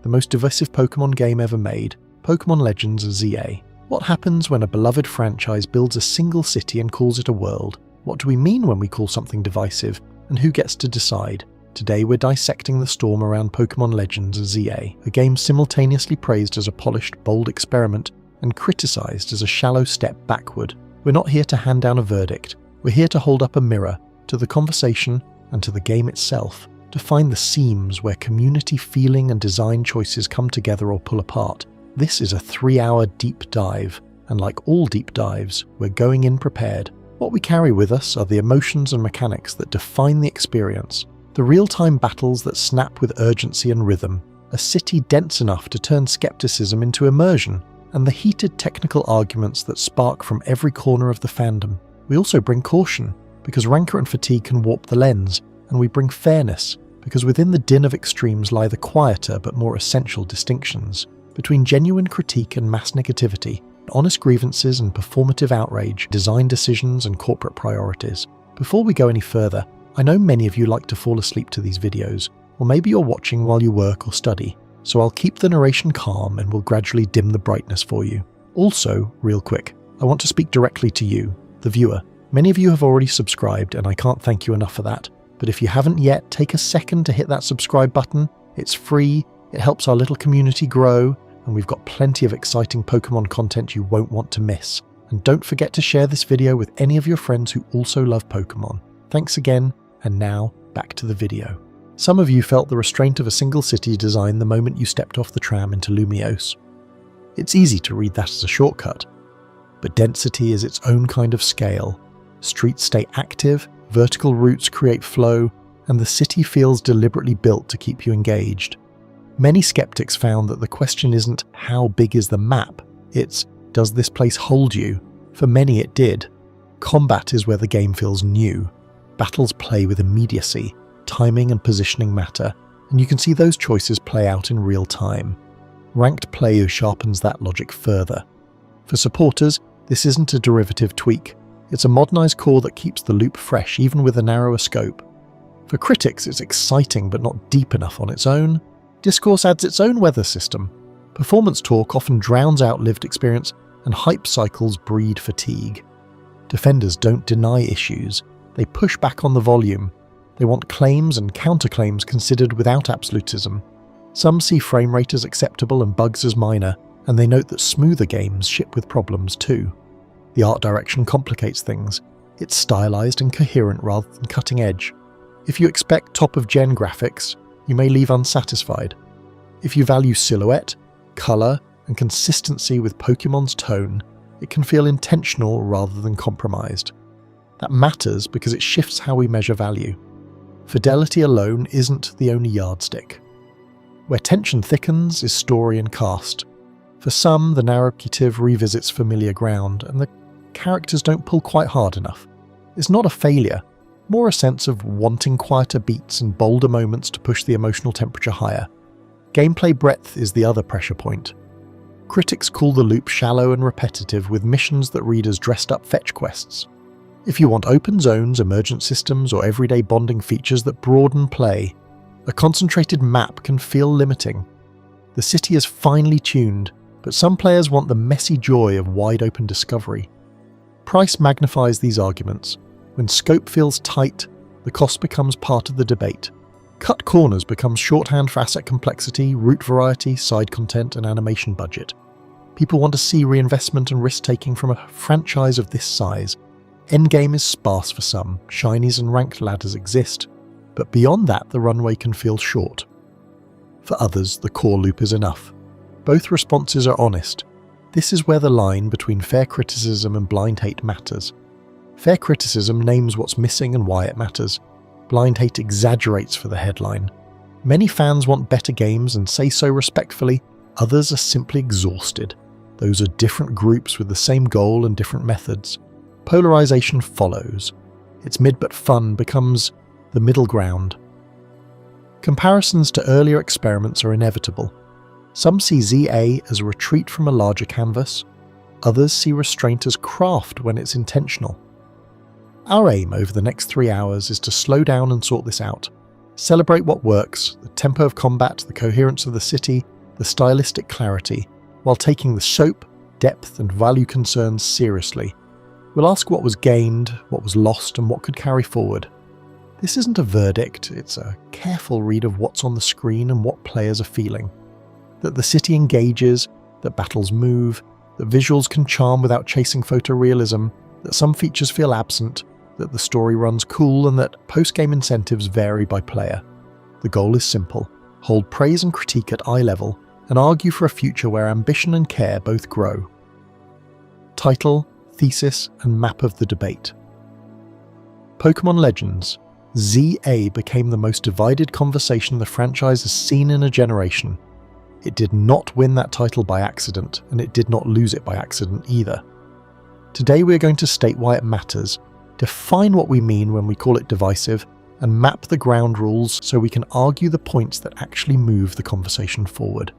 the most divisive Pokémon game ever made, Pokémon Legends ZA. What happens when a beloved franchise builds a single city and calls it a world? What do we mean when we call something divisive, and who gets to decide? Today we're dissecting the storm around Pokémon Legends ZA, a game simultaneously praised as a polished, bold experiment and criticised as a shallow step backward. We're not here to hand down a verdict, we're here to hold up a mirror to the conversation and to the game itself, to find the seams where community feeling and design choices come together or pull apart. This is a 3-hour deep dive, and like all deep dives, we're going in prepared. What we carry with us are the emotions and mechanics that define the experience, the real-time battles that snap with urgency and rhythm, a city dense enough to turn skepticism into immersion, and the heated technical arguments that spark from every corner of the fandom. We also bring caution, because rancor and fatigue can warp the lens, and we bring fairness, because within the din of extremes lie the quieter but more essential distinctions between genuine critique and mass negativity, honest grievances and performative outrage, design decisions and corporate priorities. Before we go any further, I know many of you like to fall asleep to these videos, or maybe you're watching while you work or study, so I'll keep the narration calm and will gradually dim the brightness for you. Also, real quick, I want to speak directly to you, the viewer. Many of you have already subscribed and I can't thank you enough for that, but if you haven't yet, take a second to hit that subscribe button. It's free, it helps our little community grow, and we've got plenty of exciting Pokémon content you won't want to miss. And don't forget to share this video with any of your friends who also love Pokémon. Thanks again, and now back to the video. Some of you felt the restraint of a single city design the moment you stepped off the tram into Lumiose. It's easy to read that as a shortcut, but density is its own kind of scale. Streets stay active, vertical routes create flow, and the city feels deliberately built to keep you engaged. Many skeptics found that the question isn't how big is the map, it's does this place hold you? For many it did. Combat is where the game feels new. Battles play with immediacy, timing and positioning matter, and you can see those choices play out in real time. Ranked play sharpens that logic further. For supporters, this isn't a derivative tweak, it's a modernised core that keeps the loop fresh even with a narrower scope. For critics, it's exciting but not deep enough on its own. Discourse adds its own weather system. Performance talk often drowns out lived experience, and hype cycles breed fatigue. Defenders don't deny issues, they push back on the volume. They want claims and counterclaims considered without absolutism. Some see frame rate as acceptable and bugs as minor, and they note that smoother games ship with problems too. The art direction complicates things. It's stylized and coherent rather than cutting edge. If you expect top-of-gen graphics, you may leave unsatisfied. If you value silhouette, colour, and consistency with Pokémon's tone, it can feel intentional rather than compromised. That matters because it shifts how we measure value. Fidelity alone isn't the only yardstick. Where tension thickens is story and cast. For some, the narrative revisits familiar ground, and the characters don't pull quite hard enough. It's not a failure, more a sense of wanting quieter beats and bolder moments to push the emotional temperature higher. Gameplay breadth is the other pressure point. Critics call the loop shallow and repetitive, with missions that read as dressed-up fetch quests. If you want open zones, emergent systems, or everyday bonding features that broaden play, a concentrated map can feel limiting. The city is finely tuned, but some players want the messy joy of wide-open discovery. Price magnifies these arguments. When scope feels tight, the cost becomes part of the debate. Cut corners becomes shorthand for asset complexity, route variety, side content, and animation budget. People want to see reinvestment and risk-taking from a franchise of this size. Endgame is sparse for some, shinies and ranked ladders exist, but beyond that the runway can feel short. For others, the core loop is enough. Both responses are honest. This is where the line between fair criticism and blind hate matters. Fair criticism names what's missing and why it matters. Blind hate exaggerates for the headline. Many fans want better games and say so respectfully, others are simply exhausted. Those are different groups with the same goal and different methods. Polarization follows. Its mid but fun becomes the middle ground. Comparisons to earlier experiments are inevitable. Some see ZA as a retreat from a larger canvas, others see restraint as craft when it's intentional. Our aim over the next 3 hours is to slow down and sort this out. Celebrate what works, the tempo of combat, the coherence of the city, the stylistic clarity, while taking the scope, depth and value concerns seriously. We'll ask what was gained, what was lost, and what could carry forward. This isn't a verdict, it's a careful read of what's on the screen and what players are feeling. That the city engages, that battles move, that visuals can charm without chasing photorealism, that some features feel absent, that the story runs cool, and that post-game incentives vary by player. The goal is simple: hold praise and critique at eye level, and argue for a future where ambition and care both grow. Title, thesis, and map of the debate. Pokémon Legends. ZA became the most divided conversation the franchise has seen in a generation. It did not win that title by accident, and it did not lose it by accident either. Today we are going to state why it matters, define what we mean when we call it divisive, and map the ground rules so we can argue the points that actually move the conversation forward.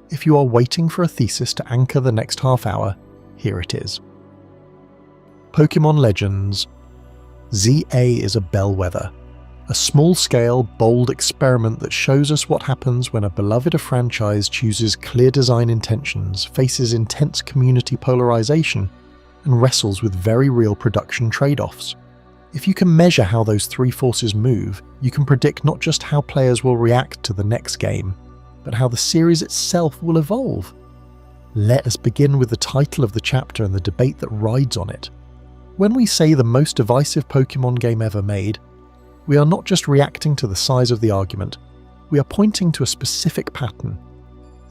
If you are waiting for a thesis to anchor the next half hour, here it is. Pokémon Legends. ZA is a bellwether, a small-scale, bold experiment that shows us what happens when a beloved franchise chooses clear design intentions, faces intense community polarization, and wrestles with very real production trade-offs. If you can measure how those three forces move, you can predict not just how players will react to the next game, but how the series itself will evolve. Let us begin with the title of the chapter and the debate that rides on it. When we say the most divisive Pokémon game ever made, we are not just reacting to the size of the argument, we are pointing to a specific pattern.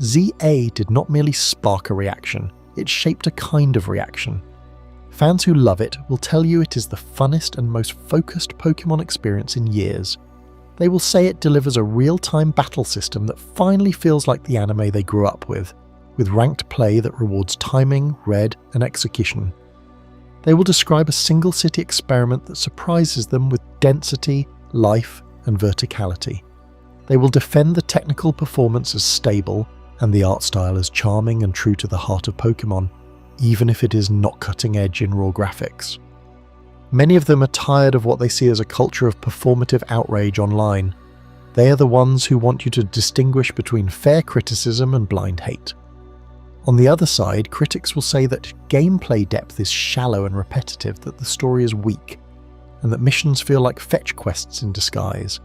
ZA did not merely spark a reaction, it shaped a kind of reaction. Fans who love it will tell you it is the funnest and most focused Pokémon experience in years. They will say it delivers a real-time battle system that finally feels like the anime they grew up with ranked play that rewards timing, read, and execution. They will describe a single city experiment that surprises them with density, life, and verticality. They will defend the technical performance as stable and the art style as charming and true to the heart of Pokémon, even if it is not cutting edge in raw graphics. Many of them are tired of what they see as a culture of performative outrage online. They are the ones who want you to distinguish between fair criticism and blind hate. On the other side, critics will say that gameplay depth is shallow and repetitive, that the story is weak, and that missions feel like fetch quests in disguise.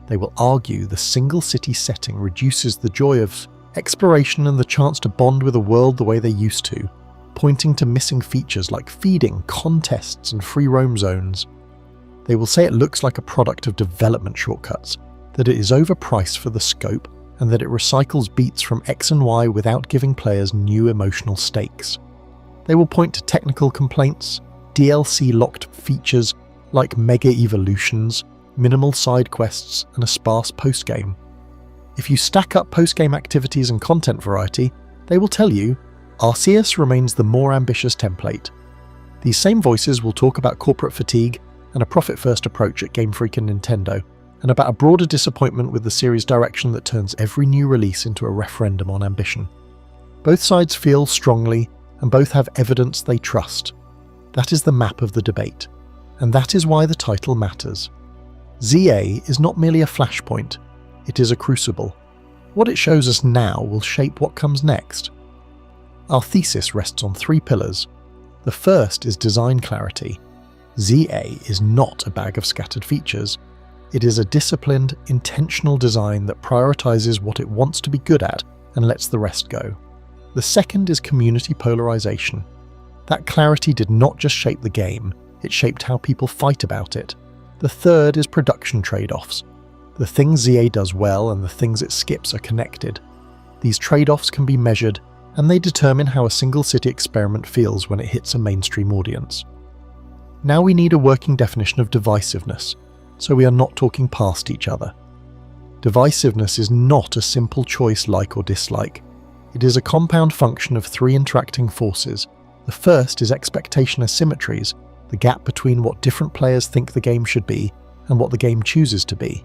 They will argue the single city setting reduces the joy of exploration and the chance to bond with a world the way they used to, pointing to missing features like feeding, contests, and free roam zones. They will say it looks like a product of development shortcuts, that it is overpriced for the scope, and that it recycles beats from X and Y without giving players new emotional stakes. They will point to technical complaints, DLC-locked features like mega evolutions, minimal side quests, and a sparse postgame. If you stack up postgame activities and content variety, they will tell you Arceus remains the more ambitious template. These same voices will talk about corporate fatigue and a profit-first approach at Game Freak and Nintendo, and about a broader disappointment with the series' direction that turns every new release into a referendum on ambition. Both sides feel strongly, and both have evidence they trust. That is the map of the debate, and that is why the title matters. ZA is not merely a flashpoint, it is a crucible. What it shows us now will shape what comes next. Our thesis rests on three pillars. The first is design clarity. ZA is not a bag of scattered features. It is a disciplined, intentional design that prioritizes what it wants to be good at and lets the rest go. The second is community polarization. That clarity did not just shape the game, it shaped how people fight about it. The third is production trade-offs. The things ZA does well and the things it skips are connected. These trade-offs can be measured, and they determine how a single city experiment feels when it hits a mainstream audience. Now we need a working definition of divisiveness, so we are not talking past each other. Divisiveness is not a simple choice like or dislike. It is a compound function of three interacting forces. The first is expectation asymmetries, the gap between what different players think the game should be and what the game chooses to be.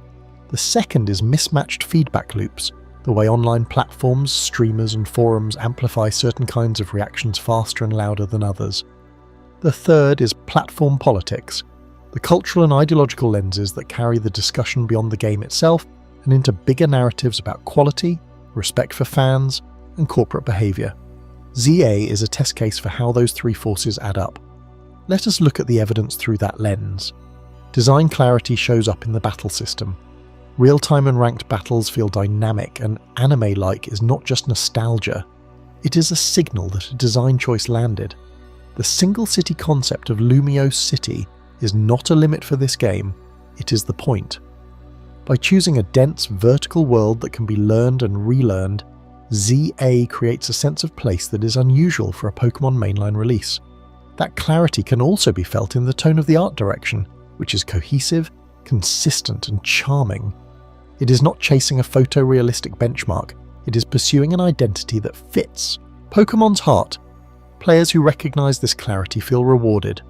The second is mismatched feedback loops, the way online platforms, streamers and forums amplify certain kinds of reactions faster and louder than others. The third is platform politics, the cultural and ideological lenses that carry the discussion beyond the game itself and into bigger narratives about quality, respect for fans, and corporate behaviour. ZA is a test case for how those three forces add up. Let us look at the evidence through that lens. Design clarity shows up in the battle system. Real-time and ranked battles feel dynamic, and anime-like is not just nostalgia. It is a signal that a design choice landed. The single city concept of Lumiose City is not a limit for this game, it is the point. By choosing a dense vertical world that can be learned and relearned, ZA creates a sense of place that is unusual for a Pokémon mainline release. That clarity can also be felt in the tone of the art direction, which is cohesive, consistent and charming. It is not chasing a photorealistic benchmark, it is pursuing an identity that fits Pokémon's heart. Players who recognise this clarity feel rewarded.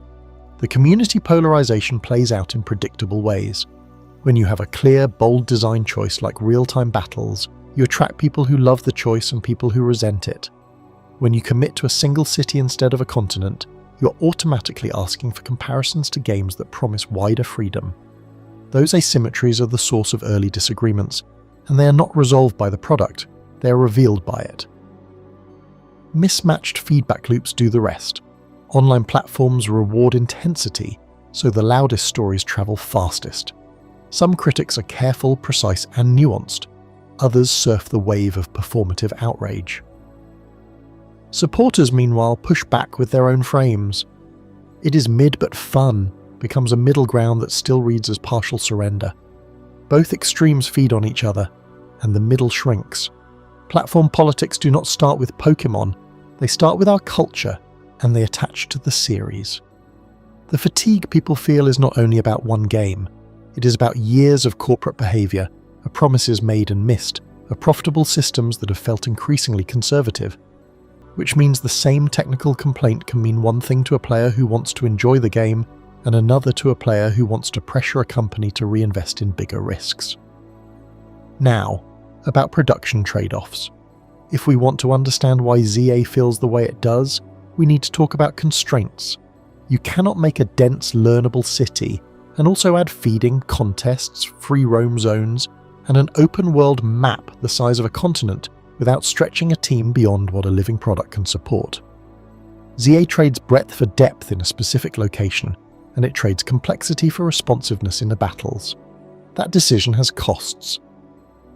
The community polarization plays out in predictable ways. When you have a clear, bold design choice like real-time battles, you attract people who love the choice and people who resent it. When you commit to a single city instead of a continent, you're automatically asking for comparisons to games that promise wider freedom. Those asymmetries are the source of early disagreements, and they are not resolved by the product, they are revealed by it. Mismatched feedback loops do the rest. Online platforms reward intensity, so the loudest stories travel fastest. Some critics are careful, precise, and nuanced. Others surf the wave of performative outrage. Supporters, meanwhile, push back with their own frames. It is mid but fun, becomes a middle ground that still reads as partial surrender. Both extremes feed on each other, and the middle shrinks. Platform politics do not start with Pokémon, they start with our culture, and they attach to the series. The fatigue people feel is not only about one game, it is about years of corporate behaviour, of promises made and missed, of profitable systems that have felt increasingly conservative. Which means the same technical complaint can mean one thing to a player who wants to enjoy the game, and another to a player who wants to pressure a company to reinvest in bigger risks. Now, about production trade-offs. If we want to understand why ZA feels the way it does, we need to talk about constraints. You cannot make a dense, learnable city and also add feeding, contests, free roam zones, and an open-world map the size of a continent without stretching a team beyond what a living product can support. ZA trades breadth for depth in a specific location, and it trades complexity for responsiveness in the battles. That decision has costs.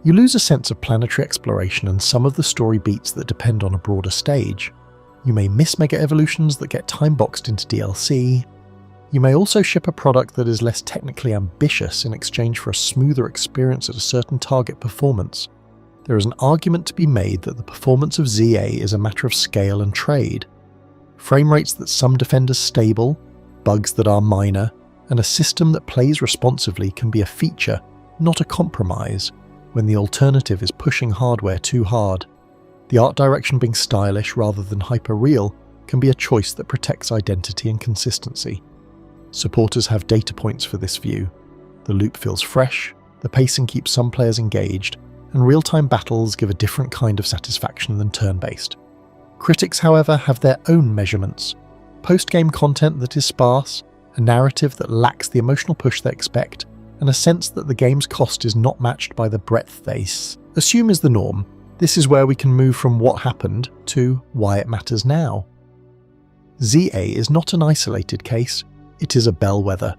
You lose a sense of planetary exploration and some of the story beats that depend on a broader stage. You may miss mega evolutions that get time-boxed into DLC. You may also ship a product that is less technically ambitious in exchange for a smoother experience at a certain target performance. There is an argument to be made that the performance of ZA is a matter of scale and trade. Frame rates that some defend as stable, bugs that are minor, and a system that plays responsively can be a feature, not a compromise, when the alternative is pushing hardware too hard. The art direction being stylish rather than hyper-real can be a choice that protects identity and consistency. Supporters have data points for this view. The loop feels fresh, the pacing keeps some players engaged, and real-time battles give a different kind of satisfaction than turn-based. Critics, however, have their own measurements. Post-game content that is sparse, a narrative that lacks the emotional push they expect, and a sense that the game's cost is not matched by the breadth they assume is the norm. This is where we can move from what happened to why it matters now. ZA is not an isolated case, it is a bellwether.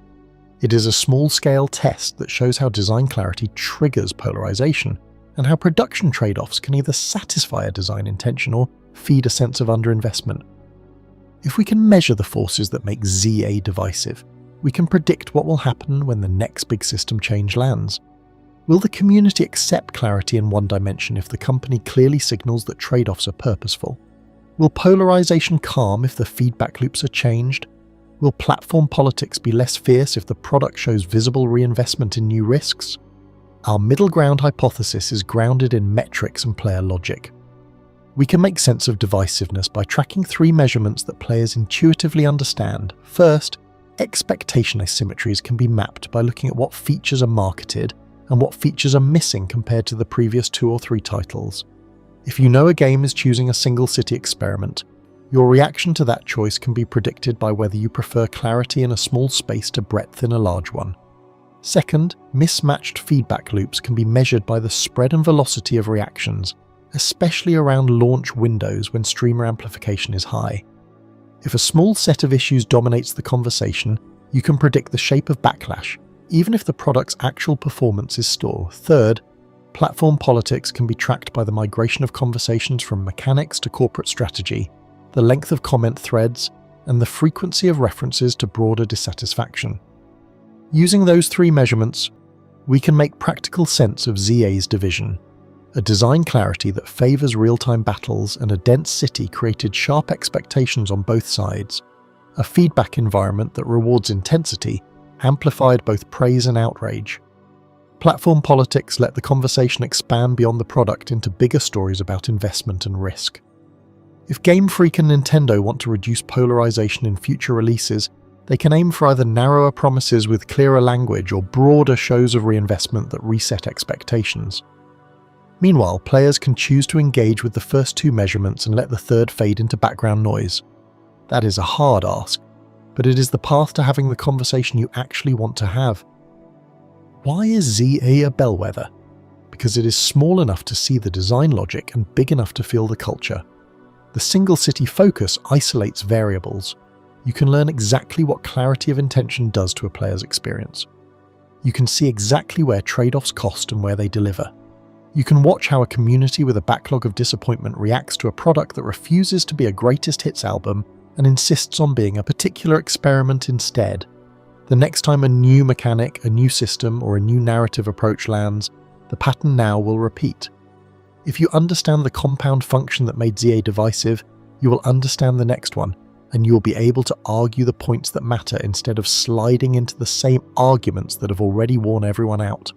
It is a small-scale test that shows how design clarity triggers polarization, and how production trade-offs can either satisfy a design intention or feed a sense of underinvestment. If we can measure the forces that make ZA divisive, we can predict what will happen when the next big system change lands. Will the community accept clarity in one dimension if the company clearly signals that trade-offs are purposeful? Will polarization calm if the feedback loops are changed? Will platform politics be less fierce if the product shows visible reinvestment in new risks? Our middle ground hypothesis is grounded in metrics and player logic. We can make sense of divisiveness by tracking three measurements that players intuitively understand. First, expectation asymmetries can be mapped by looking at what features are marketed and what features are missing compared to the previous 2 or 3 titles. If you know a game is choosing a single city experiment, Your reaction to that choice can be predicted by whether you prefer clarity in a small space to breadth in a large one. Second, mismatched feedback loops can be measured by the spread and velocity of reactions, especially around launch windows when streamer amplification is high. If a small set of issues dominates the conversation, you can predict the shape of backlash, even if the product's actual performance is still. Third, platform politics can be tracked by the migration of conversations from mechanics to corporate strategy, the length of comment threads, and the frequency of references to broader dissatisfaction. Using those three measurements, we can make practical sense of ZA's division. A design clarity that favours real-time battles and a dense city created sharp expectations on both sides. A feedback environment that rewards intensity amplified both praise and outrage. Platform politics let the conversation expand beyond the product into bigger stories about investment and risk. If Game Freak and Nintendo want to reduce polarization in future releases, they can aim for either narrower promises with clearer language or broader shows of reinvestment that reset expectations. Meanwhile, players can choose to engage with the first two measurements and let the third fade into background noise. That is a hard ask, but it is the path to having the conversation you actually want to have. Why is ZA a bellwether? Because it is small enough to see the design logic and big enough to feel the culture. The single city focus isolates variables. You can learn exactly what clarity of intention does to a player's experience. You can see exactly where trade-offs cost and where they deliver. You can watch how a community with a backlog of disappointment reacts to a product that refuses to be a greatest hits album and insists on being a particular experiment instead. The next time a new mechanic, a new system, or a new narrative approach lands, the pattern now will repeat. If you understand the compound function that made ZA divisive, you will understand the next one, and you will be able to argue the points that matter instead of sliding into the same arguments that have already worn everyone out.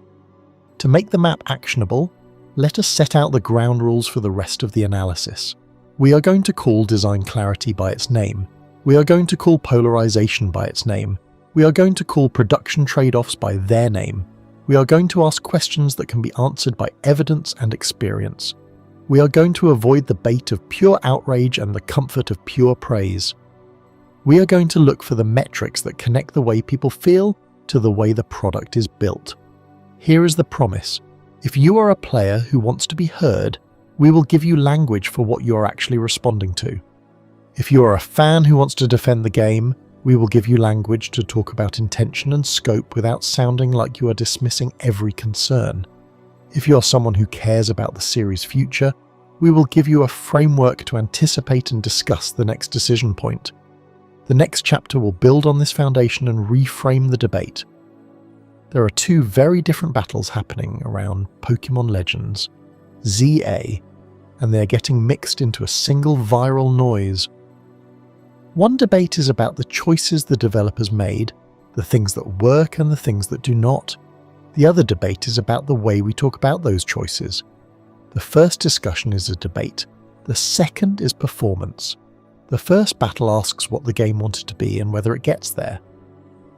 To make the map actionable, let us set out the ground rules for the rest of the analysis. We are going to call design clarity by its name. We are going to call polarization by its name. We are going to call production trade-offs by their name. We are going to ask questions that can be answered by evidence and experience. We are going to avoid the bait of pure outrage and the comfort of pure praise. We are going to look for the metrics that connect the way people feel to the way the product is built. Here is the promise. If you are a player who wants to be heard, we will give you language for what you are actually responding to. If you are a fan who wants to defend the game, we will give you language to talk about intention and scope without sounding like you are dismissing every concern. If you are someone who cares about the series' future, we will give you a framework to anticipate and discuss the next decision point. The next chapter will build on this foundation and reframe the debate. There are two very different battles happening around Pokémon Legends, ZA, and they are getting mixed into a single viral noise. One debate is about the choices the developers made, the things that work and the things that do not. The other debate is about the way we talk about those choices. The first discussion is a debate. The second is performance. The first battle asks what the game wanted to be and whether it gets there.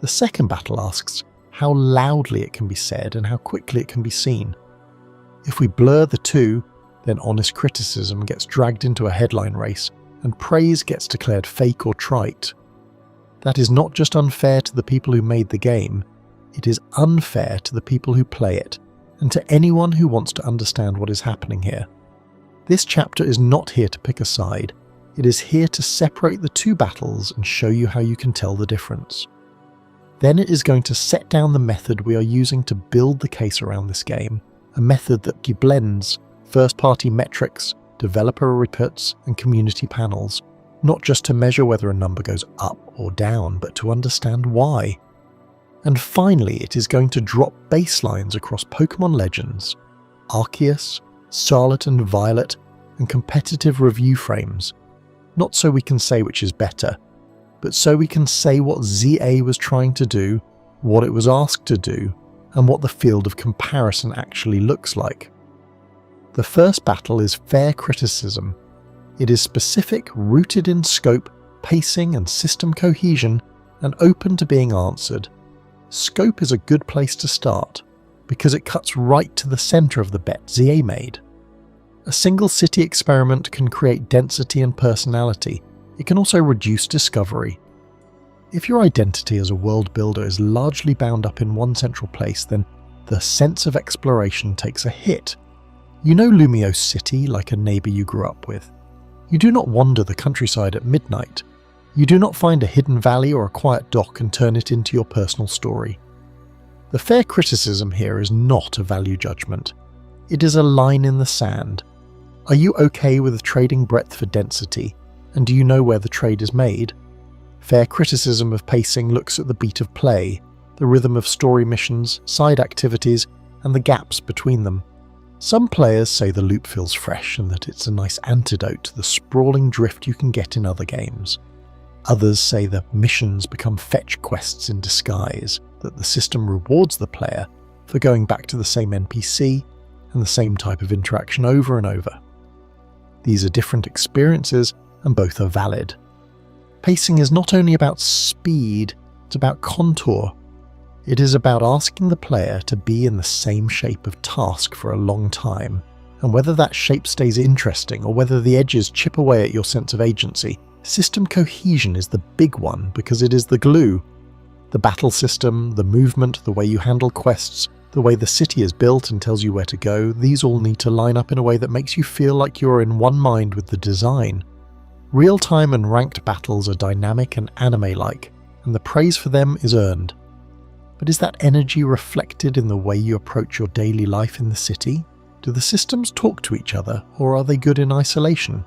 The second battle asks how loudly it can be said and how quickly it can be seen. If we blur the two, then honest criticism gets dragged into a headline race, and praise gets declared fake or trite. That is not just unfair to the people who made the game, it is unfair to the people who play it, and to anyone who wants to understand what is happening here. This chapter is not here to pick a side, it is here to separate the two battles and show you how you can tell the difference. Then it is going to set down the method we are using to build the case around this game, a method that blends first-party metrics, developer reports, and community panels, not just to measure whether a number goes up or down, but to understand why. And finally, it is going to drop baselines across Pokémon Legends, Arceus, Scarlet and Violet, and competitive review frames, not so we can say which is better, but so we can say what ZA was trying to do, what it was asked to do, and what the field of comparison actually looks like. The first battle is fair criticism. It is specific, rooted in scope, pacing and system cohesion, and open to being answered. Scope is a good place to start, because it cuts right to the centre of the bet ZA made. A single city experiment can create density and personality, It can also reduce discovery. If your identity as a world builder is largely bound up in one central place, then the sense of exploration takes a hit. You know Lumiose City like a neighbour you grew up with. You do not wander the countryside at midnight. You do not find a hidden valley or a quiet dock and turn it into your personal story. The fair criticism here is not a value judgment. It is a line in the sand. Are you okay with trading breadth for density, and do you know where the trade is made? Fair criticism of pacing looks at the beat of play, the rhythm of story missions, side activities, and the gaps between them. Some players say the loop feels fresh and that it's a nice antidote to the sprawling drift you can get in other games. Others say the missions become fetch quests in disguise, that the system rewards the player for going back to the same NPC and the same type of interaction over and over. These are different experiences and both are valid. Pacing is not only about speed, it's about contour. It is about asking the player to be in the same shape of task for a long time, and whether that shape stays interesting or whether the edges chip away at your sense of agency. System cohesion is the big one because it is the glue. The battle system, the movement, the way you handle quests, the way the city is built and tells you where to go, these all need to line up in a way that makes you feel like you're in one mind with the design. Real-time and ranked battles are dynamic and anime-like, and the praise for them is earned. But is that energy reflected in the way you approach your daily life in the city? Do the systems talk to each other, or are they good in isolation?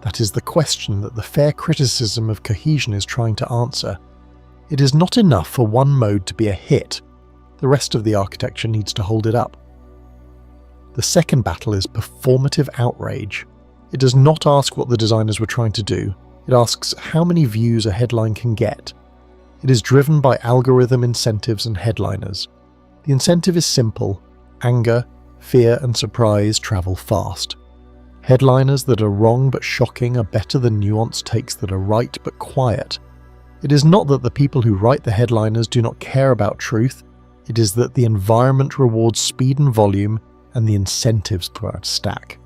That is the question that the fair criticism of cohesion is trying to answer. It is not enough for one mode to be a hit. The rest of the architecture needs to hold it up. The second battle is performative outrage. It does not ask what the designers were trying to do. It asks how many views a headline can get. It is driven by algorithm incentives and headliners. The incentive is simple. Anger, fear and surprise travel fast. Headliners that are wrong but shocking are better than nuanced takes that are right but quiet. It is not that the people who write the headliners do not care about truth. It is that the environment rewards speed and volume, and the incentives throughout stack.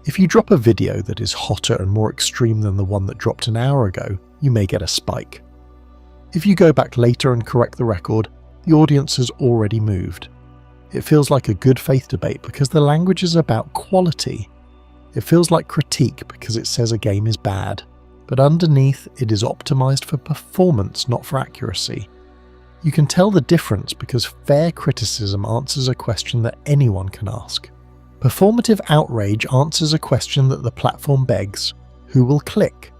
If you drop a video that is hotter and more extreme than the one that dropped an hour ago, you may get a spike. If you go back later and correct the record, the audience has already moved. It feels like a good faith debate because the language is about quality. It feels like critique because it says a game is bad, but underneath it is optimized for performance, not for accuracy. You can tell the difference because fair criticism answers a question that anyone can ask. Performative outrage answers a question that the platform begs: who will click?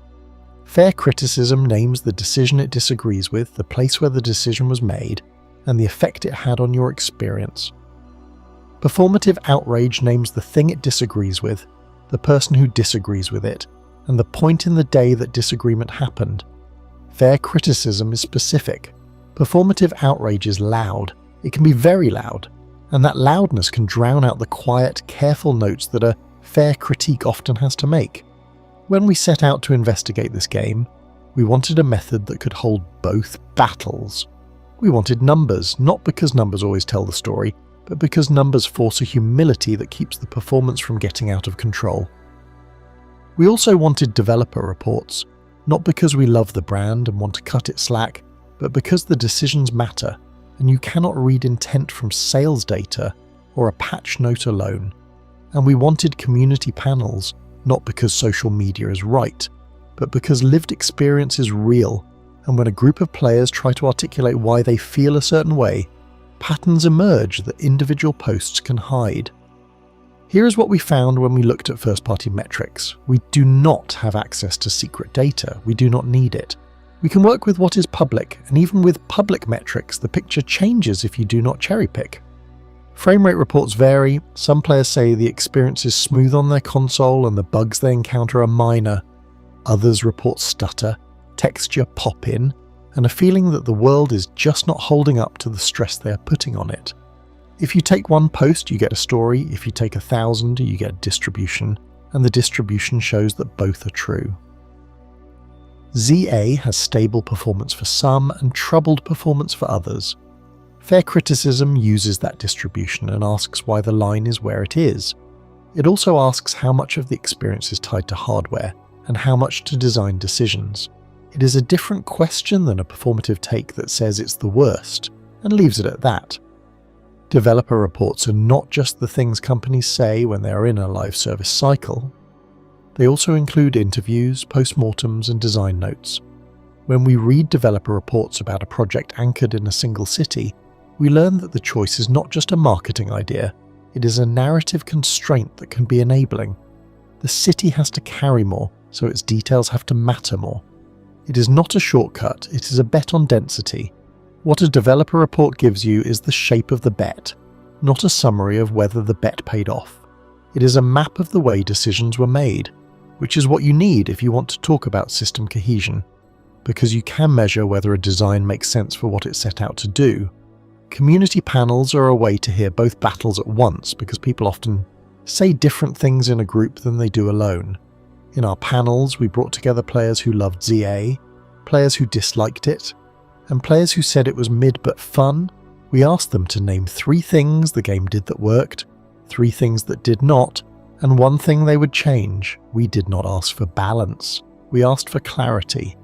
Fair criticism names the decision it disagrees with, the place where the decision was made, and the effect it had on your experience. Performative outrage names the thing it disagrees with, the person who disagrees with it, and the point in the day that disagreement happened. Fair criticism is specific. Performative outrage is loud. It can be very loud, and that loudness can drown out the quiet, careful notes that a fair critique often has to make. When we set out to investigate this game, we wanted a method that could hold both battles. We wanted numbers, not because numbers always tell the story, but because numbers force a humility that keeps the performance from getting out of control. We also wanted developer reports, not because we love the brand and want to cut it slack, but because the decisions matter, and you cannot read intent from sales data or a patch note alone. And we wanted community panels, not because social media is right, but because lived experience is real, and when a group of players try to articulate why they feel a certain way, patterns emerge that individual posts can hide. Here is what we found when we looked at first-party metrics. We do not have access to secret data. We do not need it. We can work with what is public, and even with public metrics, the picture changes if you do not cherry-pick. Frame rate reports vary. Some players say the experience is smooth on their console and the bugs they encounter are minor. Others report stutter, texture pop in, and a feeling that the world is just not holding up to the stress they are putting on it. If you take one post, you get a story. If you take 1,000, you get distribution, and the distribution shows that both are true. ZA has stable performance for some and troubled performance for others. Fair criticism uses that distribution and asks why the line is where it is. It also asks how much of the experience is tied to hardware, and how much to design decisions. It is a different question than a performative take that says it's the worst, and leaves it at that. Developer reports are not just the things companies say when they are in a live service cycle. They also include interviews, postmortems, and design notes. When we read developer reports about a project anchored in a single city, we learn that the choice is not just a marketing idea, it is a narrative constraint that can be enabling. The city has to carry more, so its details have to matter more. It is not a shortcut, it is a bet on density. What a developer report gives you is the shape of the bet, not a summary of whether the bet paid off. It is a map of the way decisions were made, which is what you need if you want to talk about system cohesion, because you can measure whether a design makes sense for what it set out to do. Community panels are a way to hear both battles at once because people often say different things in a group than they do alone. In our panels, we brought together players who loved ZA, players who disliked it, and players who said it was mid but fun. We asked them to name 3 things the game did that worked, 3 things that did not, and 1 thing they would change. We did not ask for balance, we asked for clarity.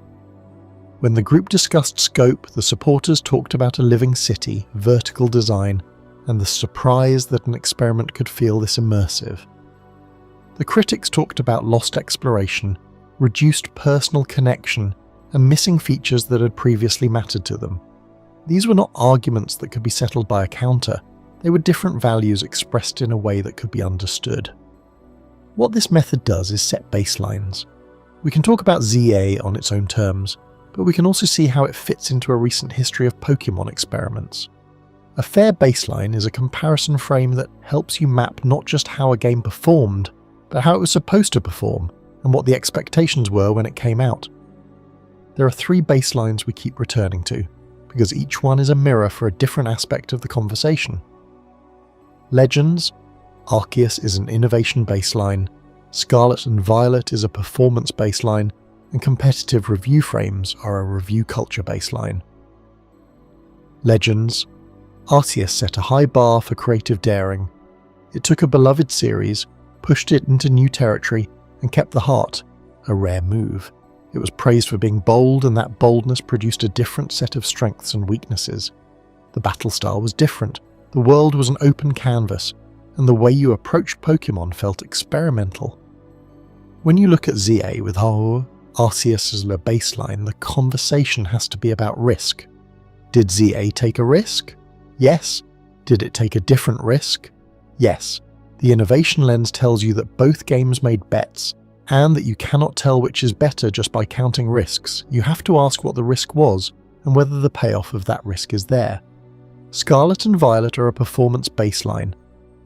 When the group discussed scope, the supporters talked about a living city, vertical design, and the surprise that an experiment could feel this immersive. The critics talked about lost exploration, reduced personal connection, and missing features that had previously mattered to them. These were not arguments that could be settled by a counter, they were different values expressed in a way that could be understood. What this method does is set baselines. We can talk about ZA on its own terms, but we can also see how it fits into a recent history of Pokémon experiments. A fair baseline is a comparison frame that helps you map not just how a game performed, but how it was supposed to perform, and what the expectations were when it came out. There are 3 baselines we keep returning to, because each one is a mirror for a different aspect of the conversation. Legends, Arceus is an innovation baseline, Scarlet and Violet is a performance baseline, and competitive review frames are a review culture baseline. Legends, Arceus set a high bar for creative daring. It took a beloved series, pushed it into new territory, and kept the heart, a rare move. It was praised for being bold, and that boldness produced a different set of strengths and weaknesses. The battle style was different, the world was an open canvas, and the way you approached Pokémon felt experimental. When you look at ZA with Arceus as a baseline, the conversation has to be about risk. Did ZA take a risk? Yes. Did it take a different risk? Yes. The innovation lens tells you that both games made bets, and that you cannot tell which is better just by counting risks. You have to ask what the risk was, and whether the payoff of that risk is there. Scarlet and Violet are a performance baseline,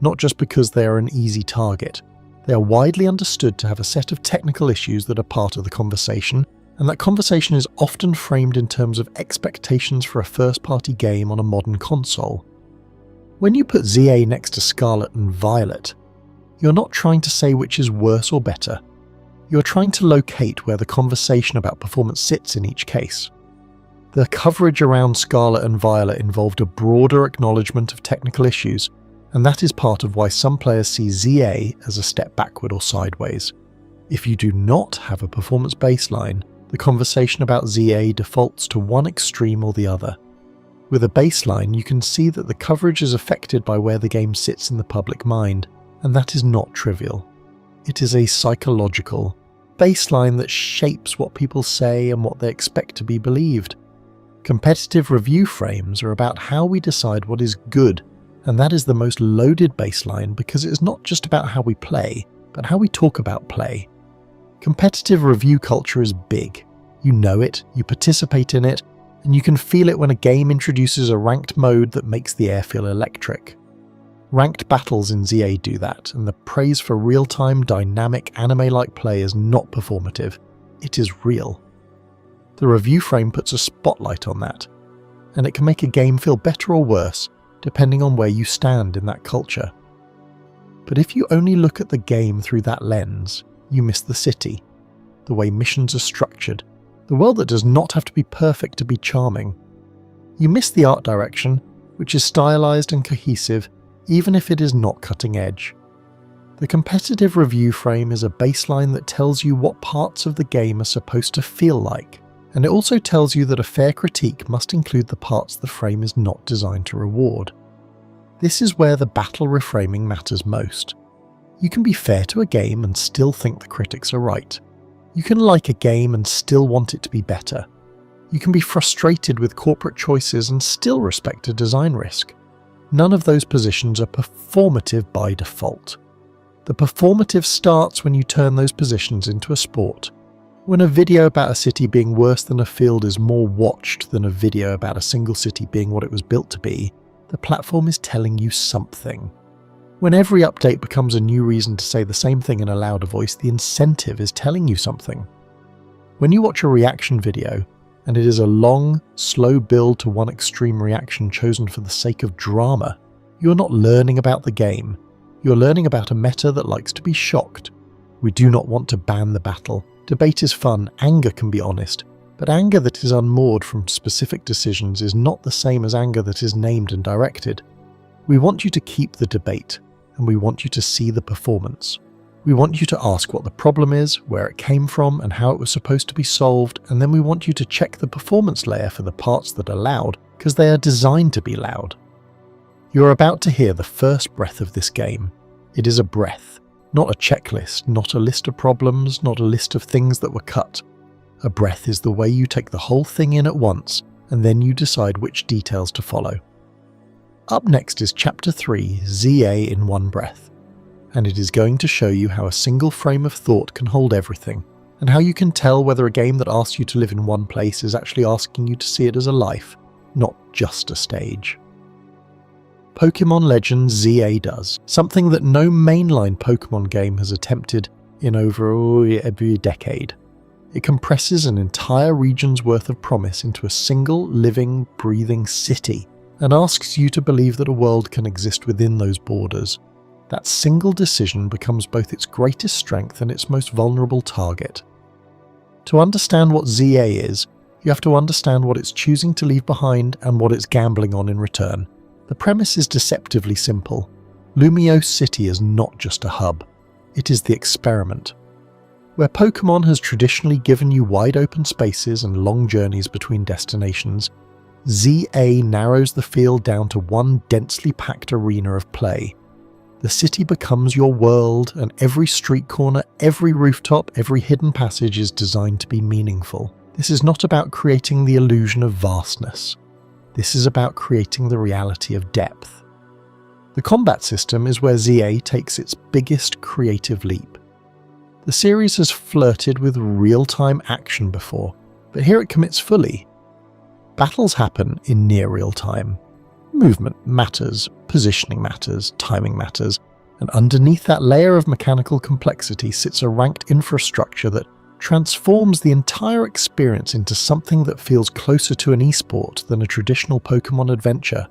not just because they are an easy target. They are widely understood to have a set of technical issues that are part of the conversation, and that conversation is often framed in terms of expectations for a first-party game on a modern console. When you put ZA next to Scarlet and Violet, you're not trying to say which is worse or better. You're trying to locate where the conversation about performance sits in each case. The coverage around Scarlet and Violet involved a broader acknowledgement of technical issues, and that is part of why some players see ZA as a step backward or sideways. If you do not have a performance baseline, the conversation about ZA defaults to one extreme or the other. With a baseline, you can see that the coverage is affected by where the game sits in the public mind, and that is not trivial. It is a psychological baseline that shapes what people say and what they expect to be believed. Competitive review frames are about how we decide what is good, and that is the most loaded baseline because it is not just about how we play, but how we talk about play. Competitive review culture is big. You know it, you participate in it, and you can feel it when a game introduces a ranked mode that makes the air feel electric. Ranked battles in ZA do that, and the praise for real-time, dynamic, anime-like play is not performative. It is real. The review frame puts a spotlight on that, and it can make a game feel better or worse, depending on where you stand in that culture. But if you only look at the game through that lens, you miss the city, the way missions are structured, the world that does not have to be perfect to be charming. You miss the art direction, which is stylized and cohesive, even if it is not cutting edge. The competitive review frame is a baseline that tells you what parts of the game are supposed to feel like, and it also tells you that a fair critique must include the parts the frame is not designed to reward. This is where the battle reframing matters most. You can be fair to a game and still think the critics are right. You can like a game and still want it to be better. You can be frustrated with corporate choices and still respect a design risk. None of those positions are performative by default. The performative starts when you turn those positions into a sport. When a video about a city being worse than a field is more watched than a video about a single city being what it was built to be, the platform is telling you something. When every update becomes a new reason to say the same thing in a louder voice, the incentive is telling you something. When you watch a reaction video, and it is a long, slow build to one extreme reaction chosen for the sake of drama, you are not learning about the game. You are learning about a meta that likes to be shocked. We do not want to ban the battle. Debate is fun, anger can be honest, but anger that is unmoored from specific decisions is not the same as anger that is named and directed. We want you to keep the debate, and we want you to see the performance. We want you to ask what the problem is, where it came from, and how it was supposed to be solved, and then we want you to check the performance layer for the parts that are loud, because they are designed to be loud. You are about to hear the first breath of this game. It is a breath, not a checklist, not a list of problems, not a list of things that were cut. A breath is the way you take the whole thing in at once, and then you decide which details to follow. Up next is Chapter 3, ZA in one breath, and it is going to show you how a single frame of thought can hold everything, and how you can tell whether a game that asks you to live in one place is actually asking you to see it as a life, not just a stage. Pokémon Legends ZA does something that no mainline Pokémon game has attempted in over every decade. It compresses an entire region's worth of promise into a single, living, breathing city, and asks you to believe that a world can exist within those borders. That single decision becomes both its greatest strength and its most vulnerable target. To understand what ZA is, you have to understand what it's choosing to leave behind and what it's gambling on in return. The premise is deceptively simple. Lumiose City is not just a hub, it is the experiment. Where Pokémon has traditionally given you wide open spaces and long journeys between destinations, ZA narrows the field down to one densely packed arena of play. The city becomes your world, and every street corner, every rooftop, every hidden passage is designed to be meaningful. This is not about creating the illusion of vastness. This is about creating the reality of depth. The combat system is where ZA takes its biggest creative leap. The series has flirted with real-time action before, but here it commits fully. Battles happen in near real time. Movement matters, positioning matters, timing matters, and underneath that layer of mechanical complexity sits a ranked infrastructure that transforms the entire experience into something that feels closer to an esport than a traditional Pokémon adventure.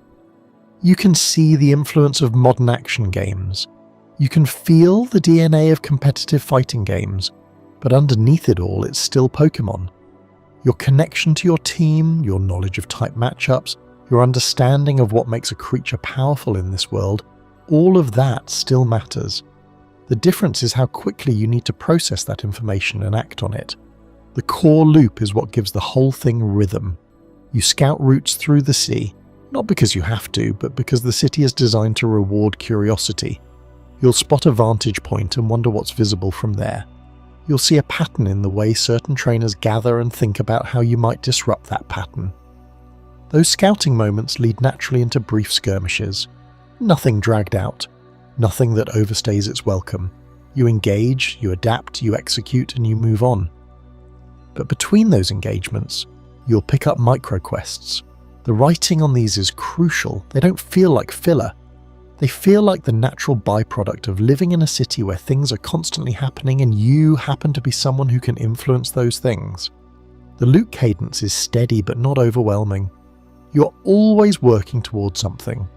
You can see the influence of modern action games. You can feel the DNA of competitive fighting games, but underneath it all it's still Pokémon. Your connection to your team, your knowledge of type matchups, your understanding of what makes a creature powerful in this world, all of that still matters. The difference is how quickly you need to process that information and act on it. The core loop is what gives the whole thing rhythm. You scout routes through the sea, not because you have to, but because the city is designed to reward curiosity. You'll spot a vantage point and wonder what's visible from there. You'll see a pattern in the way certain trainers gather and think about how you might disrupt that pattern. Those scouting moments lead naturally into brief skirmishes. Nothing dragged out. Nothing that overstays its welcome. You engage, you adapt, you execute, and you move on. But between those engagements, you'll pick up micro-quests. The writing on these is crucial. They don't feel like filler. They feel like the natural byproduct of living in a city where things are constantly happening and you happen to be someone who can influence those things. The loot cadence is steady but not overwhelming. You're always working towards something.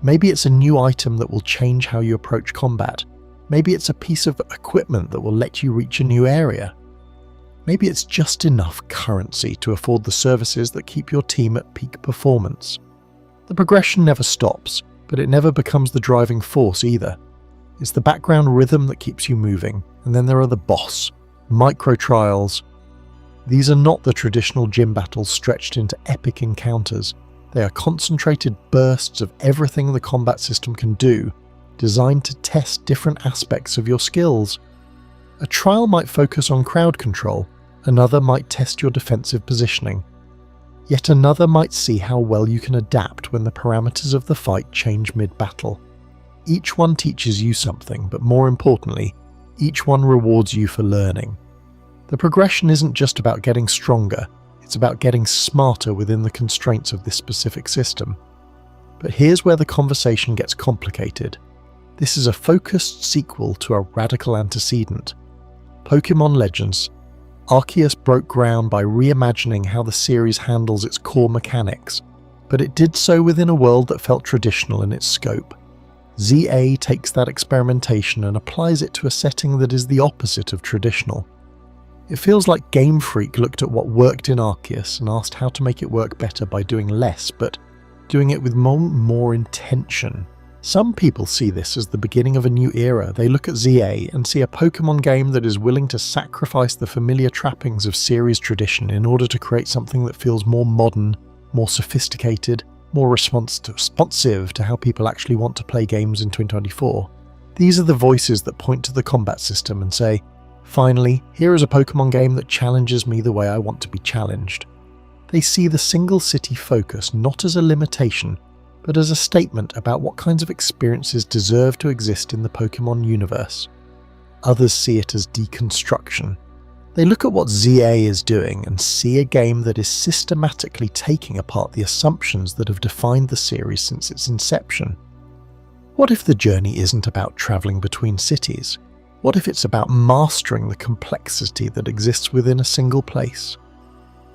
Maybe it's a new item that will change how you approach combat. Maybe it's a piece of equipment that will let you reach a new area. Maybe it's just enough currency to afford the services that keep your team at peak performance. The progression never stops, but it never becomes the driving force either. It's the background rhythm that keeps you moving, and then there are the boss, micro trials. These are not the traditional gym battles stretched into epic encounters. They are concentrated bursts of everything the combat system can do, designed to test different aspects of your skills. A trial might focus on crowd control, another might test your defensive positioning. Yet another might see how well you can adapt when the parameters of the fight change mid-battle. Each one teaches you something, but more importantly, each one rewards you for learning. The progression isn't just about getting stronger, it's about getting smarter within the constraints of this specific system. But here's where the conversation gets complicated. This is a focused sequel to a radical antecedent. Pokémon Legends. Arceus broke ground by reimagining how the series handles its core mechanics, but it did so within a world that felt traditional in its scope. ZA takes that experimentation and applies it to a setting that is the opposite of traditional. It feels like Game Freak looked at what worked in Arceus and asked how to make it work better by doing less, but doing it with more intention. Some people see this as the beginning of a new era. They look at ZA and see a Pokémon game that is willing to sacrifice the familiar trappings of series tradition in order to create something that feels more modern, more sophisticated, more responsive to how people actually want to play games in 2024. These are the voices that point to the combat system and say, finally, here is a Pokémon game that challenges me the way I want to be challenged. They see the single city focus not as a limitation, but as a statement about what kinds of experiences deserve to exist in the Pokémon universe. Others see it as deconstruction. They look at what ZA is doing and see a game that is systematically taking apart the assumptions that have defined the series since its inception. What if the journey isn't about travelling between cities? What if it's about mastering the complexity that exists within a single place?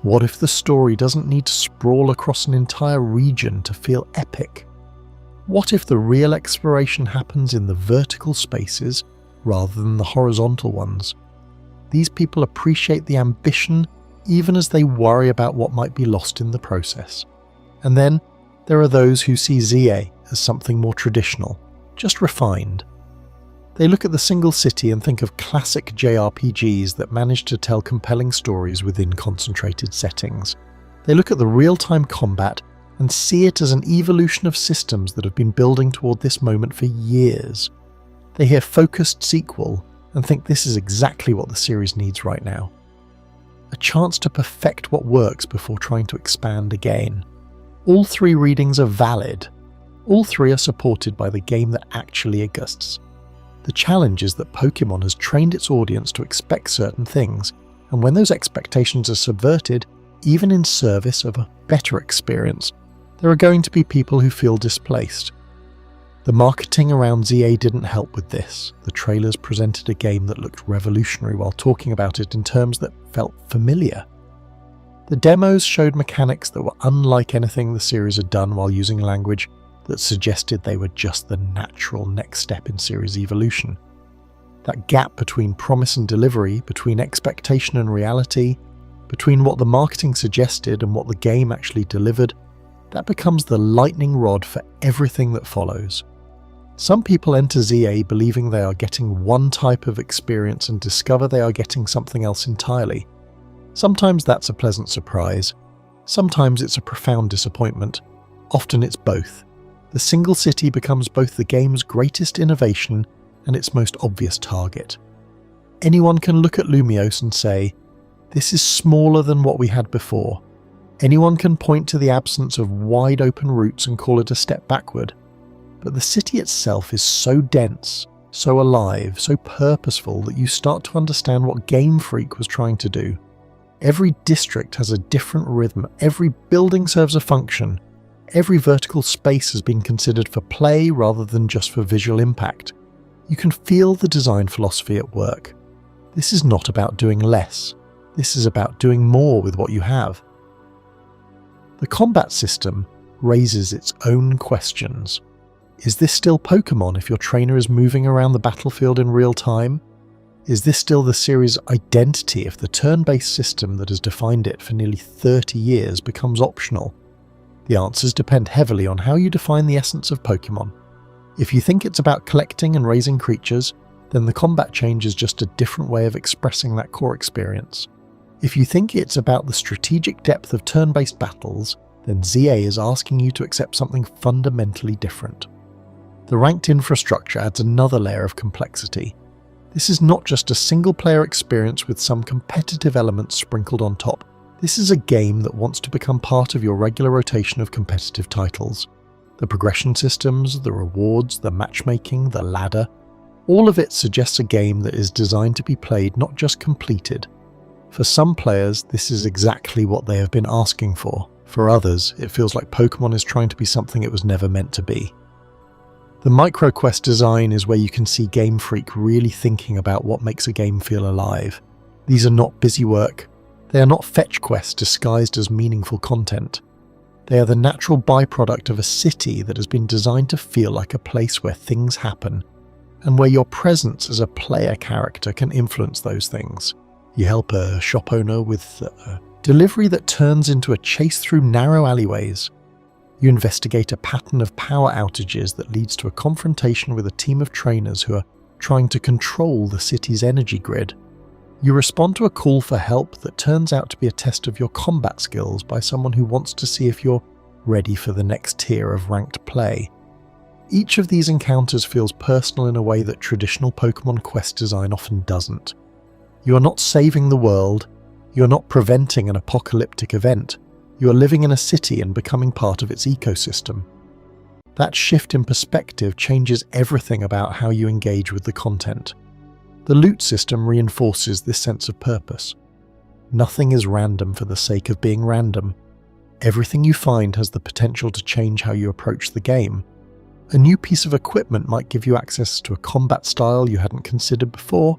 What if the story doesn't need to sprawl across an entire region to feel epic? What if the real exploration happens in the vertical spaces rather than the horizontal ones? These people appreciate the ambition even as they worry about what might be lost in the process. And then there are those who see ZA as something more traditional, just refined. They look at the single city and think of classic JRPGs that manage to tell compelling stories within concentrated settings. They look at the real-time combat and see it as an evolution of systems that have been building toward this moment for years. They hear focused sequel and think this is exactly what the series needs right now. A chance to perfect what works before trying to expand again. All three readings are valid. All three are supported by the game that actually exists. The challenge is that Pokémon has trained its audience to expect certain things, and when those expectations are subverted, even in service of a better experience, there are going to be people who feel displaced. The marketing around ZA didn't help with this. The trailers presented a game that looked revolutionary while talking about it in terms that felt familiar. The demos showed mechanics that were unlike anything the series had done while using language that suggested they were just the natural next step in series evolution. That gap between promise and delivery, between expectation and reality, between what the marketing suggested and what the game actually delivered, that becomes the lightning rod for everything that follows. Some people enter ZA believing they are getting one type of experience and discover they are getting something else entirely. Sometimes that's a pleasant surprise. Sometimes it's a profound disappointment. Often it's both. The single city becomes both the game's greatest innovation and its most obvious target. Anyone can look at Lumiose and say, this is smaller than what we had before. Anyone can point to the absence of wide open routes and call it a step backward. But the city itself is so dense, so alive, so purposeful that you start to understand what Game Freak was trying to do. Every district has a different rhythm, every building serves a function. Every vertical space has been considered for play rather than just for visual impact. You can feel the design philosophy at work. This is not about doing less. This is about doing more with what you have. The combat system raises its own questions. Is this still Pokémon if your trainer is moving around the battlefield in real time? Is this still the series' identity if the turn-based system that has defined it for nearly 30 years becomes optional? The answers depend heavily on how you define the essence of Pokémon. If you think it's about collecting and raising creatures, then the combat change is just a different way of expressing that core experience. If you think it's about the strategic depth of turn-based battles, then ZA is asking you to accept something fundamentally different. The ranked infrastructure adds another layer of complexity. This is not just a single-player experience with some competitive elements sprinkled on top. This is a game that wants to become part of your regular rotation of competitive titles. The progression systems, the rewards, the matchmaking, the ladder, all of it suggests a game that is designed to be played, not just completed. For some players, this is exactly what they have been asking for. For others, it feels like Pokémon is trying to be something it was never meant to be. The micro-quest design is where you can see Game Freak really thinking about what makes a game feel alive. These are not busy work. They are not fetch quests disguised as meaningful content. They are the natural byproduct of a city that has been designed to feel like a place where things happen, and where your presence as a player character can influence those things. You help a shop owner with a delivery that turns into a chase through narrow alleyways. You investigate a pattern of power outages that leads to a confrontation with a team of trainers who are trying to control the city's energy grid. You respond to a call for help that turns out to be a test of your combat skills by someone who wants to see if you're ready for the next tier of ranked play. Each of these encounters feels personal in a way that traditional Pokémon quest design often doesn't. You are not saving the world, you are not preventing an apocalyptic event, you are living in a city and becoming part of its ecosystem. That shift in perspective changes everything about how you engage with the content. The loot system reinforces this sense of purpose. Nothing is random for the sake of being random. Everything you find has the potential to change how you approach the game. A new piece of equipment might give you access to a combat style you hadn't considered before.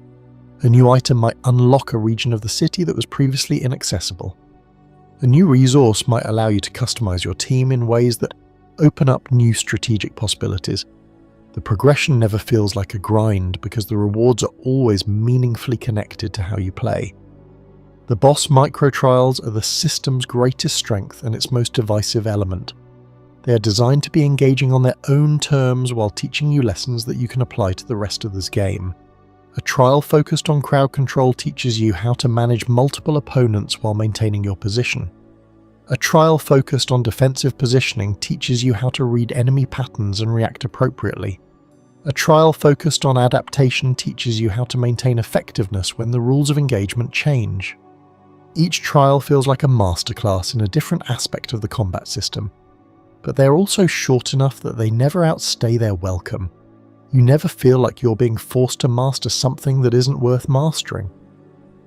A new item might unlock a region of the city that was previously inaccessible. A new resource might allow you to customize your team in ways that open up new strategic possibilities. The progression never feels like a grind because the rewards are always meaningfully connected to how you play. The boss micro-trials are the system's greatest strength and its most divisive element. They are designed to be engaging on their own terms while teaching you lessons that you can apply to the rest of this game. A trial focused on crowd control teaches you how to manage multiple opponents while maintaining your position. A trial focused on defensive positioning teaches you how to read enemy patterns and react appropriately. A trial focused on adaptation teaches you how to maintain effectiveness when the rules of engagement change. Each trial feels like a masterclass in a different aspect of the combat system, but they're also short enough that they never outstay their welcome. You never feel like you're being forced to master something that isn't worth mastering.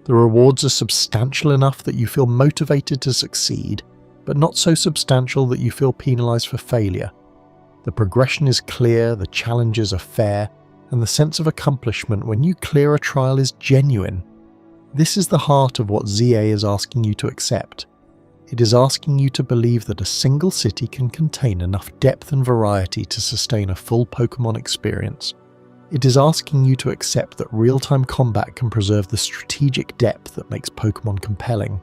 The rewards are substantial enough that you feel motivated to succeed, but not so substantial that you feel penalized for failure. The progression is clear, the challenges are fair, and the sense of accomplishment when you clear a trial is genuine. This is the heart of what ZA is asking you to accept. It is asking you to believe that a single city can contain enough depth and variety to sustain a full Pokémon experience. It is asking you to accept that real-time combat can preserve the strategic depth that makes Pokémon compelling.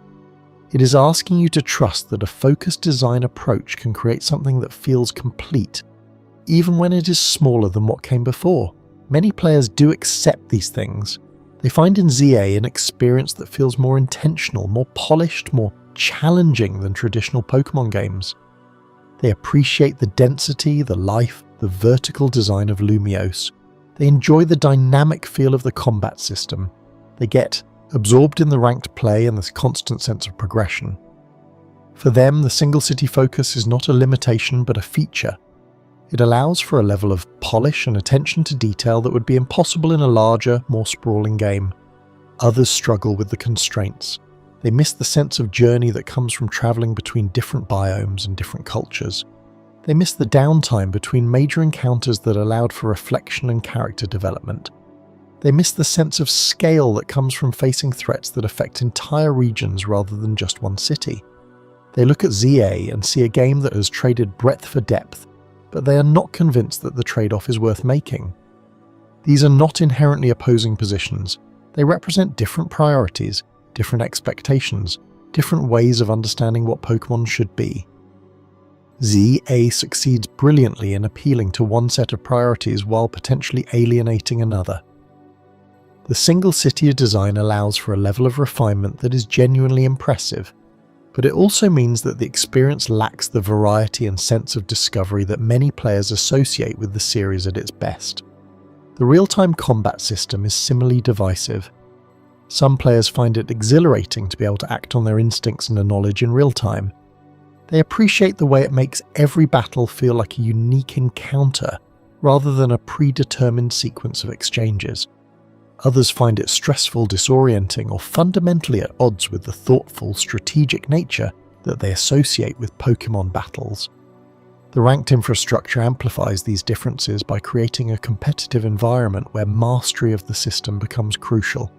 It is asking you to trust that a focused design approach can create something that feels complete, even when it is smaller than what came before. Many players do accept these things. They find in ZA an experience that feels more intentional, more polished, more challenging than traditional Pokémon games. They appreciate the density, the life, the vertical design of Lumiose. They enjoy the dynamic feel of the combat system. They get absorbed in the ranked play and this constant sense of progression. For them, the single city focus is not a limitation but a feature. It allows for a level of polish and attention to detail that would be impossible in a larger, more sprawling game. Others struggle with the constraints. They miss the sense of journey that comes from traveling between different biomes and different cultures. They miss the downtime between major encounters that allowed for reflection and character development. They miss the sense of scale that comes from facing threats that affect entire regions rather than just one city. They look at ZA and see a game that has traded breadth for depth, but they are not convinced that the trade-off is worth making. These are not inherently opposing positions. They represent different priorities, different expectations, different ways of understanding what Pokémon should be. ZA succeeds brilliantly in appealing to one set of priorities while potentially alienating another. The single city design allows for a level of refinement that is genuinely impressive, but it also means that the experience lacks the variety and sense of discovery that many players associate with the series at its best. The real-time combat system is similarly divisive. Some players find it exhilarating to be able to act on their instincts and knowledge in real time. They appreciate the way it makes every battle feel like a unique encounter rather than a predetermined sequence of exchanges. Others find it stressful, disorienting, or fundamentally at odds with the thoughtful, strategic nature that they associate with Pokémon battles. The ranked infrastructure amplifies these differences by creating a competitive environment where mastery of the system becomes crucial.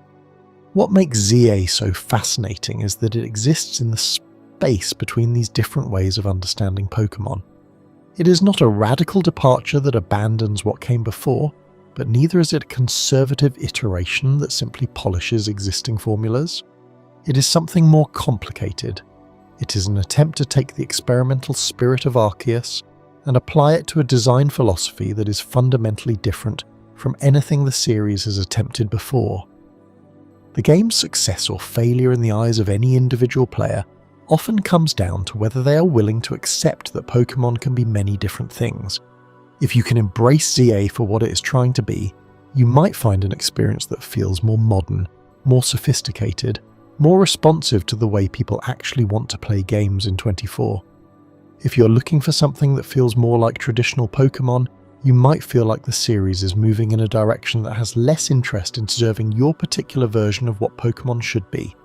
What makes ZA so fascinating is that it exists in the space between these different ways of understanding Pokémon. It is not a radical departure that abandons what came before, but neither is it a conservative iteration that simply polishes existing formulas. It is something more complicated. It is an attempt to take the experimental spirit of Arceus and apply it to a design philosophy that is fundamentally different from anything the series has attempted before. The game's success or failure in the eyes of any individual player often comes down to whether they are willing to accept that Pokémon can be many different things. If you can embrace ZA for what it is trying to be, you might find an experience that feels more modern, more sophisticated, more responsive to the way people actually want to play games in 24. If you're looking for something that feels more like traditional Pokémon, you might feel like the series is moving in a direction that has less interest in serving your particular version of what Pokémon should be.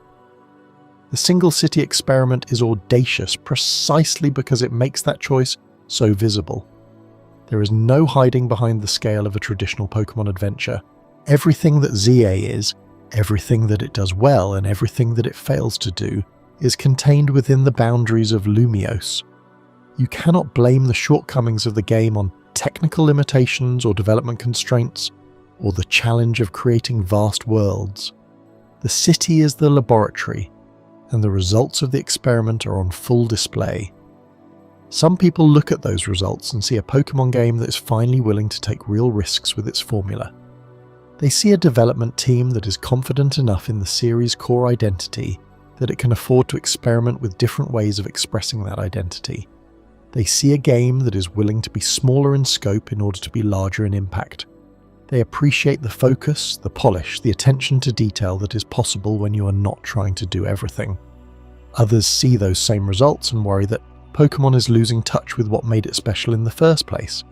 The single city experiment is audacious precisely because it makes that choice so visible. There is no hiding behind the scale of a traditional Pokémon adventure. Everything that ZA is, everything that it does well and everything that it fails to do, is contained within the boundaries of Lumiose. You cannot blame the shortcomings of the game on technical limitations or development constraints, or the challenge of creating vast worlds. The city is the laboratory, and the results of the experiment are on full display. Some people look at those results and see a Pokémon game that is finally willing to take real risks with its formula. They see a development team that is confident enough in the series' core identity that it can afford to experiment with different ways of expressing that identity. They see a game that is willing to be smaller in scope in order to be larger in impact. They appreciate the focus, the polish, the attention to detail that is possible when you are not trying to do everything. Others see those same results and worry that Pokémon is losing touch with what made it special in the first place.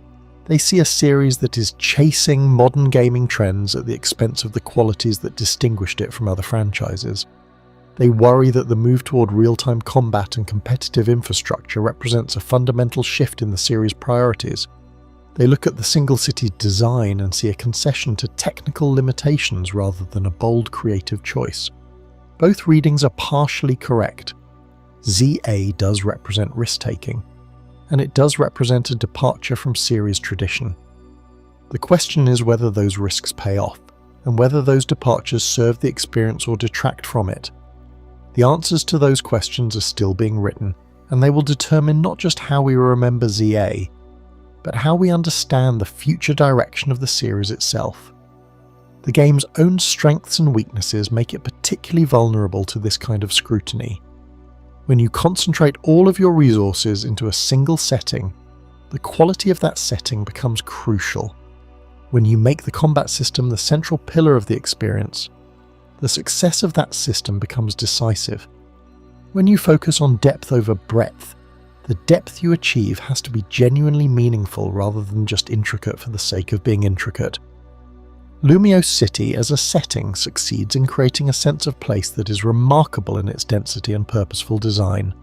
They see a series that is chasing modern gaming trends at the expense of the qualities that distinguished it from other franchises. They worry that the move toward real-time combat and competitive infrastructure represents a fundamental shift in the series' priorities. They look at the single city design and see a concession to technical limitations rather than a bold creative choice. Both readings are partially correct. ZA does represent risk-taking, and it does represent a departure from series tradition. The question is whether those risks pay off, and whether those departures serve the experience or detract from it. The answers to those questions are still being written, and they will determine not just how we remember ZA, but how we understand the future direction of the series itself. The game's own strengths and weaknesses make it particularly vulnerable to this kind of scrutiny. When you concentrate all of your resources into a single setting, the quality of that setting becomes crucial. When you make the combat system the central pillar of the experience, the success of that system becomes decisive. When you focus on depth over breadth, the depth you achieve has to be genuinely meaningful rather than just intricate for the sake of being intricate. Lumiose City as a setting succeeds in creating a sense of place that is remarkable in its density and purposeful design.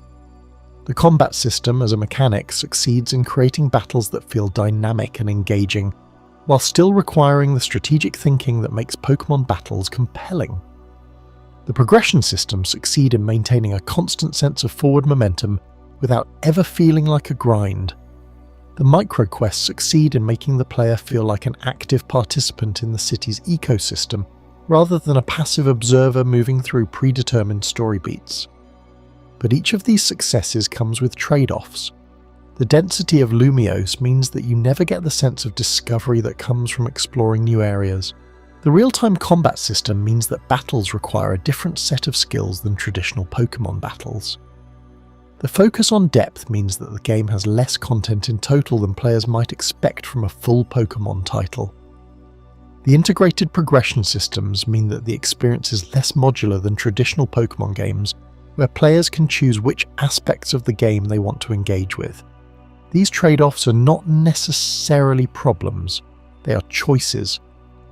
The combat system as a mechanic succeeds in creating battles that feel dynamic and engaging, while still requiring the strategic thinking that makes Pokémon battles compelling. The progression systems succeed in maintaining a constant sense of forward momentum without ever feeling like a grind. The micro-quests succeed in making the player feel like an active participant in the city's ecosystem, rather than a passive observer moving through predetermined story beats. But each of these successes comes with trade-offs. The density of Lumiose means that you never get the sense of discovery that comes from exploring new areas. The real-time combat system means that battles require a different set of skills than traditional Pokémon battles. The focus on depth means that the game has less content in total than players might expect from a full Pokémon title. The integrated progression systems mean that the experience is less modular than traditional Pokémon games, where players can choose which aspects of the game they want to engage with. These trade-offs are not necessarily problems, they are choices.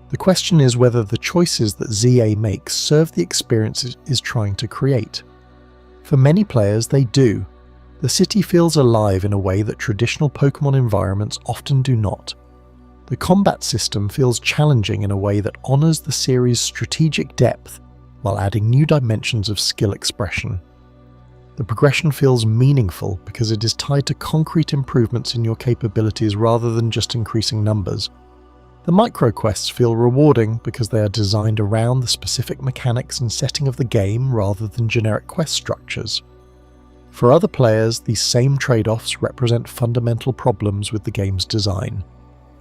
The question is whether the choices that ZA makes serve the experience it is trying to create. For many players, they do. The city feels alive in a way that traditional Pokémon environments often do not. The combat system feels challenging in a way that honours the series' strategic depth while adding new dimensions of skill expression. The progression feels meaningful because it is tied to concrete improvements in your capabilities rather than just increasing numbers. The micro-quests feel rewarding because they are designed around the specific mechanics and setting of the game rather than generic quest structures. For other players, these same trade-offs represent fundamental problems with the game's design.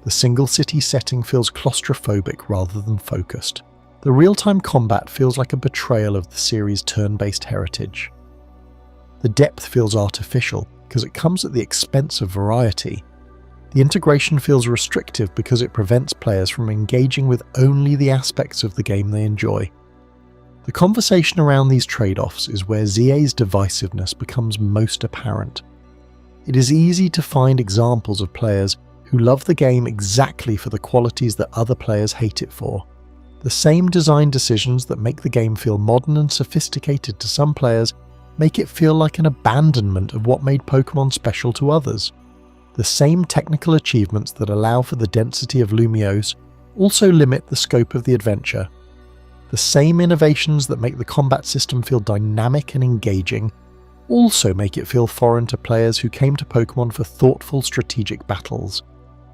The single city setting feels claustrophobic rather than focused. The real-time combat feels like a betrayal of the series' turn-based heritage. The depth feels artificial because it comes at the expense of variety. The integration feels restrictive because it prevents players from engaging with only the aspects of the game they enjoy. The conversation around these trade-offs is where ZA's divisiveness becomes most apparent. It is easy to find examples of players who love the game exactly for the qualities that other players hate it for. The same design decisions that make the game feel modern and sophisticated to some players make it feel like an abandonment of what made Pokémon special to others. The same technical achievements that allow for the density of Lumiose also limit the scope of the adventure. The same innovations that make the combat system feel dynamic and engaging also make it feel foreign to players who came to Pokémon for thoughtful strategic battles.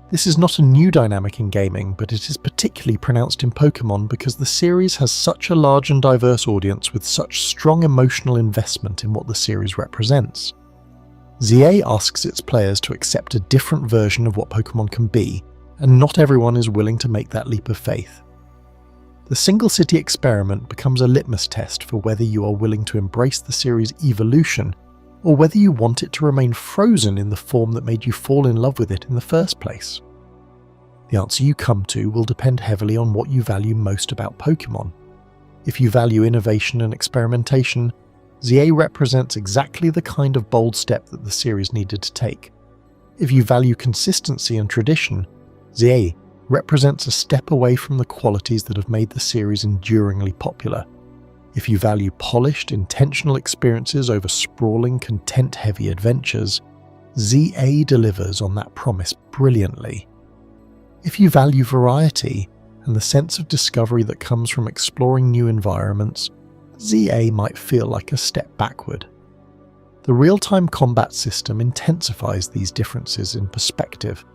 This is not a new dynamic in gaming, but it is particularly pronounced in Pokémon because the series has such a large and diverse audience with such strong emotional investment in what the series represents. ZA asks its players to accept a different version of what Pokémon can be, and not everyone is willing to make that leap of faith. The single city experiment becomes a litmus test for whether you are willing to embrace the series' evolution, or whether you want it to remain frozen in the form that made you fall in love with it in the first place. The answer you come to will depend heavily on what you value most about Pokémon. If you value innovation and experimentation, ZA represents exactly the kind of bold step that the series needed to take. If you value consistency and tradition, ZA represents a step away from the qualities that have made the series enduringly popular. If you value polished, intentional experiences over sprawling, content-heavy adventures, ZA delivers on that promise brilliantly. If you value variety and the sense of discovery that comes from exploring new environments, ZA might feel like a step backward. The real-time combat system intensifies these differences in perspective.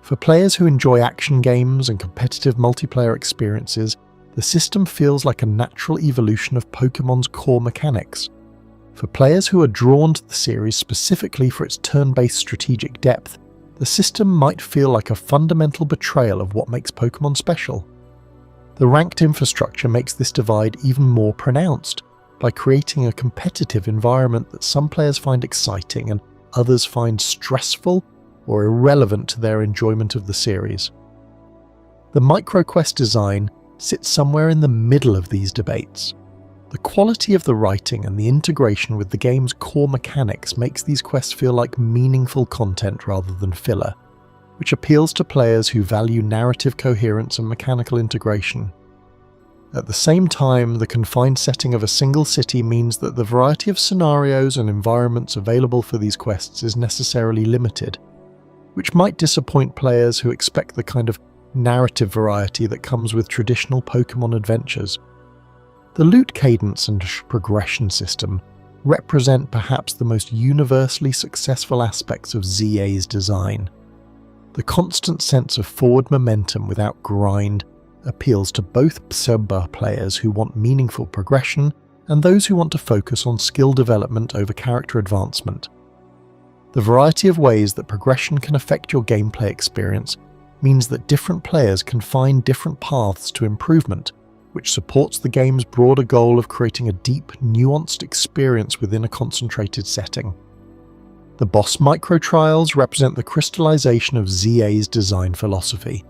For players who enjoy action games and competitive multiplayer experiences, the system feels like a natural evolution of Pokémon's core mechanics. For players who are drawn to the series specifically for its turn-based strategic depth, the system might feel like a fundamental betrayal of what makes Pokémon special. The ranked infrastructure makes this divide even more pronounced by creating a competitive environment that some players find exciting and others find stressful or irrelevant to their enjoyment of the series. The micro-quest design sits somewhere in the middle of these debates. The quality of the writing and the integration with the game's core mechanics makes these quests feel like meaningful content rather than filler, which appeals to players who value narrative coherence and mechanical integration. At the same time, the confined setting of a single city means that the variety of scenarios and environments available for these quests is necessarily limited, which might disappoint players who expect the kind of narrative variety that comes with traditional Pokémon adventures. The loot cadence and progression system represent perhaps the most universally successful aspects of ZA's design. The constant sense of forward momentum without grind appeals to both Pseuba players who want meaningful progression and those who want to focus on skill development over character advancement. The variety of ways that progression can affect your gameplay experience means that different players can find different paths to improvement, which supports the game's broader goal of creating a deep, nuanced experience within a concentrated setting. The boss micro-trials represent the crystallization of ZA's design philosophy.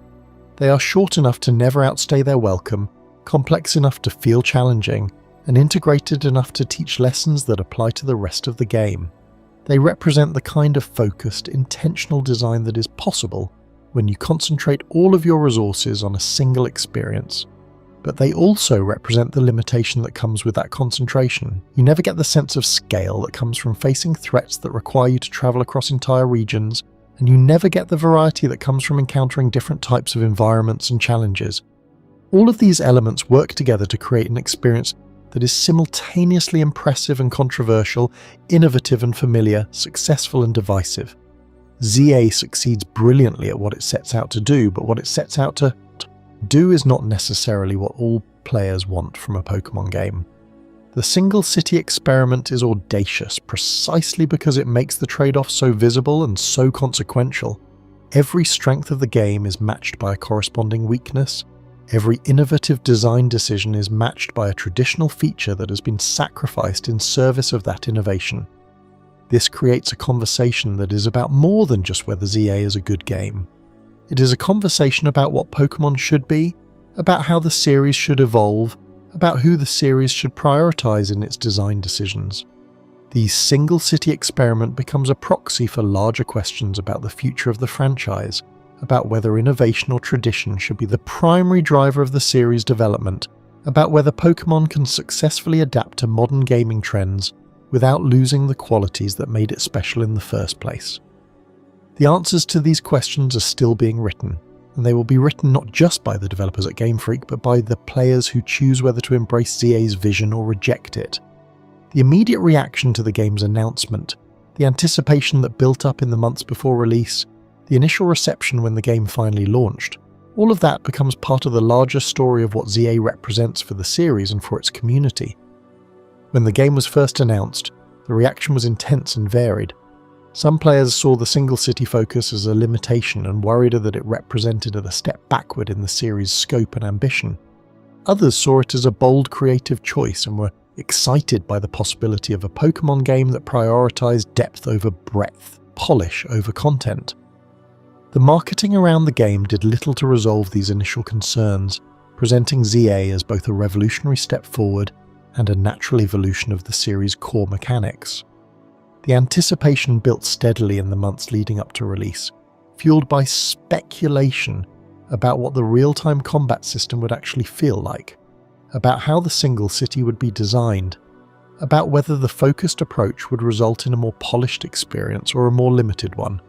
They are short enough to never outstay their welcome, complex enough to feel challenging, and integrated enough to teach lessons that apply to the rest of the game. They represent the kind of focused, intentional design that is possible when you concentrate all of your resources on a single experience. But they also represent the limitation that comes with that concentration. You never get the sense of scale that comes from facing threats that require you to travel across entire regions, and you never get the variety that comes from encountering different types of environments and challenges. All of these elements work together to create an experience that is simultaneously impressive and controversial, innovative and familiar, successful and divisive. ZA succeeds brilliantly at what it sets out to do, but what it sets out to do is not necessarily what all players want from a Pokémon game. The single city experiment is audacious precisely because it makes the trade-off so visible and so consequential. Every strength of the game is matched by a corresponding weakness. Every innovative design decision is matched by a traditional feature that has been sacrificed in service of that innovation. This creates a conversation that is about more than just whether ZA is a good game. It is a conversation about what Pokémon should be, about how the series should evolve, about who the series should prioritize in its design decisions. The single city experiment becomes a proxy for larger questions about the future of the franchise, about whether innovation or tradition should be the primary driver of the series' development, about whether Pokémon can successfully adapt to modern gaming trends without losing the qualities that made it special in the first place. The answers to these questions are still being written, and they will be written not just by the developers at Game Freak, but by the players who choose whether to embrace ZA's vision or reject it. The immediate reaction to the game's announcement, the anticipation that built up in the months before release, the initial reception when the game finally launched, all of that becomes part of the larger story of what ZA represents for the series and for its community. When the game was first announced, the reaction was intense and varied. Some players saw the single city focus as a limitation and worried that it represented a step backward in the series' scope and ambition. Others saw it as a bold creative choice and were excited by the possibility of a Pokémon game that prioritized depth over breadth, polish over content. The marketing around the game did little to resolve these initial concerns, presenting ZA as both a revolutionary step forward and a natural evolution of the series' core mechanics. The anticipation built steadily in the months leading up to release, fueled by speculation about what the real-time combat system would actually feel like, about how the single city would be designed, about whether the focused approach would result in a more polished experience or a more limited one.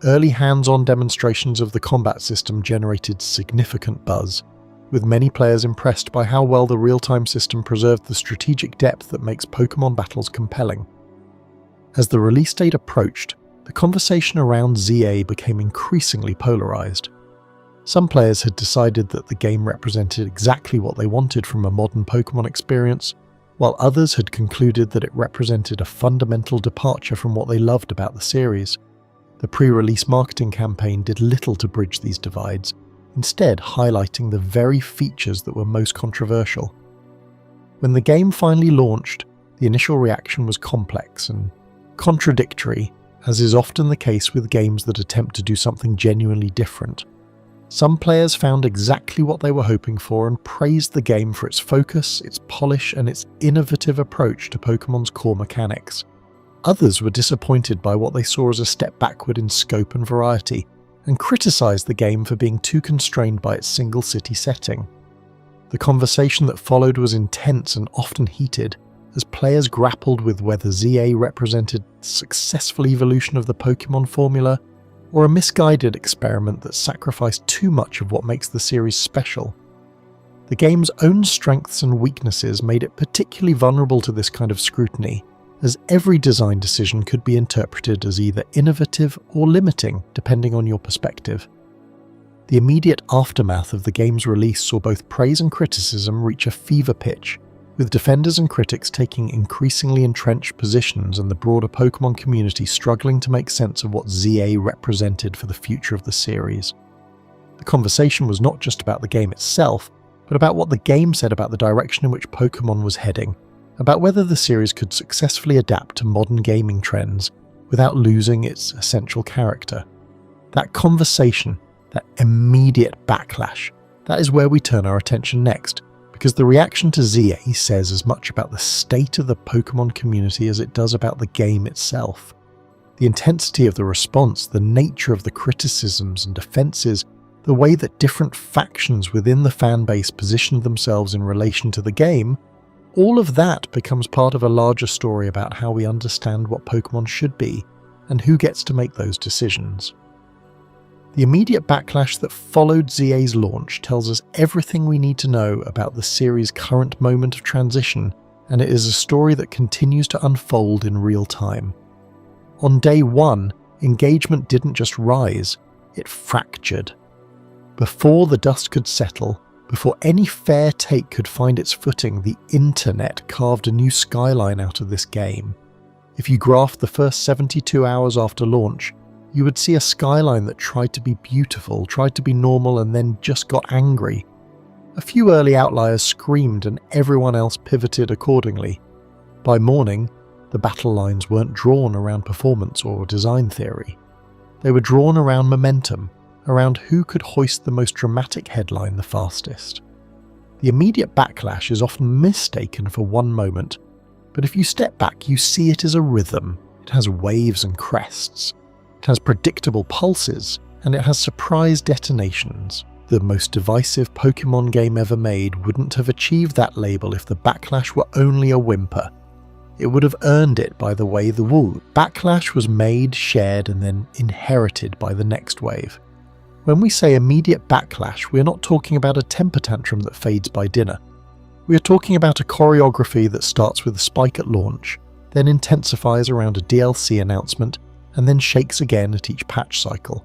Early hands-on demonstrations of the combat system generated significant buzz, with many players impressed by how well the real-time system preserved the strategic depth that makes Pokémon battles compelling. As the release date approached, the conversation around ZA became increasingly polarized. Some players had decided that the game represented exactly what they wanted from a modern Pokémon experience, while others had concluded that it represented a fundamental departure from what they loved about the series. The pre-release marketing campaign did little to bridge these divides, instead highlighting the very features that were most controversial. When the game finally launched, the initial reaction was complex and contradictory, as is often the case with games that attempt to do something genuinely different. Some players found exactly what they were hoping for and praised the game for its focus, its polish, and its innovative approach to Pokémon's core mechanics. Others were disappointed by what they saw as a step backward in scope and variety, and criticised the game for being too constrained by its single city setting. The conversation that followed was intense and often heated, as players grappled with whether ZA represented the successful evolution of the Pokémon formula, or a misguided experiment that sacrificed too much of what makes the series special. The game's own strengths and weaknesses made it particularly vulnerable to this kind of scrutiny, as every design decision could be interpreted as either innovative or limiting, depending on your perspective. The immediate aftermath of the game's release saw both praise and criticism reach a fever pitch, with defenders and critics taking increasingly entrenched positions and the broader Pokémon community struggling to make sense of what ZA represented for the future of the series. The conversation was not just about the game itself, but about what the game said about the direction in which Pokémon was heading, about whether the series could successfully adapt to modern gaming trends without losing its essential character. That conversation, that immediate backlash, that is where we turn our attention next, because the reaction to ZA says as much about the state of the Pokémon community as it does about the game itself. The intensity of the response, the nature of the criticisms and defences, the way that different factions within the fanbase positioned themselves in relation to the game, all of that becomes part of a larger story about how we understand what Pokémon should be, and who gets to make those decisions. The immediate backlash that followed ZA's launch tells us everything we need to know about the series' current moment of transition, and it is a story that continues to unfold in real time. On day one, engagement didn't just rise, it fractured. Before the dust could settle, before any fair take could find its footing, the internet carved a new skyline out of this game. If you graphed the first 72 hours after launch, you would see a skyline that tried to be beautiful, tried to be normal, and then just got angry. A few early outliers screamed and everyone else pivoted accordingly. By morning, the battle lines weren't drawn around performance or design theory. They were drawn around momentum, around who could hoist the most dramatic headline the fastest. The immediate backlash is often mistaken for one moment, but if you step back, you see it as a rhythm. It has waves and crests. It has predictable pulses, and it has surprise detonations. The most divisive Pokémon game ever made wouldn't have achieved that label if the backlash were only a whimper. It would have earned it by the way the backlash was made, shared, and then inherited by the next wave. When we say immediate backlash, we're not talking about a temper tantrum that fades by dinner. We are talking about a choreography that starts with a spike at launch, then intensifies around a DLC announcement, and then shakes again at each patch cycle.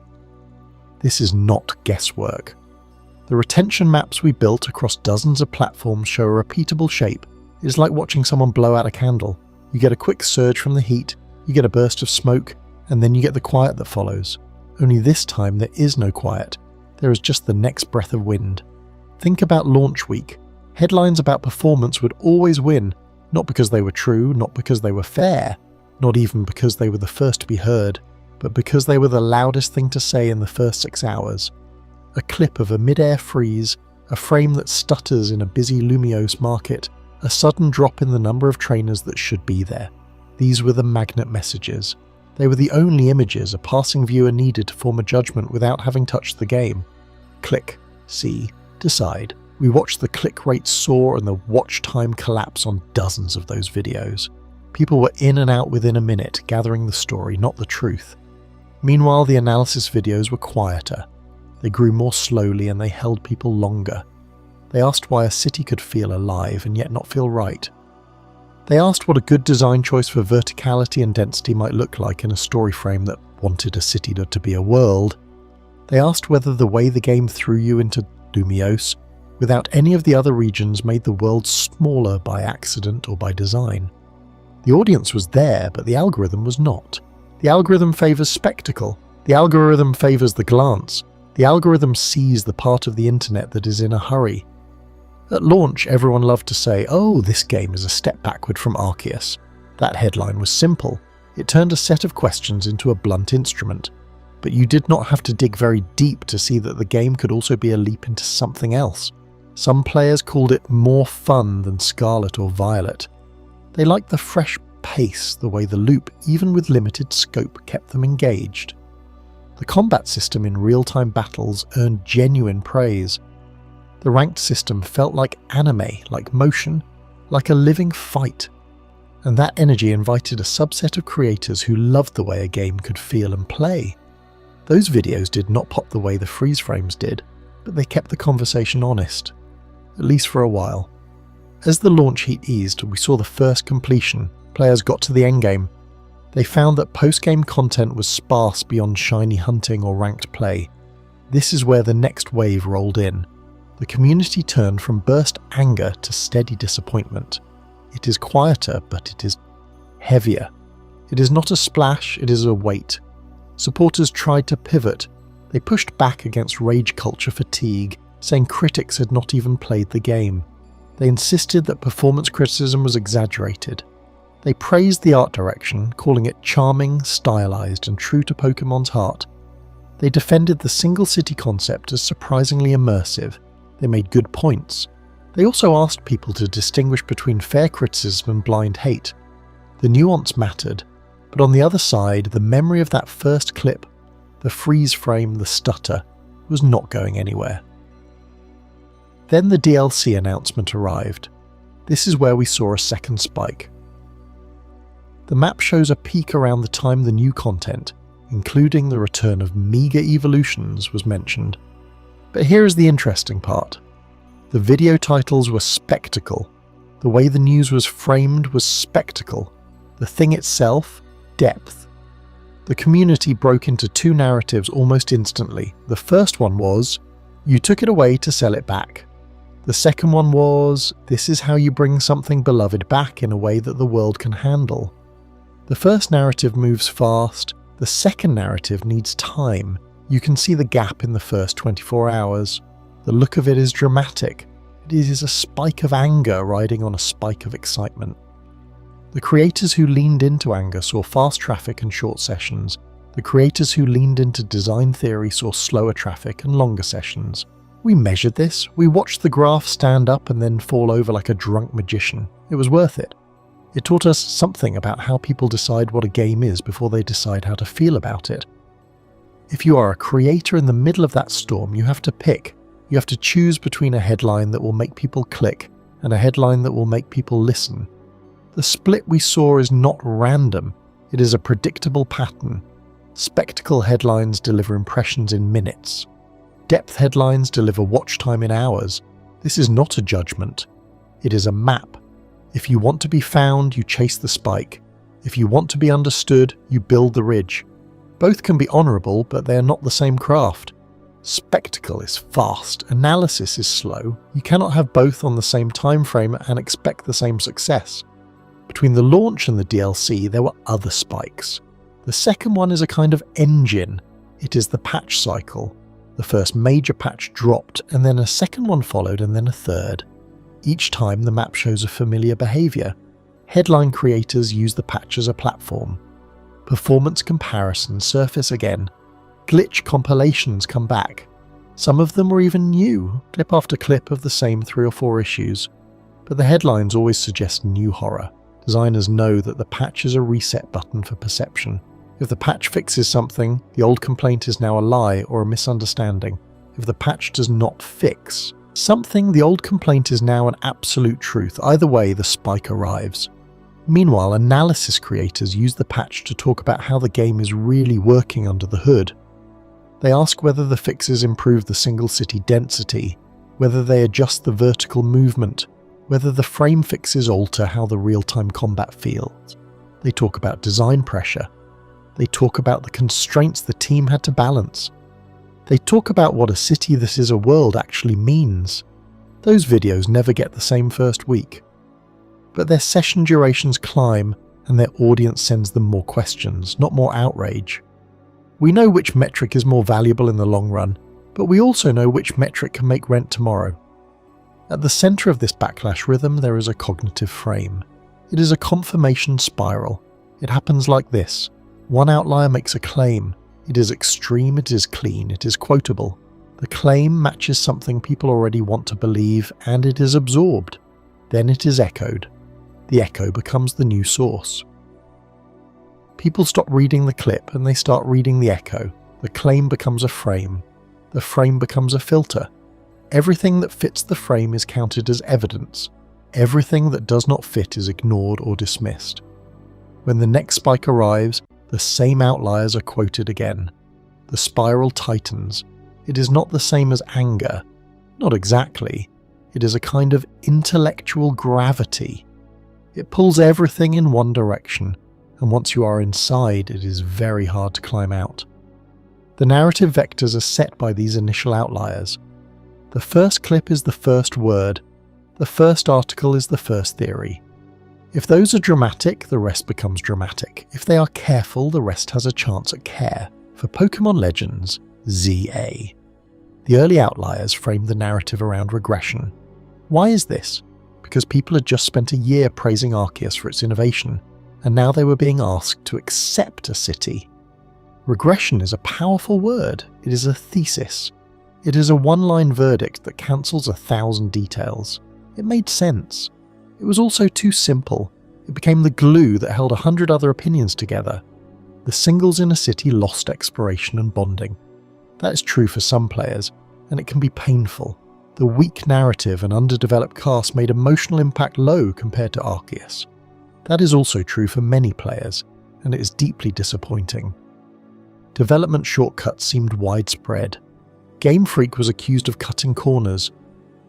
This is not guesswork. The retention maps we built across dozens of platforms show a repeatable shape. It is like watching someone blow out a candle. You get a quick surge from the heat, you get a burst of smoke, and then you get the quiet that follows. Only this time there is no quiet. There is just the next breath of wind. Think about launch week. Headlines about performance would always win, not because they were true, not because they were fair, not even because they were the first to be heard, but because they were the loudest thing to say in the first 6 hours. A clip of a mid-air freeze, a frame that stutters in a busy Lumiose market, a sudden drop in the number of trainers that should be there. These were the magnet messages. They were the only images a passing viewer needed to form a judgment without having touched the game. Click, see, decide. We watched the click rate soar and the watch time collapse on dozens of those videos. People were in and out within a minute, gathering the story, not the truth. Meanwhile, the analysis videos were quieter. They grew more slowly and they held people longer. They asked why a city could feel alive and yet not feel right. They asked what a good design choice for verticality and density might look like in a story frame that wanted a city to be a world. They asked whether the way the game threw you into Lumiose, without any of the other regions, made the world smaller by accident or by design. The audience was there, but the algorithm was not. The algorithm favours spectacle. The algorithm favours the glance. The algorithm sees the part of the internet that is in a hurry. At launch, everyone loved to say, "Oh, this game is a step backward from Arceus." That headline was simple. It turned a set of questions into a blunt instrument. But you did not have to dig very deep to see that the game could also be a leap into something else. Some players called it more fun than Scarlet or Violet. They liked the fresh pace, the way the loop, even with limited scope, kept them engaged. The combat system in real-time battles earned genuine praise. The ranked system felt like anime, like motion, like a living fight. And that energy invited a subset of creators who loved the way a game could feel and play. Those videos did not pop the way the freeze frames did, but they kept the conversation honest, at least for a while. As the launch heat eased, we saw the first completion. Players got to the endgame. They found that post-game content was sparse beyond shiny hunting or ranked play. This is where the next wave rolled in. the community turned from burst anger to steady disappointment. It is quieter, but it is heavier. It is not a splash, it is a weight. Supporters tried to pivot. They pushed back against rage culture fatigue, saying critics had not even played the game. They insisted that performance criticism was exaggerated. They praised the art direction, calling it charming, stylized, and true to Pokemon's heart. They defended the single city concept as surprisingly immersive. They made good points. They also asked people to distinguish between fair criticism and blind hate. The nuance mattered, but on the other side, the memory of that first clip, the freeze frame, the stutter, was not going anywhere. Then the DLC announcement arrived. This is where we saw a second spike. The map shows a peak around the time the new content, including the return of meager evolutions, was mentioned. But here is the interesting part. The video titles were spectacle. The way the news was framed was spectacle. The thing itself, depth. The community broke into two narratives almost instantly. The first one was, you took it away to sell it back. The second one was, this is how you bring something beloved back in a way that the world can handle. The first narrative moves fast. The second narrative needs time. You can see the gap in the first 24 hours. The look of it is dramatic. It is a spike of anger riding on a spike of excitement. The creators who leaned into anger saw fast traffic and short sessions. The creators who leaned into design theory saw slower traffic and longer sessions. We measured this. We watched the graph stand up and then fall over like a drunk magician. It was worth it. It taught us something about how people decide what a game is before they decide how to feel about it. If you are a creator in the middle of that storm, you have to pick. You have to choose between a headline that will make people click and a headline that will make people listen. The split we saw is not random. It is a predictable pattern. Spectacle headlines deliver impressions in minutes. Depth headlines deliver watch time in hours. This is not a judgment. It is a map. If you want to be found, you chase the spike. If you want to be understood, you build the ridge. Both can be honourable, but they are not the same craft. Spectacle is fast, analysis is slow. You cannot have both on the same time frame and expect the same success. Between the launch and the DLC, there were other spikes. The second one is a kind of engine. It is the patch cycle. The first major patch dropped, and then a second one followed, and then a third. Each time the map shows a familiar behaviour. Headline creators use the patch as a platform. Performance comparisons surface again. Glitch compilations come back. Some of them were even new, clip after clip of the same 3 or 4 issues. But the headlines always suggest new horror. Designers know that the patch is a reset button for perception. If the patch fixes something, the old complaint is now a lie or a misunderstanding. If the patch does not fix something, the old complaint is now an absolute truth. Either way, the spike arrives. Meanwhile, analysis creators use the patch to talk about how the game is really working under the hood. They ask whether the fixes improve the single city density, whether they adjust the vertical movement, whether the frame fixes alter how the real-time combat feels. They talk about design pressure. They talk about the constraints the team had to balance. They talk about what a city that is a world actually means. Those videos never get the same first week. But their session durations climb, and their audience sends them more questions, not more outrage. We know which metric is more valuable in the long run, but we also know which metric can make rent tomorrow. At the centre of this backlash rhythm there is a cognitive frame. It is a confirmation spiral. It happens like this. One outlier makes a claim. It is extreme, it is clean, it is quotable. The claim matches something people already want to believe, and it is absorbed. Then it is echoed. The echo becomes the new source. People stop reading the clip and they start reading the echo. The claim becomes a frame. The frame becomes a filter. Everything that fits the frame is counted as evidence. Everything that does not fit is ignored or dismissed. When the next spike arrives, the same outliers are quoted again. The spiral tightens. It is not the same as anger. Not exactly. It is a kind of intellectual gravity. It pulls everything in one direction, and once you are inside, it is very hard to climb out. The narrative vectors are set by these initial outliers. The first clip is the first word. The first article is the first theory. If those are dramatic, the rest becomes dramatic. If they are careful, the rest has a chance at care. For Pokémon Legends, ZA. The early outliers framed the narrative around regression. Why is this? Because people had just spent a year praising Arceus for its innovation, and now they were being asked to accept a city. Regression is a powerful word. It is a thesis. It is a one-line verdict that cancels 1,000 details. It made sense. It was also too simple. It became the glue that held 100 other opinions together. The singles in a city lost exploration and bonding. That is true for some players, and it can be painful. The weak narrative and underdeveloped cast made emotional impact low compared to Arceus. That is also true for many players, and it is deeply disappointing. Development shortcuts seemed widespread. Game Freak was accused of cutting corners.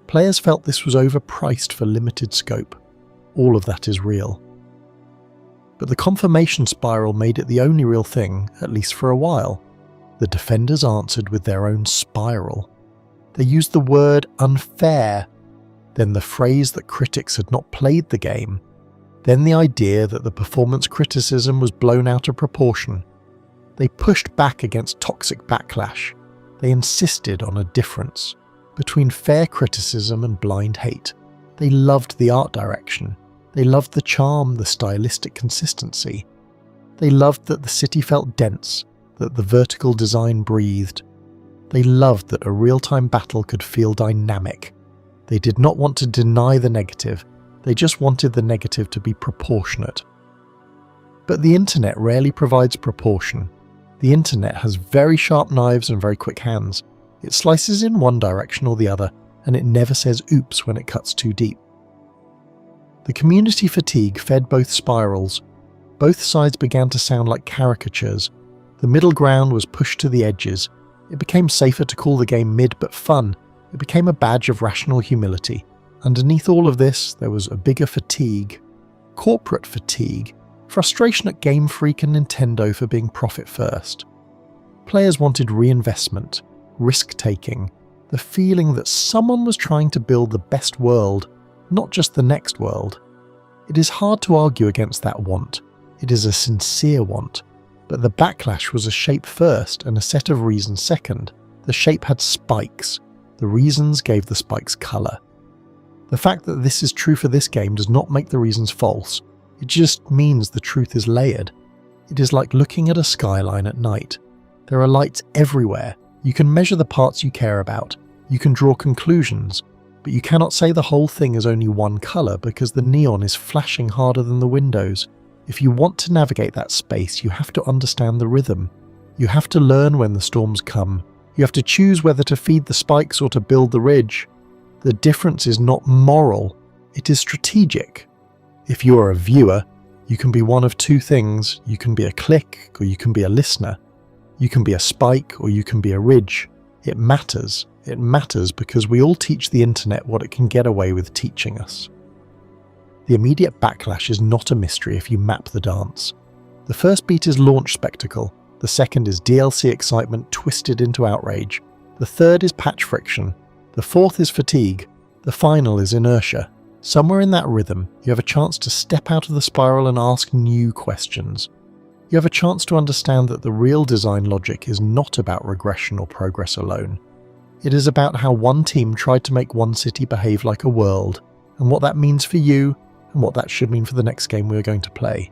Players felt this was overpriced for limited scope. All of that is real. But the confirmation spiral made it the only real thing, at least for a while. The defenders answered with their own spiral. They used the word unfair, then the phrase that critics had not played the game, then the idea that the performance criticism was blown out of proportion. They pushed back against toxic backlash. They insisted on a difference between fair criticism and blind hate. They loved the art direction. They loved the charm, the stylistic consistency. They loved that the city felt dense, that the vertical design breathed. They loved that a real-time battle could feel dynamic. They did not want to deny the negative. They just wanted the negative to be proportionate. But the internet rarely provides proportion. The internet has very sharp knives and very quick hands. It slices in one direction or the other, and it never says oops when it cuts too deep. The community fatigue fed both spirals. Both sides began to sound like caricatures. The middle ground was pushed to the edges. It became safer to call the game mid but fun. It became a badge of rational humility. Underneath all of this, there was a bigger fatigue. Corporate fatigue. Frustration at Game Freak and Nintendo for being profit first. Players wanted reinvestment, risk-taking, the feeling that someone was trying to build the best world, not just the next world. It is hard to argue against that want. It is a sincere want. But the backlash was a shape first and a set of reasons second. The shape had spikes. The reasons gave the spikes colour. The fact that this is true for this game does not make the reasons false. It just means the truth is layered. It is like looking at a skyline at night. There are lights everywhere. You can measure the parts you care about. You can draw conclusions. But you cannot say the whole thing is only one colour because the neon is flashing harder than the windows. If you want to navigate that space, you have to understand the rhythm. You have to learn when the storms come. You have to choose whether to feed the spikes or to build the ridge. The difference is not moral, it is strategic. If you are a viewer, you can be one of two things. You can be a click or you can be a listener. You can be a spike or you can be a ridge. It matters. It matters because we all teach the internet what it can get away with teaching us. The immediate backlash is not a mystery if you map the dance. The first beat is launch spectacle. The second is DLC excitement twisted into outrage. The third is patch friction. The fourth is fatigue. The final is inertia. Somewhere in that rhythm, you have a chance to step out of the spiral and ask new questions. You have a chance to understand that the real design logic is not about regression or progress alone. It is about how one team tried to make one city behave like a world, and what that means for you, and what that should mean for the next game we are going to play.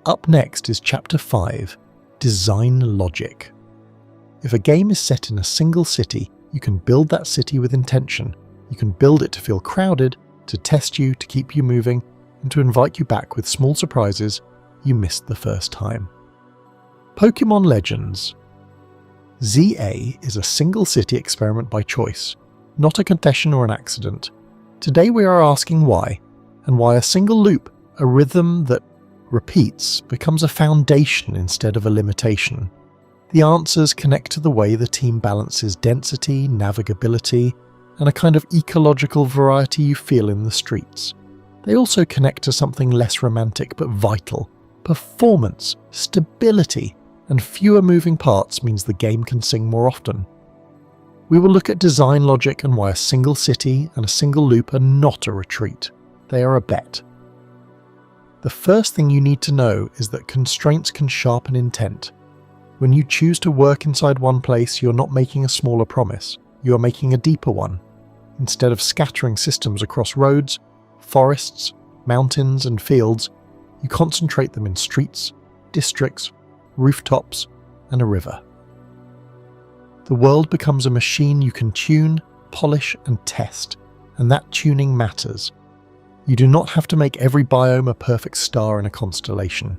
Up next is Chapter 5, Design Logic. If a game is set in a single city, you can build that city with intention. You can build it to feel crowded, to test you, to keep you moving, and to invite you back with small surprises you missed the first time. Pokémon Legends. ZA is a single city experiment by choice, not a confession or an accident. Today we are asking why, and why a single loop, a rhythm that repeats, becomes a foundation instead of a limitation. The answers connect to the way the team balances density, navigability, and a kind of ecological variety you feel in the streets. They also connect to something less romantic but vital. Performance, stability, and fewer moving parts means the game can sing more often. We will look at design logic and why a single city and a single loop are not a retreat. They are a bet. The first thing you need to know is that constraints can sharpen intent. When you choose to work inside one place, you're not making a smaller promise, you are making a deeper one. Instead of scattering systems across roads, forests, mountains and fields, you concentrate them in streets, districts, rooftops and a river. The world becomes a machine you can tune, polish and test, and that tuning matters. You do not have to make every biome a perfect star in a constellation.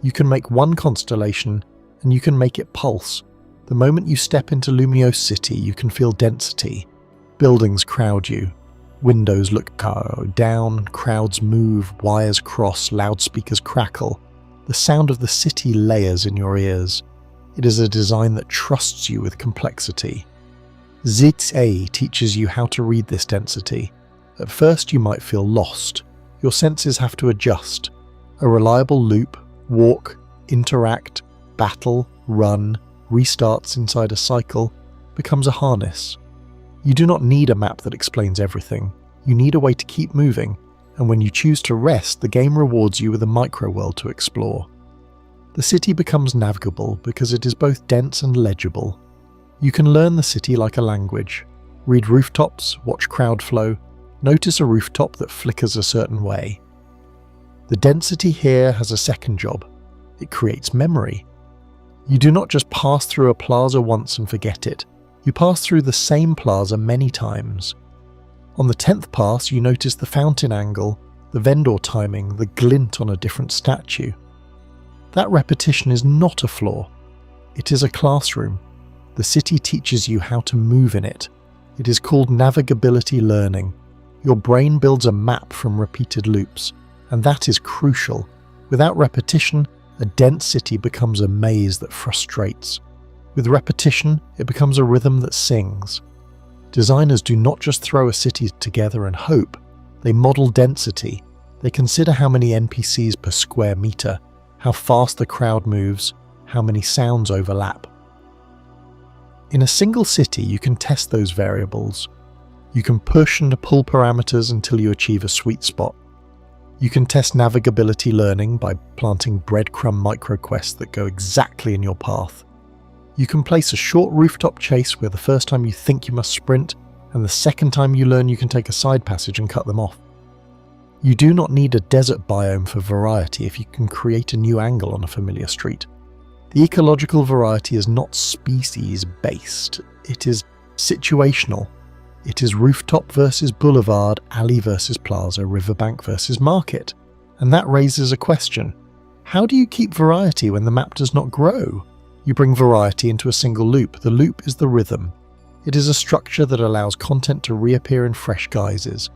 You can make one constellation and you can make it pulse. The moment you step into Lumiose City, you can feel density. Buildings crowd you. Windows look down, crowds move, wires cross, loudspeakers crackle. The sound of the city layers in your ears. It is a design that trusts you with complexity. ZA teaches you how to read this density. At first you might feel lost. Your senses have to adjust. A reliable loop, walk, interact, battle, run, restarts inside a cycle, becomes a harness. You do not need a map that explains everything. You need a way to keep moving, and when you choose to rest, the game rewards you with a micro-world to explore. The city becomes navigable because it is both dense and legible. You can learn the city like a language. Read rooftops, watch crowd flow, notice a rooftop that flickers a certain way. The density here has a second job. It creates memory. You do not just pass through a plaza once and forget it. You pass through the same plaza many times. On the 10th pass, you notice the fountain angle, the vendor timing, the glint on a different statue. That repetition is not a flaw. It is a classroom. The city teaches you how to move in it. It is called navigability learning. Your brain builds a map from repeated loops, and that is crucial. Without repetition, a dense city becomes a maze that frustrates. With repetition, it becomes a rhythm that sings. Designers do not just throw a city together and hope. They model density. They consider how many NPCs per square meter, how fast the crowd moves, how many sounds overlap. In a single city, you can test those variables. You can push and pull parameters until you achieve a sweet spot. You can test navigability learning by planting breadcrumb microquests that go exactly in your path. You can place a short rooftop chase where the first time you think you must sprint, and the second time you learn you can take a side passage and cut them off. You do not need a desert biome for variety if you can create a new angle on a familiar street. The ecological variety is not species-based, it is situational. It is rooftop versus boulevard, alley versus plaza, riverbank versus market. And that raises a question. How do you keep variety when the map does not grow? You bring variety into a single loop. The loop is the rhythm. It is a structure that allows content to reappear in fresh guises.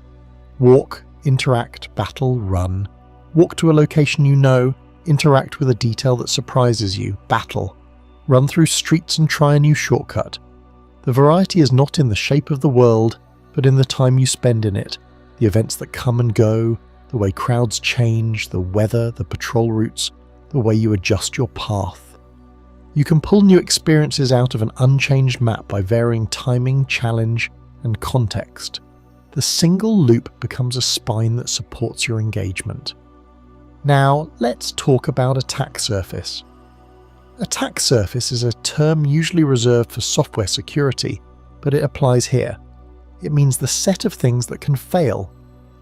Walk, interact, battle, run. Walk to a location you know, interact with a detail that surprises you, battle. Run through streets and try a new shortcut. The variety is not in the shape of the world, but in the time you spend in it, the events that come and go, the way crowds change, the weather, the patrol routes, the way you adjust your path. You can pull new experiences out of an unchanged map by varying timing, challenge, and context. The single loop becomes a spine that supports your engagement. Now, let's talk about attack surface. Attack surface is a term usually reserved for software security, but it applies here. It means the set of things that can fail.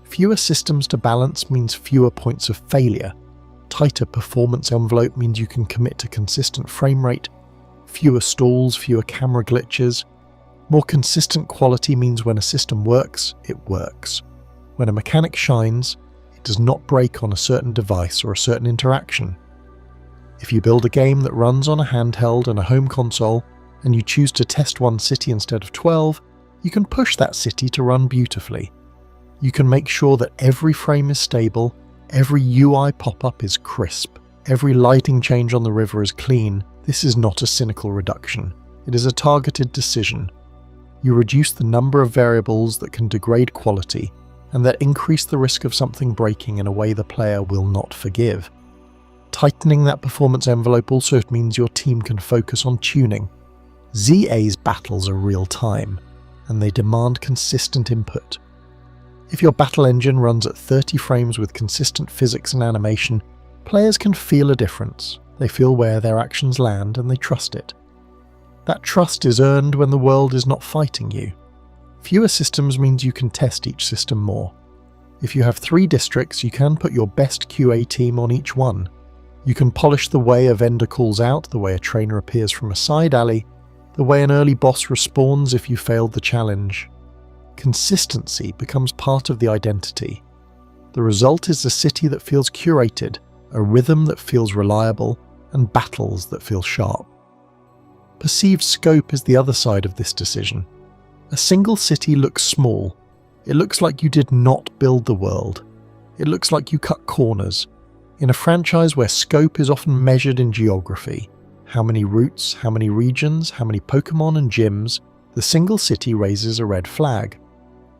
Fewer systems to balance means fewer points of failure. Tighter performance envelope means you can commit to consistent frame rate. Fewer stalls, fewer camera glitches. More consistent quality means when a system works, it works. When a mechanic shines, it does not break on a certain device or a certain interaction. If you build a game that runs on a handheld and a home console, and you choose to test one city instead of 12, you can push that city to run beautifully. You can make sure that every frame is stable, every UI pop-up is crisp, every lighting change on the river is clean. This is not a cynical reduction. It is a targeted decision. You reduce the number of variables that can degrade quality, and that increase the risk of something breaking in a way the player will not forgive. Tightening that performance envelope also means your team can focus on tuning. ZA's battles are real-time, and they demand consistent input. If your battle engine runs at 30 frames with consistent physics and animation, players can feel a difference. They feel where their actions land and they trust it. That trust is earned when the world is not fighting you. Fewer systems means you can test each system more. If you have 3 districts, you can put your best QA team on each one. You can polish the way a vendor calls out, the way a trainer appears from a side alley, the way an early boss respawns if you failed the challenge. Consistency becomes part of the identity. The result is a city that feels curated, a rhythm that feels reliable, and battles that feel sharp. Perceived scope is the other side of this decision. A single city looks small. It looks like you did not build the world. It looks like you cut corners. In a franchise where scope is often measured in geography, how many routes, how many regions, how many Pokémon and gyms, the single city raises a red flag.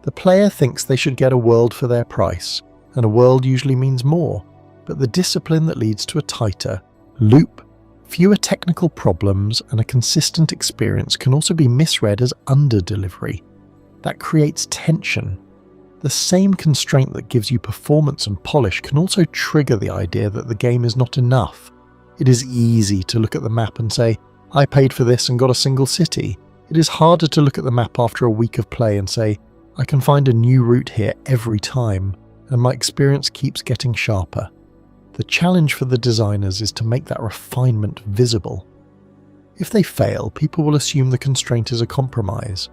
The player thinks they should get a world for their price, and a world usually means more, but the discipline that leads to a tighter loop, fewer technical problems, and a consistent experience can also be misread as under-delivery. That creates tension. The same constraint that gives you performance and polish can also trigger the idea that the game is not enough. It is easy to look at the map and say, I paid for this and got a single city. It is harder to look at the map after a week of play and say, I can find a new route here every time, and my experience keeps getting sharper. The challenge for the designers is to make that refinement visible. If they fail, people will assume the constraint is a compromise.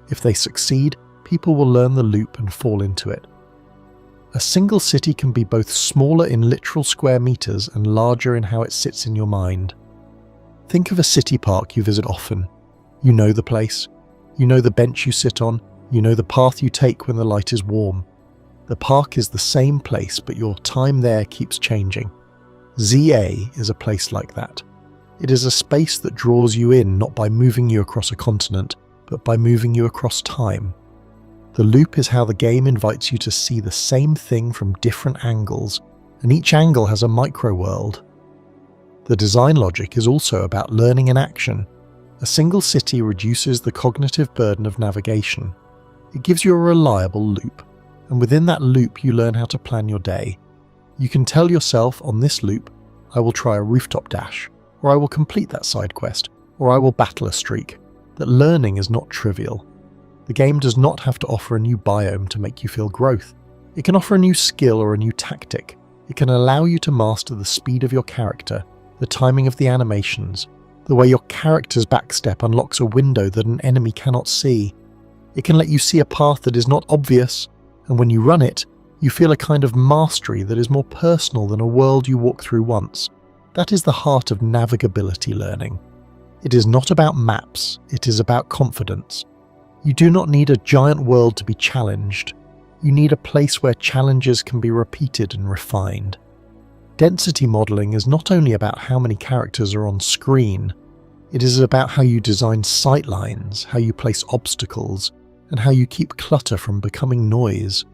If they succeed, people will learn the loop and fall into it. A single city can be both smaller in literal square meters and larger in how it sits in your mind. Think of a city park you visit often. You know the place. You know the bench you sit on. You know the path you take when the light is warm. The park is the same place, but your time there keeps changing. ZA is a place like that. It is a space that draws you in not by moving you across a continent, but by moving you across time. The loop is how the game invites you to see the same thing from different angles, and each angle has a micro-world. The design logic is also about learning in action. A single city reduces the cognitive burden of navigation. It gives you a reliable loop, and within that loop you learn how to plan your day. You can tell yourself, on this loop, I will try a rooftop dash, or I will complete that side quest, or I will battle a streak. That learning is not trivial. The game does not have to offer a new biome to make you feel growth. It can offer a new skill or a new tactic. It can allow you to master the speed of your character, the timing of the animations, the way your character's backstep unlocks a window that an enemy cannot see. It can let you see a path that is not obvious, and when you run it, you feel a kind of mastery that is more personal than a world you walk through once. That is the heart of navigability learning. It is not about maps, it is about confidence. You do not need a giant world to be challenged. You need a place where challenges can be repeated and refined. Density modeling is not only about how many characters are on screen, it is about how you design sightlines, how you place obstacles, and how you keep clutter from becoming noise.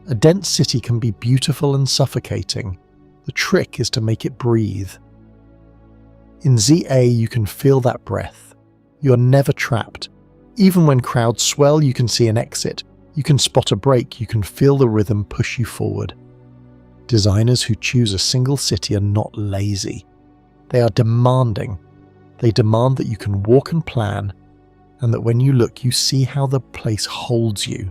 A dense city can be beautiful and suffocating. The trick is to make it breathe. In ZA, you can feel that breath. You are never trapped. Even when crowds swell, you can see an exit. You can spot a break. You can feel the rhythm push you forward. Designers who choose a single city are not lazy. They are demanding. They demand that you can walk and plan, and that when you look, you see how the place holds you.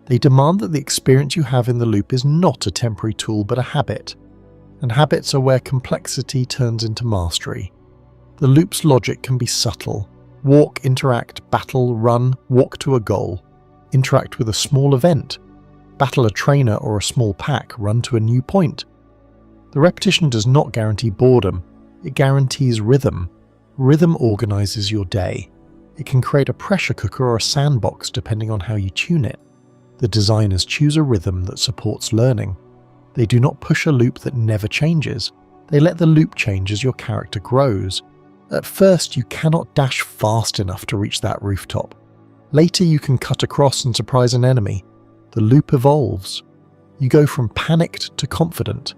They demand that the experience you have in the loop is not a temporary tool, but a habit. And habits are where complexity turns into mastery. The loop's logic can be subtle. Walk, interact, battle, run, walk to a goal. Interact with a small event. Battle a trainer or a small pack, run to a new point. The repetition does not guarantee boredom. It guarantees rhythm. Rhythm organizes your day. It can create a pressure cooker or a sandbox depending on how you tune it. The designers choose a rhythm that supports learning. They do not push a loop that never changes. They let the loop change as your character grows. At first, you cannot dash fast enough to reach that rooftop. Later, you can cut across and surprise an enemy. The loop evolves. You go from panicked to confident.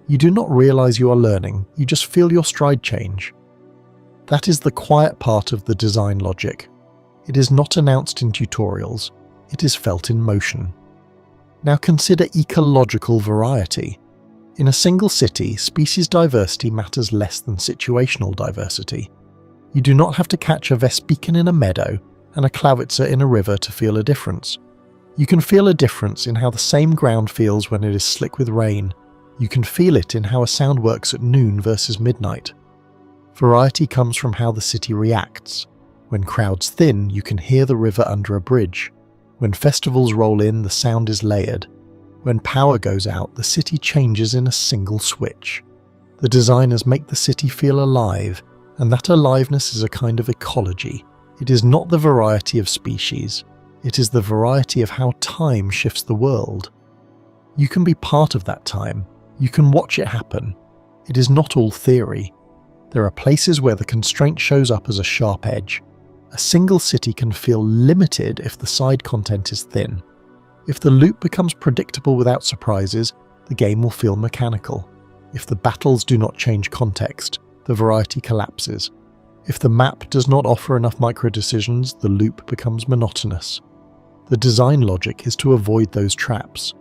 You do not realize you are learning, you just feel your stride change. That is the quiet part of the design logic. It is not announced in tutorials, it is felt in motion. Now consider ecological variety. In a single city, species diversity matters less than situational diversity. You do not have to catch a Vespiquen in a meadow and a Clawitzer in a river to feel a difference. You can feel a difference in how the same ground feels when it is slick with rain. You can feel it in how a sound works at noon versus midnight. Variety comes from how the city reacts. When crowds thin, you can hear the river under a bridge. When festivals roll in, the sound is layered. When power goes out, the city changes in a single switch. The designers make the city feel alive, and that aliveness is a kind of ecology. It is not the variety of species. It is the variety of how time shifts the world. You can be part of that time. You can watch it happen. It is not all theory. There are places where the constraint shows up as a sharp edge. A single city can feel limited if the side content is thin. If the loop becomes predictable without surprises, the game will feel mechanical. If the battles do not change context, the variety collapses. If the map does not offer enough micro-decisions, the loop becomes monotonous. The design logic is to avoid those traps.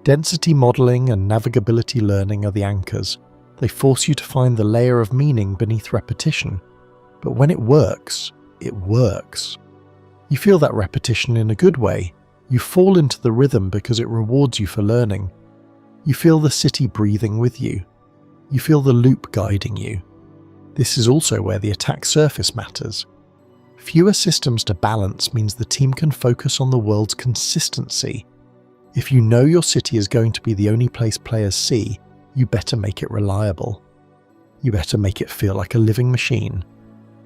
Density modeling and navigability learning are the anchors. They force you to find the layer of meaning beneath repetition. But when it works, it works. You feel that repetition in a good way. You fall into the rhythm because it rewards you for learning. You feel the city breathing with you. You feel the loop guiding you. This is also where the attack surface matters. Fewer systems to balance means the team can focus on the world's consistency. If you know your city is going to be the only place players see, you better make it reliable. You better make it feel like a living machine.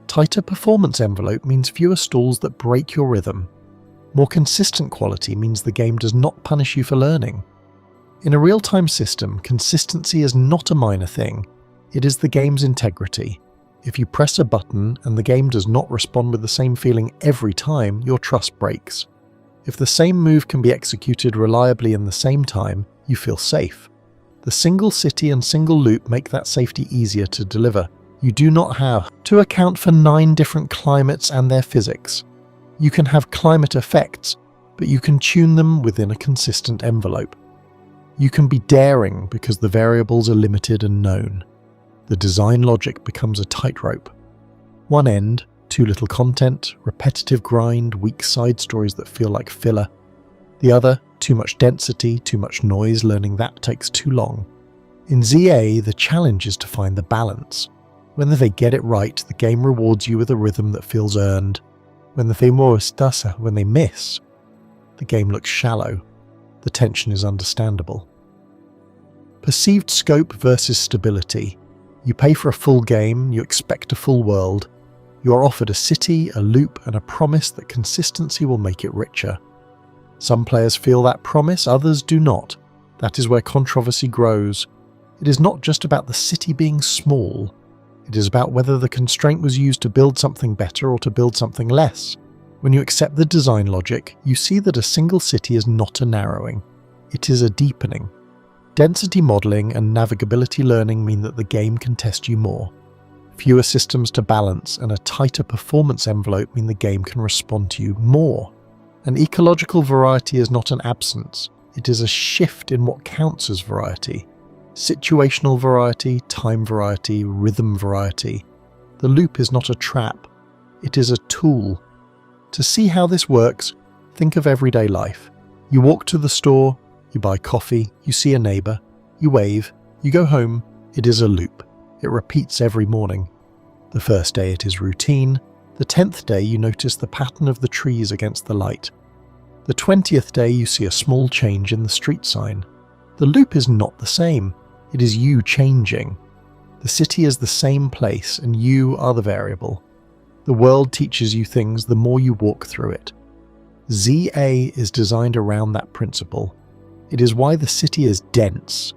Tighter performance envelope means fewer stalls that break your rhythm. More consistent quality means the game does not punish you for learning. In a real-time system, consistency is not a minor thing. It is the game's integrity. If you press a button and the game does not respond with the same feeling every time, your trust breaks. If the same move can be executed reliably in the same time, you feel safe. The single city and single loop make that safety easier to deliver. You do not have to account for 9 different climates and their physics. You can have climate effects, but you can tune them within a consistent envelope. You can be daring because the variables are limited and known. The design logic becomes a tightrope. One end, too little content, repetitive grind, weak side stories that feel like filler. The other, too much density, too much noise, learning that takes too long. In ZA, the challenge is to find the balance. When they get it right, the game rewards you with a rhythm that feels earned. When they miss, the game looks shallow. The tension is understandable. Perceived scope versus stability. You pay for a full game, you expect a full world. You are offered a city, a loop, and a promise that consistency will make it richer. Some players feel that promise, others do not. That is where controversy grows. It is not just about the city being small. It is about whether the constraint was used to build something better or to build something less. When you accept the design logic, you see that a single city is not a narrowing. It is a deepening. Density modeling and navigability learning mean that the game can test you more. Fewer systems to balance and a tighter performance envelope mean the game can respond to you more. An ecological variety is not an absence, it is a shift in what counts as variety. Situational variety, time variety, rhythm variety. The loop is not a trap, it is a tool. To see how this works, think of everyday life. You walk to the store, you buy coffee, you see a neighbour, you wave, you go home, it is a loop. It repeats every morning. The first day it is routine, the 10th day you notice the pattern of the trees against the light. The 20th day you see a small change in the street sign. The loop is not the same, it is you changing. The city is the same place and you are the variable. The world teaches you things the more you walk through it. ZA is designed around that principle. It is why the city is dense.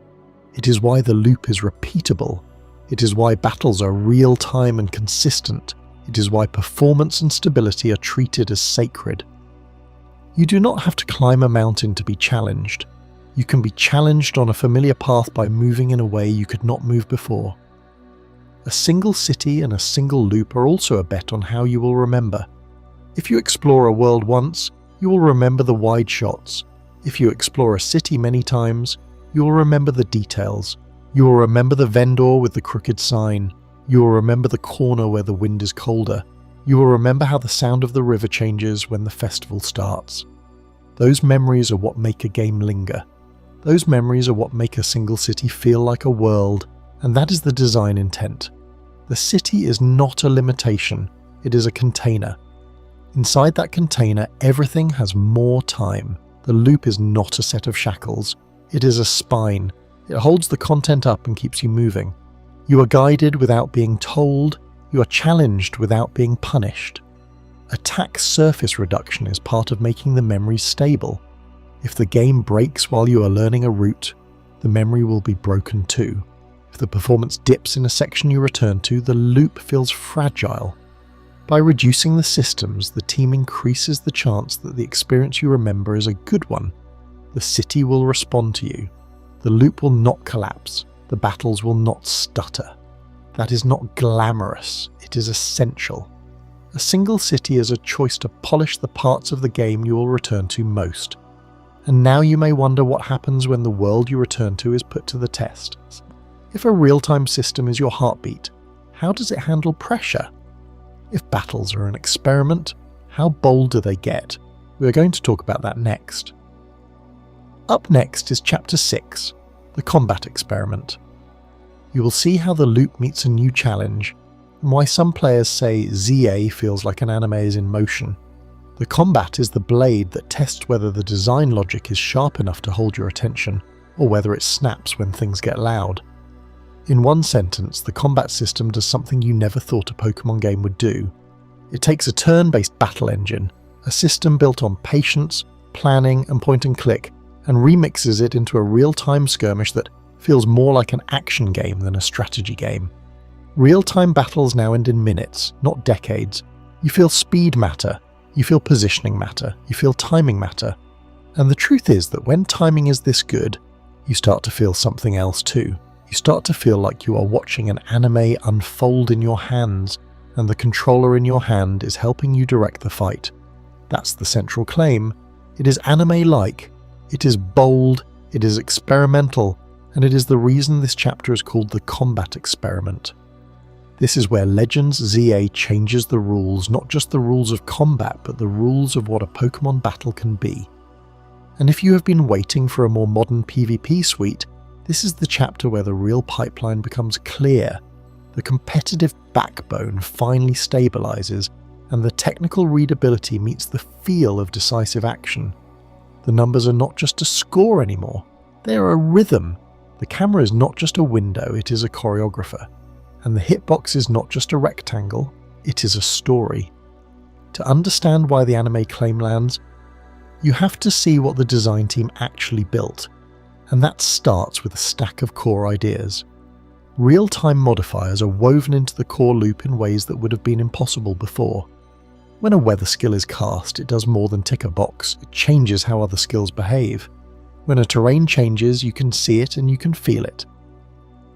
It is why the loop is repeatable. It is why battles are real-time and consistent. It is why performance and stability are treated as sacred. You do not have to climb a mountain to be challenged. You can be challenged on a familiar path by moving in a way you could not move before. A single city and a single loop are also a bet on how you will remember. If you explore a world once, you will remember the wide shots. If you explore a city many times, you will remember the details. You will remember the vendor with the crooked sign. You will remember the corner where the wind is colder. You will remember how the sound of the river changes when the festival starts. Those memories are what make a game linger. Those memories are what make a single city feel like a world, and that is the design intent. The city is not a limitation, it is a container. Inside that container, everything has more time. The loop is not a set of shackles, it is a spine. It holds the content up and keeps you moving. You are guided without being told, you are challenged without being punished. Attack surface reduction is part of making the memories stable. If the game breaks while you are learning a route, the memory will be broken too. If the performance dips in a section you return to, the loop feels fragile. By reducing the systems, the team increases the chance that the experience you remember is a good one. The city will respond to you. The loop will not collapse. The battles will not stutter. That is not glamorous, it is essential. A single city is a choice to polish the parts of the game you will return to most. And now you may wonder what happens when the world you return to is put to the test. If a real-time system is your heartbeat, how does it handle pressure? If battles are an experiment, how bold do they get? We are going to talk about that next. Up next is Chapter 6, the combat experiment. You will see how the loop meets a new challenge, and why some players say ZA feels like an anime is in motion. The combat is the blade that tests whether the design logic is sharp enough to hold your attention, or whether it snaps when things get loud. In one sentence, the combat system does something you never thought a Pokémon game would do. It takes a turn-based battle engine, a system built on patience, planning and point and click, and remixes it into a real-time skirmish that feels more like an action game than a strategy game. Real-time battles now end in minutes, not decades. You feel speed matter, you feel positioning matter, you feel timing matter. And the truth is that when timing is this good, you start to feel something else too. You start to feel like you are watching an anime unfold in your hands, and the controller in your hand is helping you direct the fight. That's the central claim. It is anime-like, it is bold, it is experimental, and it is the reason this chapter is called the combat experiment. This is where Legends ZA changes the rules, not just the rules of combat, but the rules of what a Pokémon battle can be. And if you have been waiting for a more modern PvP suite, this is the chapter where the real pipeline becomes clear. The competitive backbone finally stabilizes, and the technical readability meets the feel of decisive action. The numbers are not just a score anymore, they are a rhythm. The camera is not just a window, it is a choreographer. And the hitbox is not just a rectangle, it is a story. To understand why the anime claim lands, you have to see what the design team actually built, and that starts with a stack of core ideas. Real-time modifiers are woven into the core loop in ways that would have been impossible before. When a weather skill is cast, it does more than tick a box, it changes how other skills behave. When a terrain changes, you can see it and you can feel it.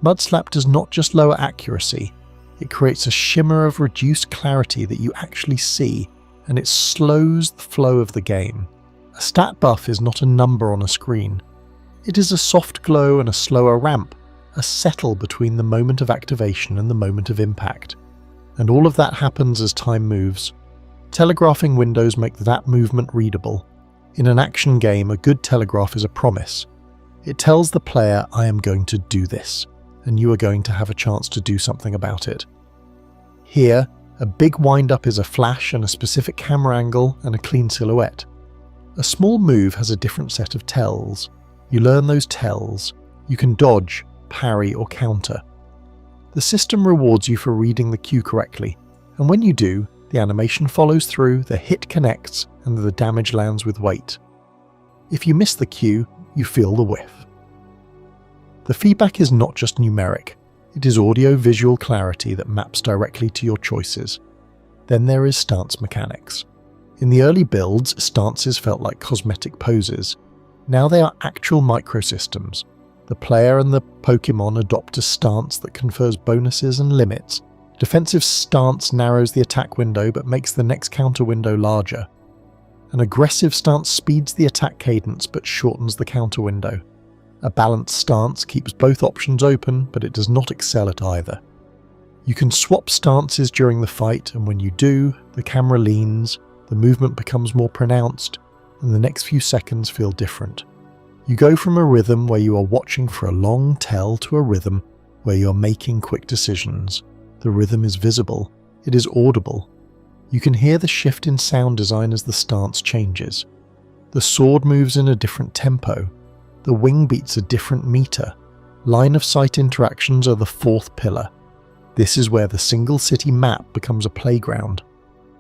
Mudslap does not just lower accuracy, it creates a shimmer of reduced clarity that you actually see, and it slows the flow of the game. A stat buff is not a number on a screen. It is a soft glow and a slower ramp, a settle between the moment of activation and the moment of impact. And all of that happens as time moves. Telegraphing windows make that movement readable. In an action game, a good telegraph is a promise. It tells the player, I am going to do this, and you are going to have a chance to do something about it. Here, a big wind-up is a flash and a specific camera angle and a clean silhouette. A small move has a different set of tells. You learn those tells. You can dodge, parry or counter. The system rewards you for reading the cue correctly, and when you do, the animation follows through, the hit connects, and the damage lands with weight. If you miss the cue, you feel the whiff. The feedback is not just numeric, it is audio-visual clarity that maps directly to your choices. Then there is stance mechanics. In the early builds, stances felt like cosmetic poses. Now they are actual microsystems. The player and the Pokémon adopt a stance that confers bonuses and limits. Defensive stance narrows the attack window but makes the next counter window larger. An aggressive stance speeds the attack cadence but shortens the counter window. A balanced stance keeps both options open, but it does not excel at either. You can swap stances during the fight, and when you do, the camera leans, the movement becomes more pronounced, and the next few seconds feel different. You go from a rhythm where you are watching for a long tell to a rhythm where you are making quick decisions. The rhythm is visible, it is audible. You can hear the shift in sound design as the stance changes. The sword moves in a different tempo. The wing beats a different meter. Line of sight interactions are the fourth pillar. This is where the single city map becomes a playground.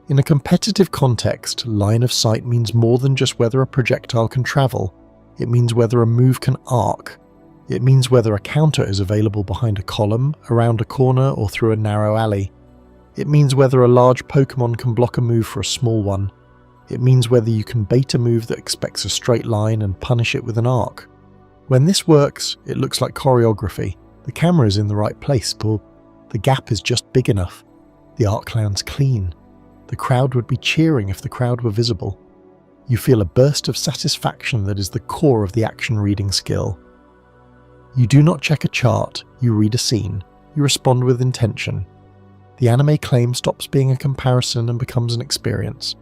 In a competitive context, line of sight means more than just whether a projectile can travel. It means whether a move can arc. It means whether a counter is available behind a column, around a corner, or through a narrow alley. It means whether a large Pokémon can block a move for a small one. It means whether you can bait a move that expects a straight line and punish it with an arc. When this works, it looks like choreography. The camera is in the right place, but the gap is just big enough. The arc lands clean. The crowd would be cheering if the crowd were visible. You feel a burst of satisfaction that is the core of the action reading skill. You do not check a chart, you read a scene. You respond with intention. The anime claim stops being a comparison and becomes an experience.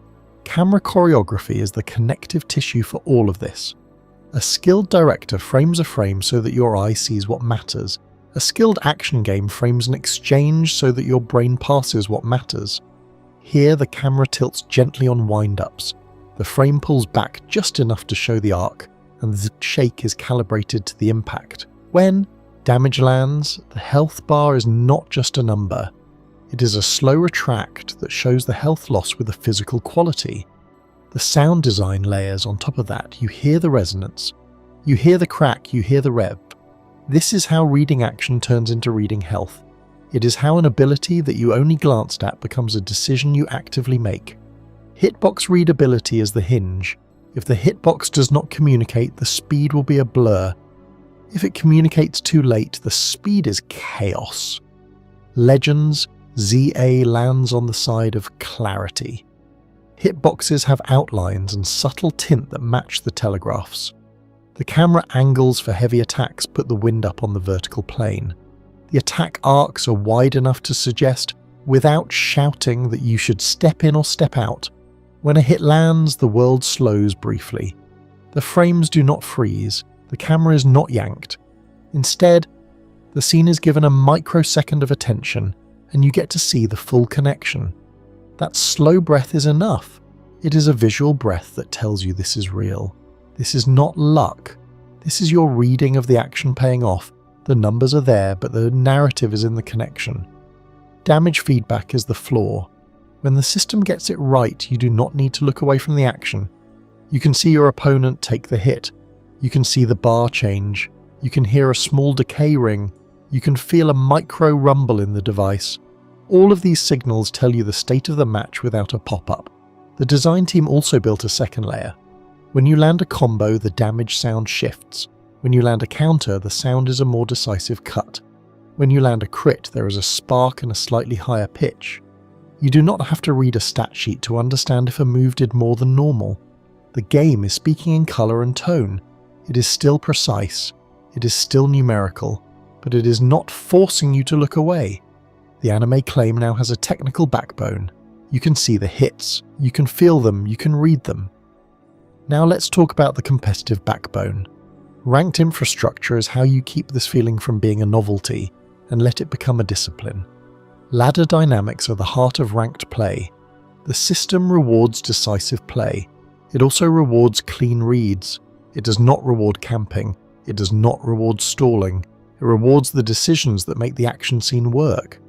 Camera choreography is the connective tissue for all of this. A skilled director frames a frame so that your eye sees what matters. A skilled action game frames an exchange so that your brain passes what matters. Here the camera tilts gently on wind-ups. The frame pulls back just enough to show the arc, and the shake is calibrated to the impact. When damage lands, the health bar is not just a number. It is a slow retract that shows the health loss with a physical quality. The sound design layers on top of that. You hear the resonance. You hear the crack, you hear the rev. This is how reading action turns into reading health. It is how an ability that you only glanced at becomes a decision you actively make. Hitbox readability is the hinge. If the hitbox does not communicate, the speed will be a blur. If it communicates too late, the speed is chaos. Legends, ZA lands on the side of clarity. Hitboxes have outlines and subtle tint that match the telegraphs. The camera angles for heavy attacks put the wind up on the vertical plane. The attack arcs are wide enough to suggest, without shouting, that you should step in or step out. When a hit lands, the world slows briefly. The frames do not freeze, the camera is not yanked. Instead, the scene is given a microsecond of attention, and you get to see the full connection. That slow breath is enough. It is a visual breath that tells you this is real. This is not luck. This is your reading of the action paying off. The numbers are there, but the narrative is in the connection. Damage feedback is the flaw. When the system gets it right, you do not need to look away from the action. You can see your opponent take the hit. You can see the bar change. You can hear a small decay ring. You can feel a micro rumble in the device. All of these signals tell you the state of the match without a pop-up. The design team also built a second layer. When you land a combo, the damage sound shifts. When you land a counter, the sound is a more decisive cut. When you land a crit, there is a spark and a slightly higher pitch. You do not have to read a stat sheet to understand if a move did more than normal. The game is speaking in colour and tone. It is still precise. It is still numerical. But it is not forcing you to look away. The anime claim now has a technical backbone. You can see the hits. You can feel them. You can read them. Now let's talk about the competitive backbone. Ranked infrastructure is how you keep this feeling from being a novelty and let it become a discipline. Ladder dynamics are the heart of ranked play. The system rewards decisive play. It also rewards clean reads. It does not reward camping. It does not reward stalling. It rewards the decisions that make the action scene work.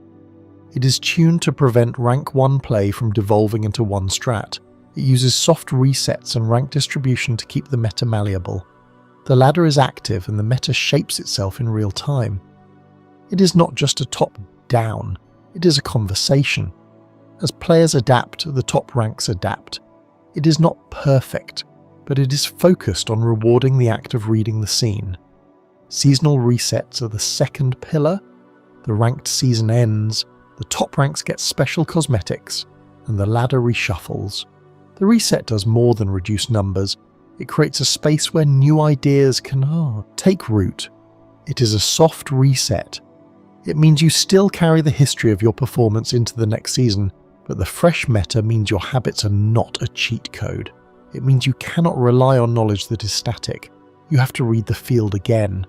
It is tuned to prevent rank 1 play from devolving into one strat. It uses soft resets and rank distribution to keep the meta malleable. The ladder is active and the meta shapes itself in real time. It is not just a top-down, it is a conversation. As players adapt, the top ranks adapt. It is not perfect, but it is focused on rewarding the act of reading the scene. Seasonal resets are the second pillar. The ranked season ends, the top ranks get special cosmetics, and the ladder reshuffles. The reset does more than reduce numbers. It creates a space where new ideas can take root. It is a soft reset. It means you still carry the history of your performance into the next season, but the fresh meta means your habits are not a cheat code. It means you cannot rely on knowledge that is static. You have to read the field again.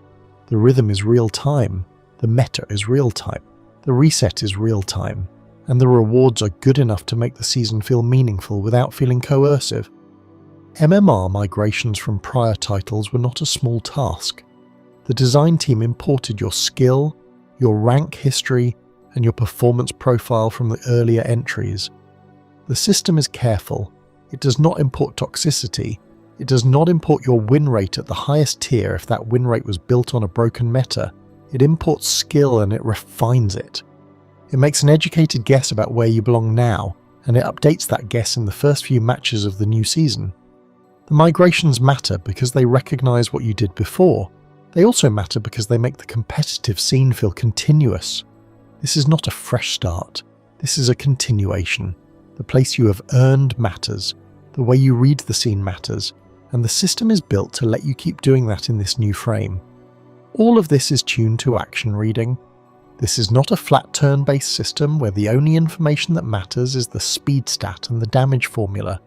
The rhythm is real time. The meta is real time. The reset is real time. And the rewards are good enough to make the season feel meaningful without feeling coercive. MMR migrations from prior titles were not a small task. The design team imported your skill, your rank history, and your performance profile from the earlier entries. The system is careful. It does not import toxicity. It does not import your win rate at the highest tier if that win rate was built on a broken meta. It imports skill and it refines it. It makes an educated guess about where you belong now, and it updates that guess in the first few matches of the new season. The migrations matter because they recognize what you did before. They also matter because they make the competitive scene feel continuous. This is not a fresh start. This is a continuation. The place you have earned matters. The way you read the scene matters. And the system is built to let you keep doing that in this new frame. All of this is tuned to action reading. This is not a flat turn-based system where the only information that matters is the speed stat and the damage formula.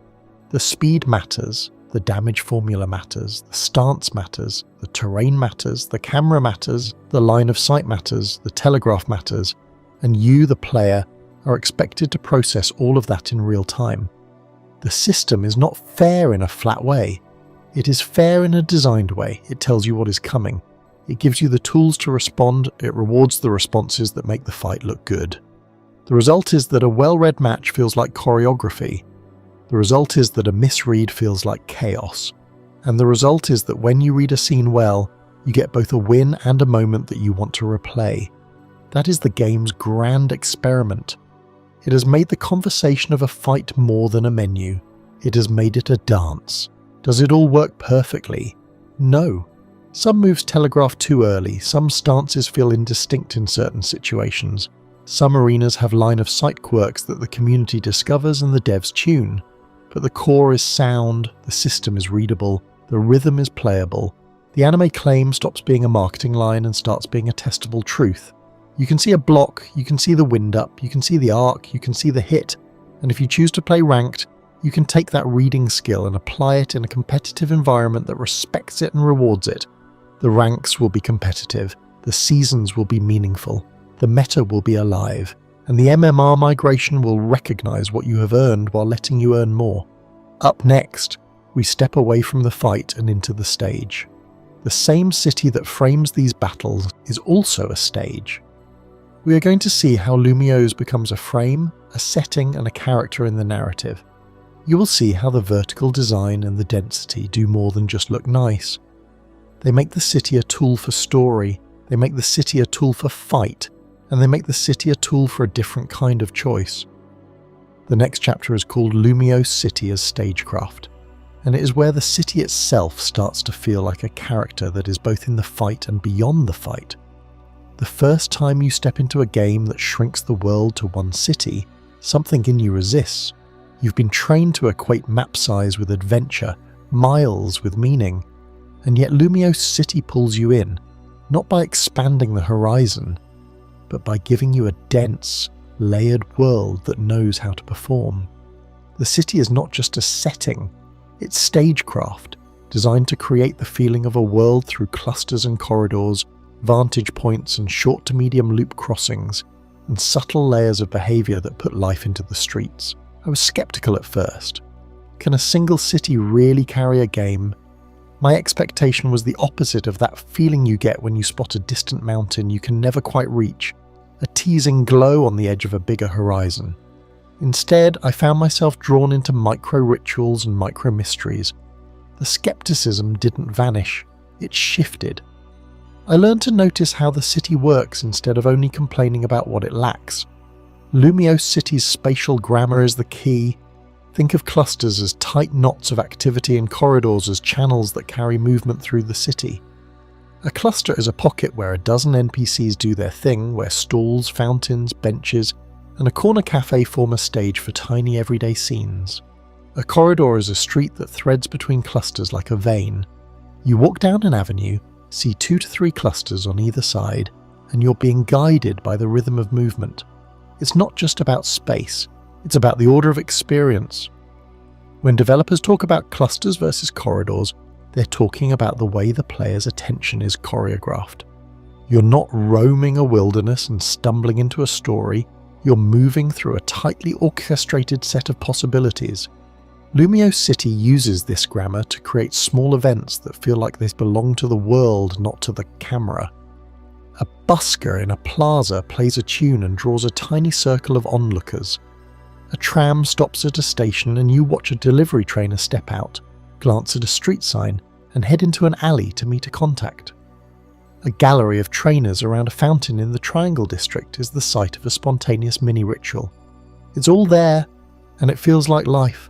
The speed matters, the damage formula matters, the stance matters, the terrain matters, the camera matters, the line of sight matters, the telegraph matters, and you, the player, are expected to process all of that in real time. The system is not fair in a flat way. It is fair in a designed way. It tells you what is coming. It gives you the tools to respond. It rewards the responses that make the fight look good. The result is that a well-read match feels like choreography. The result is that a misread feels like chaos. And the result is that when you read a scene well, you get both a win and a moment that you want to replay. That is the game's grand experiment. It has made the conversation of a fight more than a menu. It has made it a dance. Does it all work perfectly? No. Some moves telegraph too early, some stances feel indistinct in certain situations. Some arenas have line-of-sight quirks that the community discovers and the devs tune. But the core is sound, the system is readable, the rhythm is playable. The anime claim stops being a marketing line and starts being a testable truth. You can see a block, you can see the wind-up, you can see the arc, you can see the hit, and if you choose to play ranked, you can take that reading skill and apply it in a competitive environment that respects it and rewards it. The ranks will be competitive, the seasons will be meaningful, the meta will be alive, and the MMR migration will recognize what you have earned while letting you earn more. Up next, we step away from the fight and into the stage. The same city that frames these battles is also a stage. We are going to see how Lumiose becomes a frame, a setting, and a character in the narrative. You will see how the vertical design and the density do more than just look nice. They make the city a tool for story, they make the city a tool for fight, and they make the city a tool for a different kind of choice. The next chapter is called Lumiose City as Stagecraft, and it is where the city itself starts to feel like a character that is both in the fight and beyond the fight. The first time you step into a game that shrinks the world to one city, something in you resists. You've been trained to equate map size with adventure, miles with meaning, and yet Lumiose City pulls you in, not by expanding the horizon, but by giving you a dense, layered world that knows how to perform. The city is not just a setting, it's stagecraft, designed to create the feeling of a world through clusters and corridors, vantage points and short to medium loop crossings, and subtle layers of behaviour that put life into the streets. I was skeptical at first. Can a single city really carry a game? My expectation was the opposite of that feeling you get when you spot a distant mountain you can never quite reach, a teasing glow on the edge of a bigger horizon. Instead, I found myself drawn into micro-rituals and micro-mysteries. The skepticism didn't vanish, it shifted. I learned to notice how the city works instead of only complaining about what it lacks. Lumiose City's spatial grammar is the key. Think of clusters as tight knots of activity and corridors as channels that carry movement through the city. A cluster is a pocket where a dozen NPCs do their thing, where stalls, fountains, benches, and a corner cafe form a stage for tiny everyday scenes. A corridor is a street that threads between clusters like a vein. You walk down an avenue, see 2 to 3 clusters on either side, and you're being guided by the rhythm of movement. It's not just about space, it's about the order of experience. When developers talk about clusters versus corridors, they're talking about the way the player's attention is choreographed. You're not roaming a wilderness and stumbling into a story, you're moving through a tightly orchestrated set of possibilities. Lumiose City uses this grammar to create small events that feel like they belong to the world, not to the camera. A busker in a plaza plays a tune and draws a tiny circle of onlookers. A tram stops at a station and you watch a delivery trainer step out, glance at a street sign, and head into an alley to meet a contact. A gallery of trainers around a fountain in the Triangle District is the site of a spontaneous mini-ritual. It's all there, and it feels like life.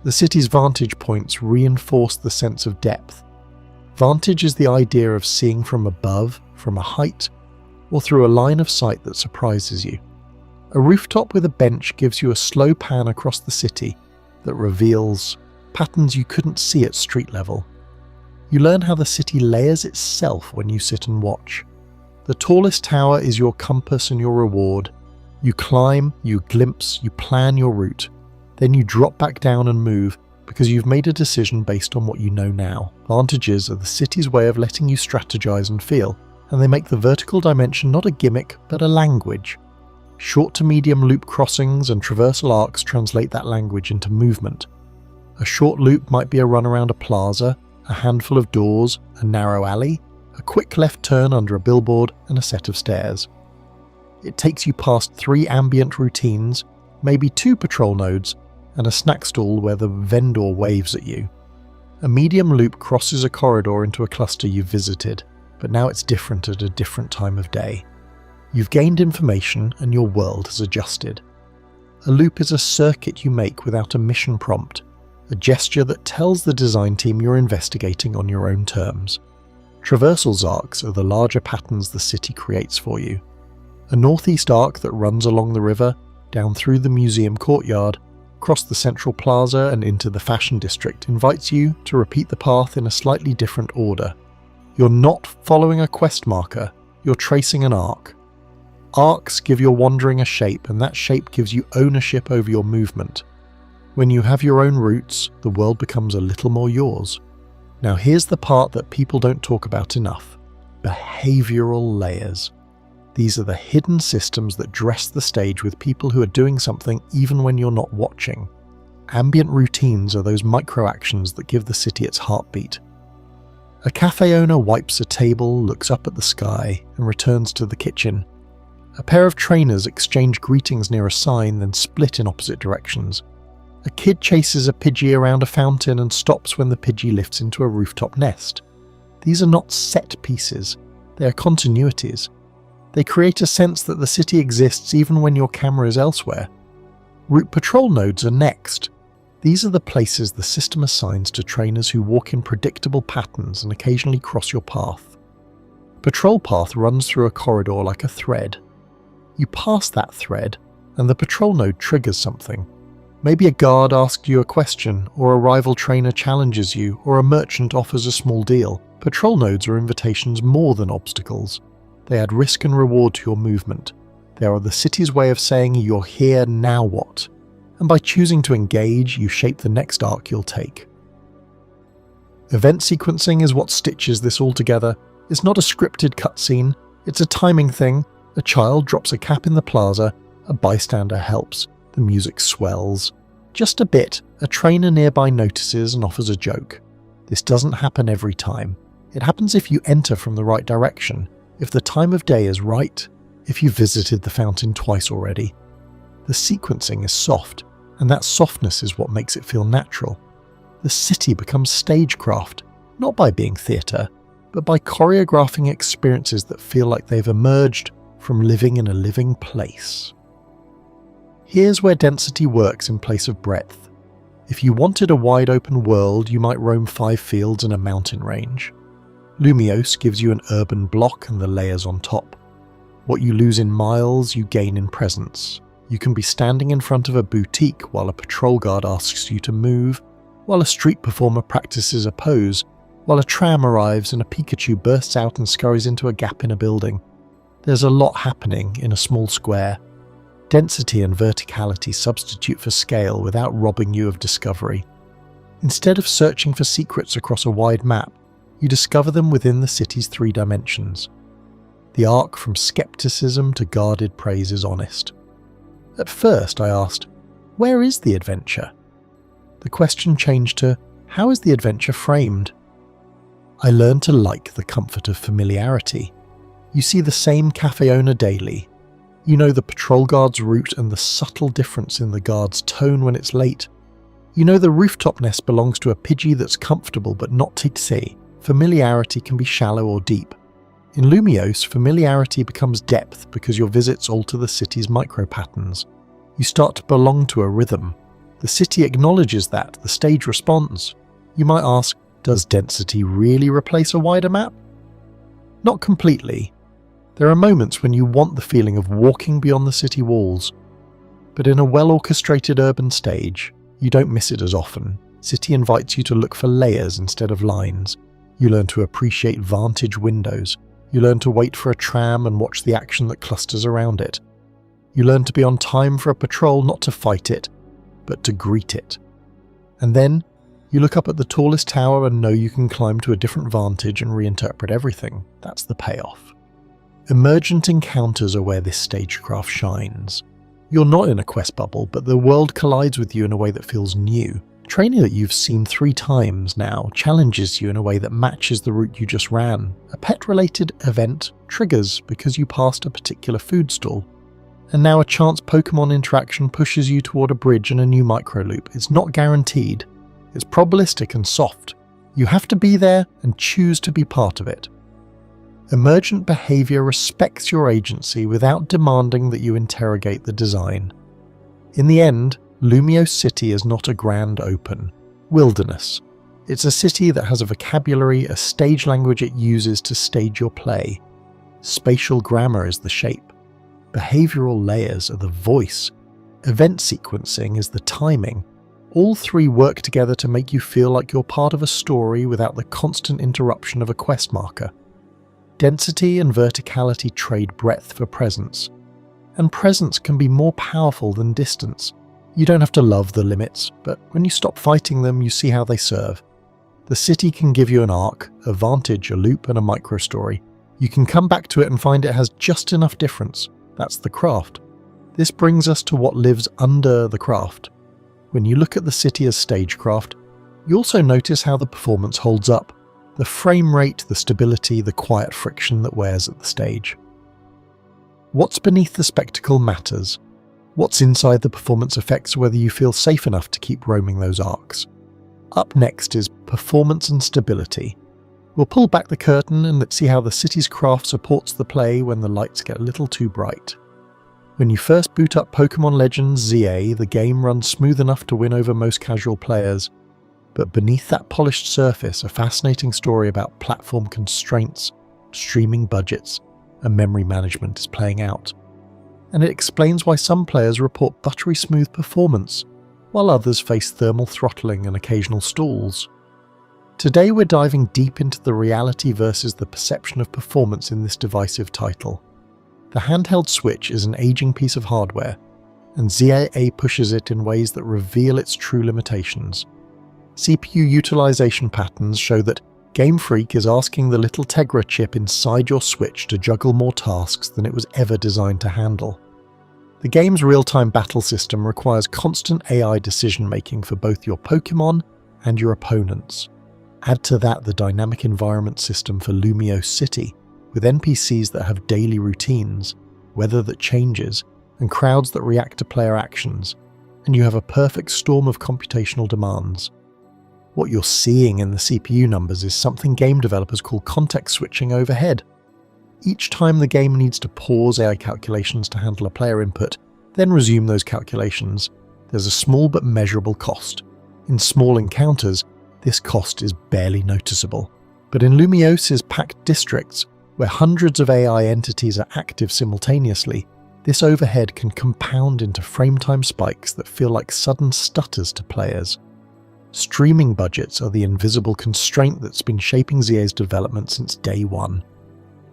The city's vantage points reinforce the sense of depth. Vantage is the idea of seeing from above, from a height, or through a line of sight that surprises you. A rooftop with a bench gives you a slow pan across the city that reveals patterns you couldn't see at street level. You learn how the city layers itself when you sit and watch. The tallest tower is your compass and your reward. You climb, you glimpse, you plan your route. Then you drop back down and move because you've made a decision based on what you know now. Vantages are the city's way of letting you strategize and feel, and they make the vertical dimension not a gimmick but a language. Short to medium loop crossings and traversal arcs translate that language into movement. A short loop might be a run around a plaza, a handful of doors, a narrow alley, a quick left turn under a billboard, and a set of stairs. It takes you past 3 ambient routines, maybe 2 patrol nodes, and a snack stall where the vendor waves at you. A medium loop crosses a corridor into a cluster you've visited, but now it's different at a different time of day. You've gained information and your world has adjusted. A loop is a circuit you make without a mission prompt, a gesture that tells the design team you're investigating on your own terms. Traversal arcs are the larger patterns the city creates for you. A northeast arc that runs along the river, down through the museum courtyard, across the central plaza and into the fashion district invites you to repeat the path in a slightly different order. You're not following a quest marker, you're tracing an arc. Arcs give your wandering a shape, and that shape gives you ownership over your movement. When you have your own routes, the world becomes a little more yours. Now here's the part that people don't talk about enough: behavioral layers. These are the hidden systems that dress the stage with people who are doing something even when you're not watching. Ambient routines are those micro-actions that give the city its heartbeat. A cafe owner wipes a table, looks up at the sky, and returns to the kitchen. A pair of trainers exchange greetings near a sign, then split in opposite directions. A kid chases a Pidgey around a fountain and stops when the Pidgey lifts into a rooftop nest. These are not set pieces, they are continuities. They create a sense that the city exists even when your camera is elsewhere. Route patrol nodes are next. These are the places the system assigns to trainers who walk in predictable patterns and occasionally cross your path. Patrol path runs through a corridor like a thread. You pass that thread, and the patrol node triggers something. Maybe a guard asks you a question, or a rival trainer challenges you, or a merchant offers a small deal. Patrol nodes are invitations more than obstacles. They add risk and reward to your movement. They are the city's way of saying you're here, now what? And by choosing to engage, you shape the next arc you'll take. Event sequencing is what stitches this all together. It's not a scripted cutscene, it's a timing thing. A child drops a cap in the plaza, a bystander helps, the music swells. Just a bit, a trainer nearby notices and offers a joke. This doesn't happen every time. It happens if you enter from the right direction, if the time of day is right, if you've visited the fountain twice already. The sequencing is soft, and that softness is what makes it feel natural. The city becomes stagecraft, not by being theatre, but by choreographing experiences that feel like they've emerged from living in a living place. Here's where density works in place of breadth. If you wanted a wide open world, you might roam 5 fields and a mountain range. Lumiose gives you an urban block and the layers on top. What you lose in miles, you gain in presence. You can be standing in front of a boutique while a patrol guard asks you to move, while a street performer practices a pose, while a tram arrives and a Pikachu bursts out and scurries into a gap in a building. There's a lot happening in a small square. Density and verticality substitute for scale without robbing you of discovery. Instead of searching for secrets across a wide map, you discover them within the city's 3 dimensions. The arc from skepticism to guarded praise is honest. At first I asked, where is the adventure? The question changed to, how is the adventure framed? I learned to like the comfort of familiarity. You see the same cafe owner daily. You know the patrol guard's route and the subtle difference in the guard's tone when it's late. You know the rooftop nest belongs to a Pidgey that's comfortable but not tsetse. Familiarity can be shallow or deep. In Lumiose, familiarity becomes depth because your visits alter the city's micro-patterns. You start to belong to a rhythm. The city acknowledges that, the stage responds. You might ask, does density really replace a wider map? Not completely. There are moments when you want the feeling of walking beyond the city walls. But in a well-orchestrated urban stage, you don't miss it as often. City invites you to look for layers instead of lines. You learn to appreciate vantage windows. You learn to wait for a tram and watch the action that clusters around it. You learn to be on time for a patrol, not to fight it, but to greet it. And then, you look up at the tallest tower and know you can climb to a different vantage and reinterpret everything. That's the payoff. Emergent encounters are where this stagecraft shines. You're not in a quest bubble, but the world collides with you in a way that feels new. Training that you've seen 3 times now challenges you in a way that matches the route you just ran. A pet-related event triggers because you passed a particular food stall. And now a chance Pokémon interaction pushes you toward a bridge and a new microloop. It's not guaranteed. It's probabilistic and soft. You have to be there and choose to be part of it. Emergent behavior respects your agency without demanding that you interrogate the design. In the end, Lumiose City is not a grand open wilderness. It's a city that has a vocabulary, a stage language it uses to stage your play. Spatial grammar is the shape. Behavioral layers are the voice. Event sequencing is the timing. All 3 work together to make you feel like you're part of a story without the constant interruption of a quest marker. Density and verticality trade breadth for presence. And presence can be more powerful than distance. You don't have to love the limits, but when you stop fighting them, you see how they serve. The city can give you an arc, a vantage, a loop, and a micro-story. You can come back to it and find it has just enough difference. That's the craft. This brings us to what lives under the craft. When you look at the city as stagecraft, you also notice how the performance holds up. The frame rate, the stability, the quiet friction that wears at the stage. What's beneath the spectacle matters. What's inside the performance affects whether you feel safe enough to keep roaming those arcs. Up next is performance and stability. We'll pull back the curtain and let's see how the city's craft supports the play when the lights get a little too bright. When you first boot up Pokémon Legends ZA, the game runs smooth enough to win over most casual players. But beneath that polished surface, a fascinating story about platform constraints, streaming budgets, and memory management is playing out. And it explains why some players report buttery smooth performance, while others face thermal throttling and occasional stalls. Today we're diving deep into the reality versus the perception of performance in this divisive title. The handheld Switch is an aging piece of hardware, and ZA pushes it in ways that reveal its true limitations. CPU utilization patterns show that Game Freak is asking the little Tegra chip inside your Switch to juggle more tasks than it was ever designed to handle. The game's real-time battle system requires constant AI decision-making for both your Pokémon and your opponents. Add to that the dynamic environment system for Lumiose City, with NPCs that have daily routines, weather that changes, and crowds that react to player actions, and you have a perfect storm of computational demands. What you're seeing in the CPU numbers is something game developers call context switching overhead. Each time the game needs to pause AI calculations to handle a player input, then resume those calculations, there's a small but measurable cost. In small encounters, this cost is barely noticeable. But in Lumiose's packed districts, where hundreds of AI entities are active simultaneously, this overhead can compound into frame time spikes that feel like sudden stutters to players. Streaming budgets are the invisible constraint that's been shaping ZA's development since day one.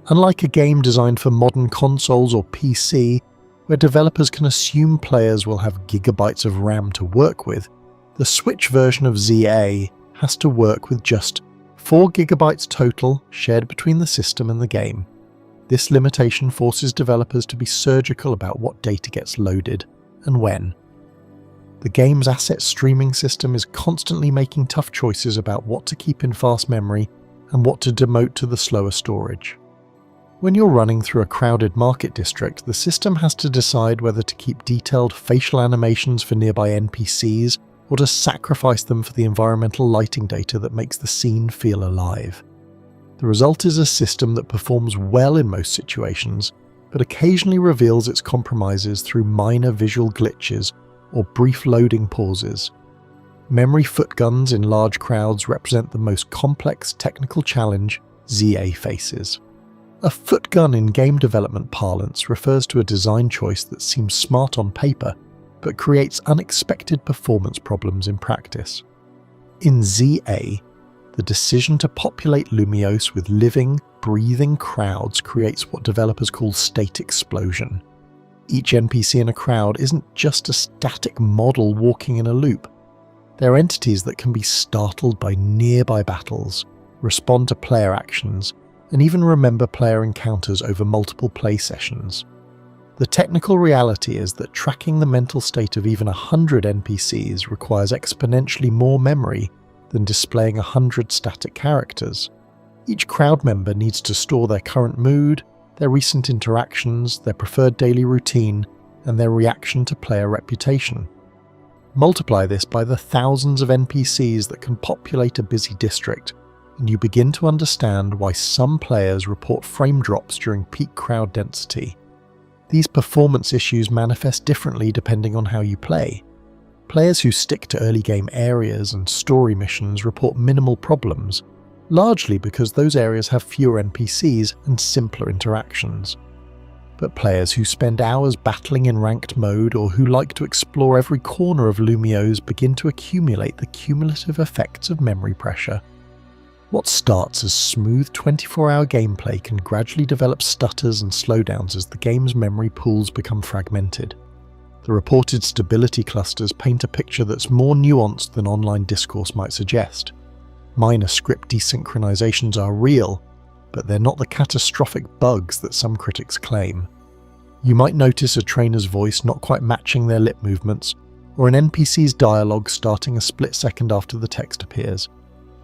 Unlike a game designed for modern consoles or PC, where developers can assume players will have gigabytes of RAM to work with, the Switch version of ZA has to work with just 4 gigabytes total shared between the system and the game. This limitation forces developers to be surgical about what data gets loaded and when. The game's asset streaming system is constantly making tough choices about what to keep in fast memory and what to demote to the slower storage. When you're running through a crowded market district, the system has to decide whether to keep detailed facial animations for nearby NPCs or to sacrifice them for the environmental lighting data that makes the scene feel alive. The result is a system that performs well in most situations, but occasionally reveals its compromises through minor visual glitches or brief loading pauses. Memory footguns in large crowds represent the most complex technical challenge ZA faces. A footgun in game development parlance refers to a design choice that seems smart on paper, but creates unexpected performance problems in practice. In ZA, the decision to populate Lumiose with living, breathing crowds creates what developers call state explosion. Each NPC in a crowd isn't just a static model walking in a loop. They're entities that can be startled by nearby battles, respond to player actions, and even remember player encounters over multiple play sessions. The technical reality is that tracking the mental state of even 100 NPCs requires exponentially more memory than displaying 100 static characters. Each crowd member needs to store their current mood, their recent interactions, their preferred daily routine, and their reaction to player reputation. Multiply this by the thousands of NPCs that can populate a busy district, and you begin to understand why some players report frame drops during peak crowd density. These performance issues manifest differently depending on how you play. Players who stick to early game areas and story missions report minimal problems, largely because those areas have fewer NPCs and simpler interactions. But players who spend hours battling in ranked mode or who like to explore every corner of Lumiose begin to accumulate the cumulative effects of memory pressure. What starts as smooth 24-hour gameplay can gradually develop stutters and slowdowns as the game's memory pools become fragmented. The reported stability clusters paint a picture that's more nuanced than online discourse might suggest. Minor script desynchronizations are real, but they're not the catastrophic bugs that some critics claim. You might notice a trainer's voice not quite matching their lip movements, or an NPC's dialogue starting a split second after the text appears.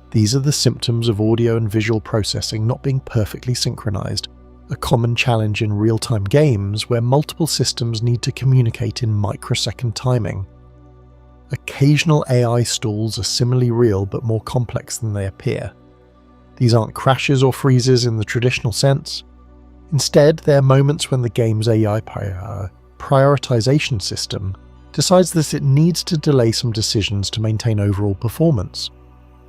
These are the symptoms of audio and visual processing not being perfectly synchronized, a common challenge in real-time games where multiple systems need to communicate in microsecond timing. Occasional AI stalls are similarly real but more complex than they appear. These aren't crashes or freezes in the traditional sense. Instead, they're moments when the game's AI prioritization system decides that it needs to delay some decisions to maintain overall performance.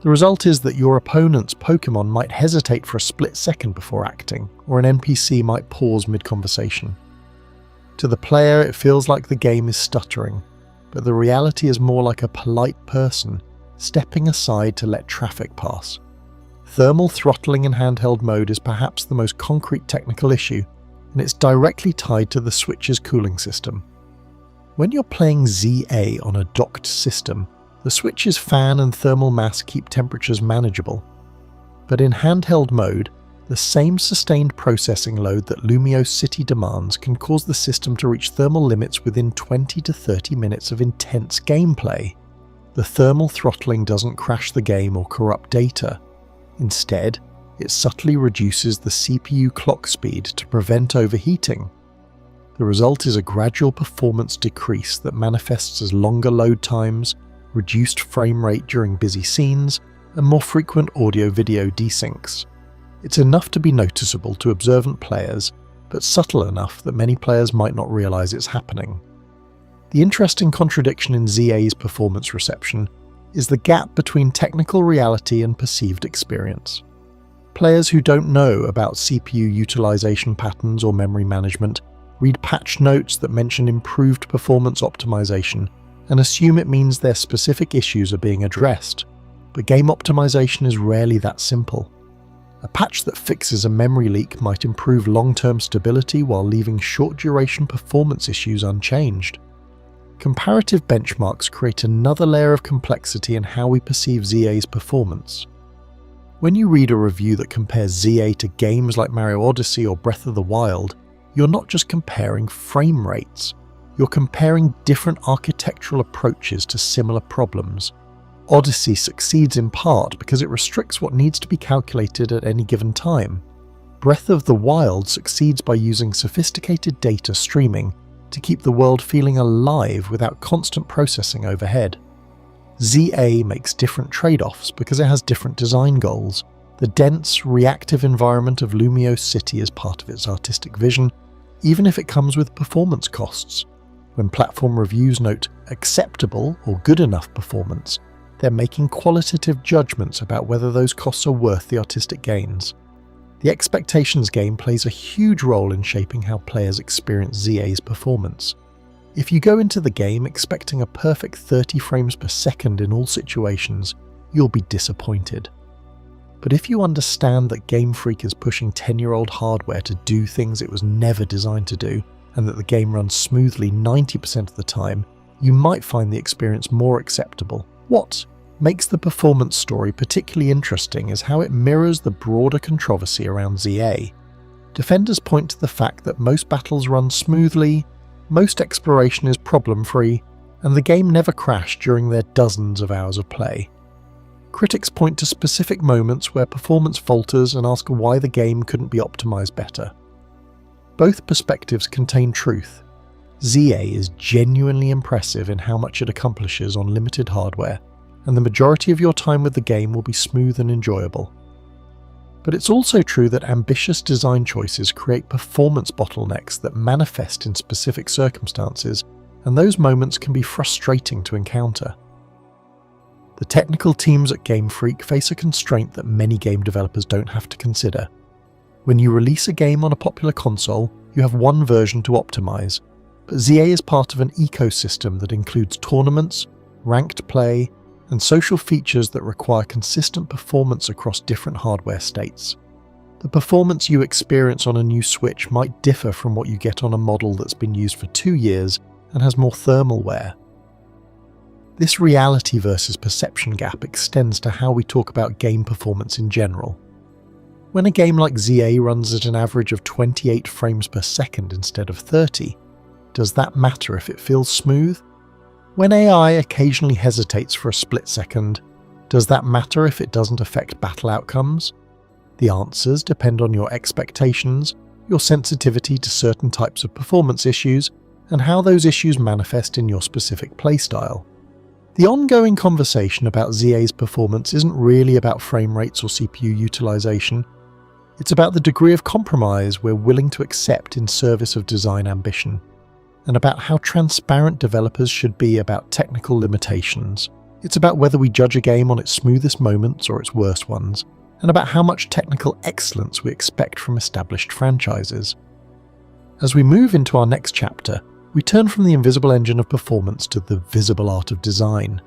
The result is that your opponent's Pokémon might hesitate for a split second before acting, or an NPC might pause mid-conversation. To the player, it feels like the game is stuttering, but the reality is more like a polite person stepping aside to let traffic pass. Thermal throttling in handheld mode is perhaps the most concrete technical issue, and it's directly tied to the Switch's cooling system. When you're playing ZA on a docked system, the Switch's fan and thermal mass keep temperatures manageable. But in handheld mode, the same sustained processing load that Lumiose City demands can cause the system to reach thermal limits within 20 to 30 minutes of intense gameplay. The thermal throttling doesn't crash the game or corrupt data. Instead, it subtly reduces the CPU clock speed to prevent overheating. The result is a gradual performance decrease that manifests as longer load times, reduced frame rate during busy scenes, and more frequent audio-video desyncs. It's enough to be noticeable to observant players, but subtle enough that many players might not realize it's happening. The interesting contradiction in ZA's performance reception is the gap between technical reality and perceived experience. Players who don't know about CPU utilization patterns or memory management read patch notes that mention improved performance optimization and assume it means their specific issues are being addressed. But game optimization is rarely that simple. A patch that fixes a memory leak might improve long-term stability while leaving short-duration performance issues unchanged. Comparative benchmarks create another layer of complexity in how we perceive ZA's performance. When you read a review that compares ZA to games like Mario Odyssey or Breath of the Wild, you're not just comparing frame rates, you're comparing different architectural approaches to similar problems. Odyssey succeeds in part because it restricts what needs to be calculated at any given time. Breath of the Wild succeeds by using sophisticated data streaming to keep the world feeling alive without constant processing overhead. ZA makes different trade-offs because it has different design goals. The dense, reactive environment of Lumiose City is part of its artistic vision, even if it comes with performance costs. When platform reviews note acceptable or good enough performance, they're making qualitative judgments about whether those costs are worth the artistic gains. The expectations game plays a huge role in shaping how players experience ZA's performance. If you go into the game expecting a perfect 30 frames per second in all situations, you'll be disappointed. But if you understand that Game Freak is pushing 10-year-old hardware to do things it was never designed to do, and that the game runs smoothly 90% of the time, you might find the experience more acceptable. What makes the performance story particularly interesting is how it mirrors the broader controversy around ZA. Defenders point to the fact that most battles run smoothly, most exploration is problem-free, and the game never crashed during their dozens of hours of play. Critics point to specific moments where performance falters and ask why the game couldn't be optimized better. Both perspectives contain truth. ZA is genuinely impressive in how much it accomplishes on limited hardware, and the majority of your time with the game will be smooth and enjoyable. But it's also true that ambitious design choices create performance bottlenecks that manifest in specific circumstances, and those moments can be frustrating to encounter. The technical teams at Game Freak face a constraint that many game developers don't have to consider. When you release a game on a popular console, you have one version to optimize, but ZA is part of an ecosystem that includes tournaments, ranked play, and social features that require consistent performance across different hardware states. The performance you experience on a new Switch might differ from what you get on a model that's been used for 2 years and has more thermal wear. This reality versus perception gap extends to how we talk about game performance in general. When a game like ZA runs at an average of 28 frames per second instead of 30, does that matter if it feels smooth? When AI occasionally hesitates for a split second, does that matter if it doesn't affect battle outcomes? The answers depend on your expectations, your sensitivity to certain types of performance issues, and how those issues manifest in your specific playstyle. The ongoing conversation about ZA's performance isn't really about frame rates or CPU utilization. It's about the degree of compromise we're willing to accept in service of design ambition, and about how transparent developers should be about technical limitations. It's about whether we judge a game on its smoothest moments or its worst ones, and about how much technical excellence we expect from established franchises. As we move into our next chapter, we turn from the invisible engine of performance to the visible art of design.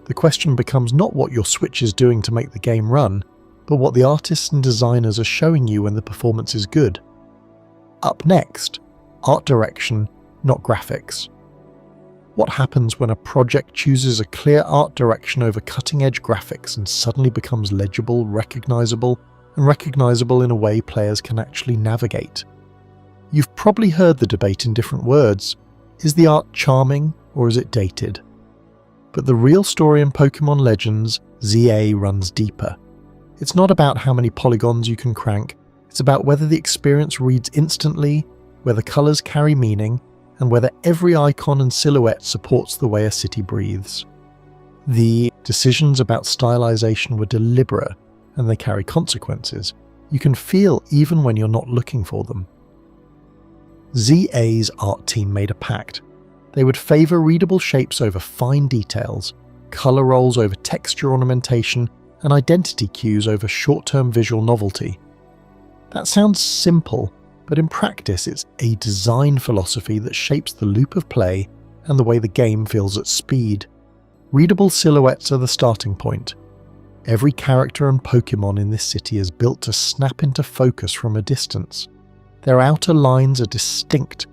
The question becomes not what your Switch is doing to make the game run, but what the artists and designers are showing you when the performance is good. Up next, art direction, not graphics. What happens when a project chooses a clear art direction over cutting-edge graphics and suddenly becomes legible, recognizable, and recognizable in a way players can actually navigate? You've probably heard the debate in different words. Is the art charming or is it dated? But the real story in Pokémon Legends, ZA runs deeper. It's not about how many polygons you can crank, it's about whether the experience reads instantly, whether colors carry meaning, and whether every icon and silhouette supports the way a city breathes. The decisions about stylization were deliberate, and they carry consequences. You can feel even when you're not looking for them. ZA's art team made a pact. They would favour readable shapes over fine details, colour rolls over texture ornamentation, and identity cues over short-term visual novelty. That sounds simple, but in practice it's a design philosophy that shapes the loop of play and the way the game feels at speed. Readable silhouettes are the starting point. Every character and Pokémon in this city is built to snap into focus from a distance. Their outer lines are distinct,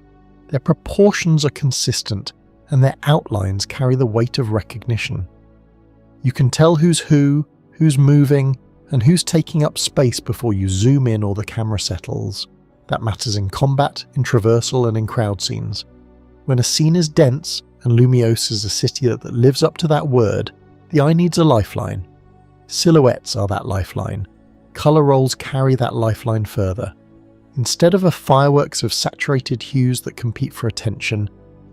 their proportions are consistent, and their outlines carry the weight of recognition. You can tell who's moving, and who's taking up space before you zoom in or the camera settles. That matters in combat, in traversal, and in crowd scenes. When a scene is dense, and Lumiose is a city that lives up to that word, the eye needs a lifeline. Silhouettes are that lifeline. Colour rolls carry that lifeline further. Instead of a fireworks of saturated hues that compete for attention,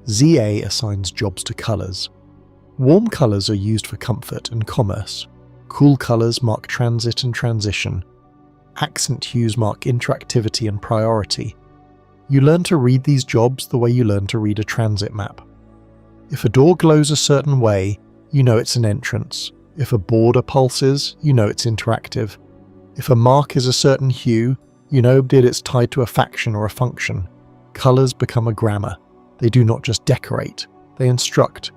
ZA assigns jobs to colours. Warm colours are used for comfort and commerce. Cool colours mark transit and transition. Accent hues mark interactivity and priority. You learn to read these jobs the way you learn to read a transit map. If a door glows a certain way, you know it's an entrance. If a border pulses, you know it's interactive. If a mark is a certain hue, you know that it's tied to a faction or a function. Colours become a grammar. They do not just decorate, they instruct.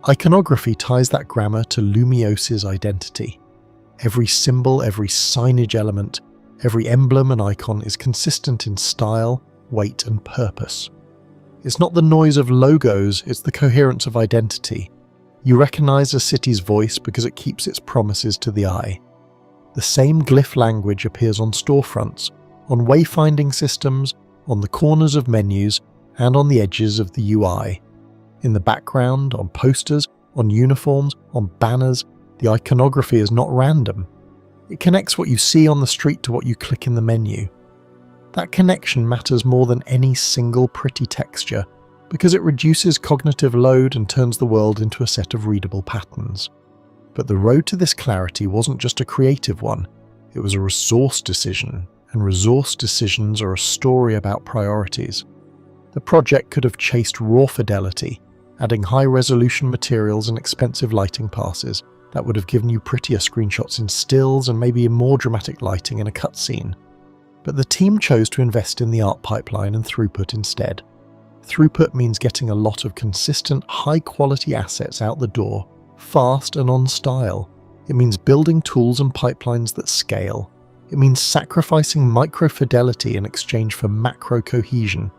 Iconography ties that grammar to Lumiose's identity. Every symbol, every signage element, every emblem and icon is consistent in style, weight and purpose. It's not the noise of logos, it's the coherence of identity. You recognise a city's voice because it keeps its promises to the eye. The same glyph language appears on storefronts, on wayfinding systems, on the corners of menus, and on the edges of the UI. In the background, on posters, on uniforms, on banners, the iconography is not random. It connects what you see on the street to what you click in the menu. That connection matters more than any single pretty texture, because it reduces cognitive load and turns the world into a set of readable patterns. But the road to this clarity wasn't just a creative one, it was a resource decision, and resource decisions are a story about priorities. The project could have chased raw fidelity, adding high-resolution materials and expensive lighting passes that would have given you prettier screenshots in stills and maybe more dramatic lighting in a cutscene. But the team chose to invest in the art pipeline and throughput instead. Throughput means getting a lot of consistent, high-quality assets out the door, fast and on style. It means building tools and pipelines that scale. It means sacrificing micro-fidelity in exchange for macro-cohesion.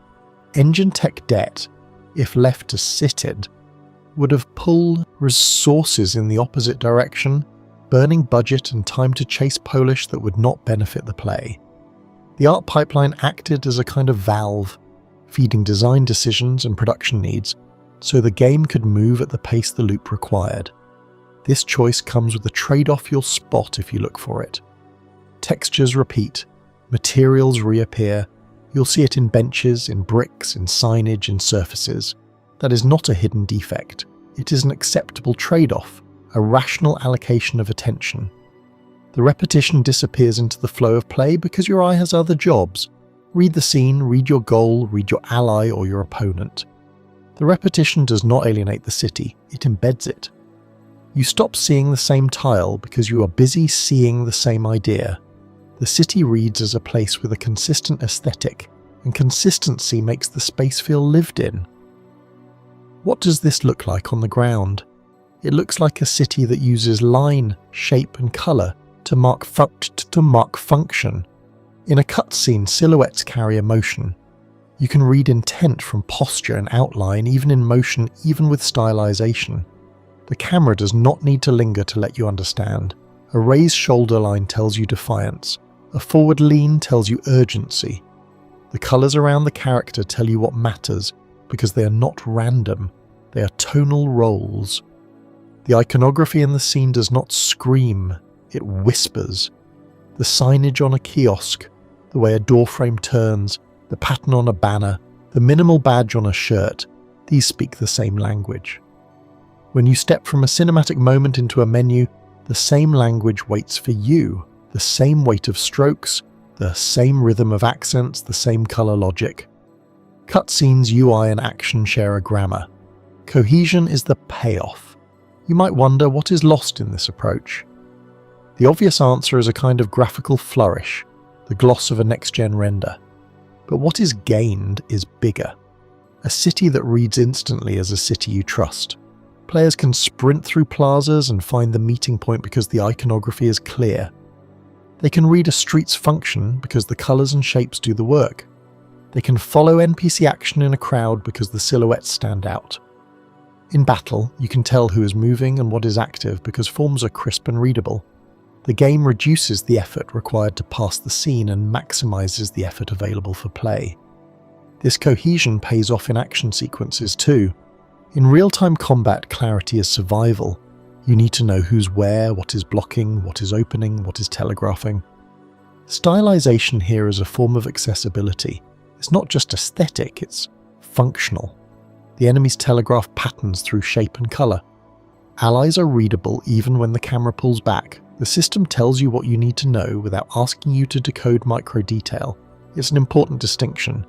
Engine tech debt, if left to sit, would have pulled resources in the opposite direction, burning budget and time to chase polish that would not benefit the play. The art pipeline acted as a kind of valve, feeding design decisions and production needs, so the game could move at the pace the loop required. This choice comes with a trade-off you'll spot if you look for it. Textures repeat, materials reappear, you'll see it in benches, in bricks, in signage, in surfaces. That is not a hidden defect. It is an acceptable trade-off, a rational allocation of attention. The repetition disappears into the flow of play because your eye has other jobs. Read the scene, read your goal, read your ally or your opponent. The repetition does not alienate the city, it embeds it. You stop seeing the same tile because you are busy seeing the same idea. The city reads as a place with a consistent aesthetic, and consistency makes the space feel lived in. What does this look like on the ground? It looks like a city that uses line, shape and colour to mark function. In a cutscene, silhouettes carry emotion. You can read intent from posture and outline, even in motion, even with stylization. The camera does not need to linger to let you understand. A raised shoulder line tells you defiance. A forward lean tells you urgency. The colours around the character tell you what matters, because they are not random. They are tonal roles. The iconography in the scene does not scream, it whispers. The signage on a kiosk, the way a doorframe turns, the pattern on a banner, the minimal badge on a shirt, these speak the same language. When you step from a cinematic moment into a menu, the same language waits for you, the same weight of strokes, the same rhythm of accents, the same colour logic. Cutscenes, UI and action share a grammar. Cohesion is the payoff. You might wonder what is lost in this approach. The obvious answer is a kind of graphical flourish, the gloss of a next-gen render. But what is gained is bigger. A city that reads instantly as a city you trust. Players can sprint through plazas and find the meeting point because the iconography is clear. They can read a street's function because the colours and shapes do the work. They can follow NPC action in a crowd because the silhouettes stand out. In battle, you can tell who is moving and what is active because forms are crisp and readable. The game reduces the effort required to pass the scene and maximises the effort available for play. This cohesion pays off in action sequences too. In real-time combat, clarity is survival. You need to know who's where, what is blocking, what is opening, what is telegraphing. Stylization here is a form of accessibility. It's not just aesthetic, it's functional. The enemies telegraph patterns through shape and colour. Allies are readable even when the camera pulls back. The system tells you what you need to know without asking you to decode micro-detail. It's an important distinction.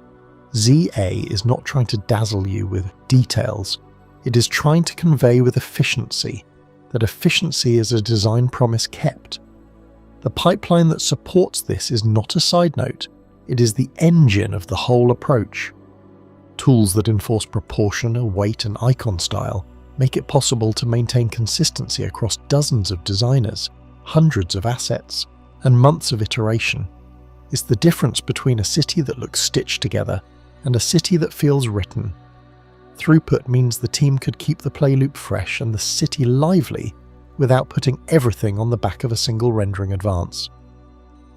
ZA is not trying to dazzle you with details. It is trying to convey with efficiency that efficiency is a design promise kept. The pipeline that supports this is not a side note. It is the engine of the whole approach. Tools that enforce proportion, weight, and icon style make it possible to maintain consistency across dozens of designers, hundreds of assets, and months of iteration. It's the difference between a city that looks stitched together and a city that feels written. Throughput means the team could keep the play loop fresh and the city lively without putting everything on the back of a single rendering advance.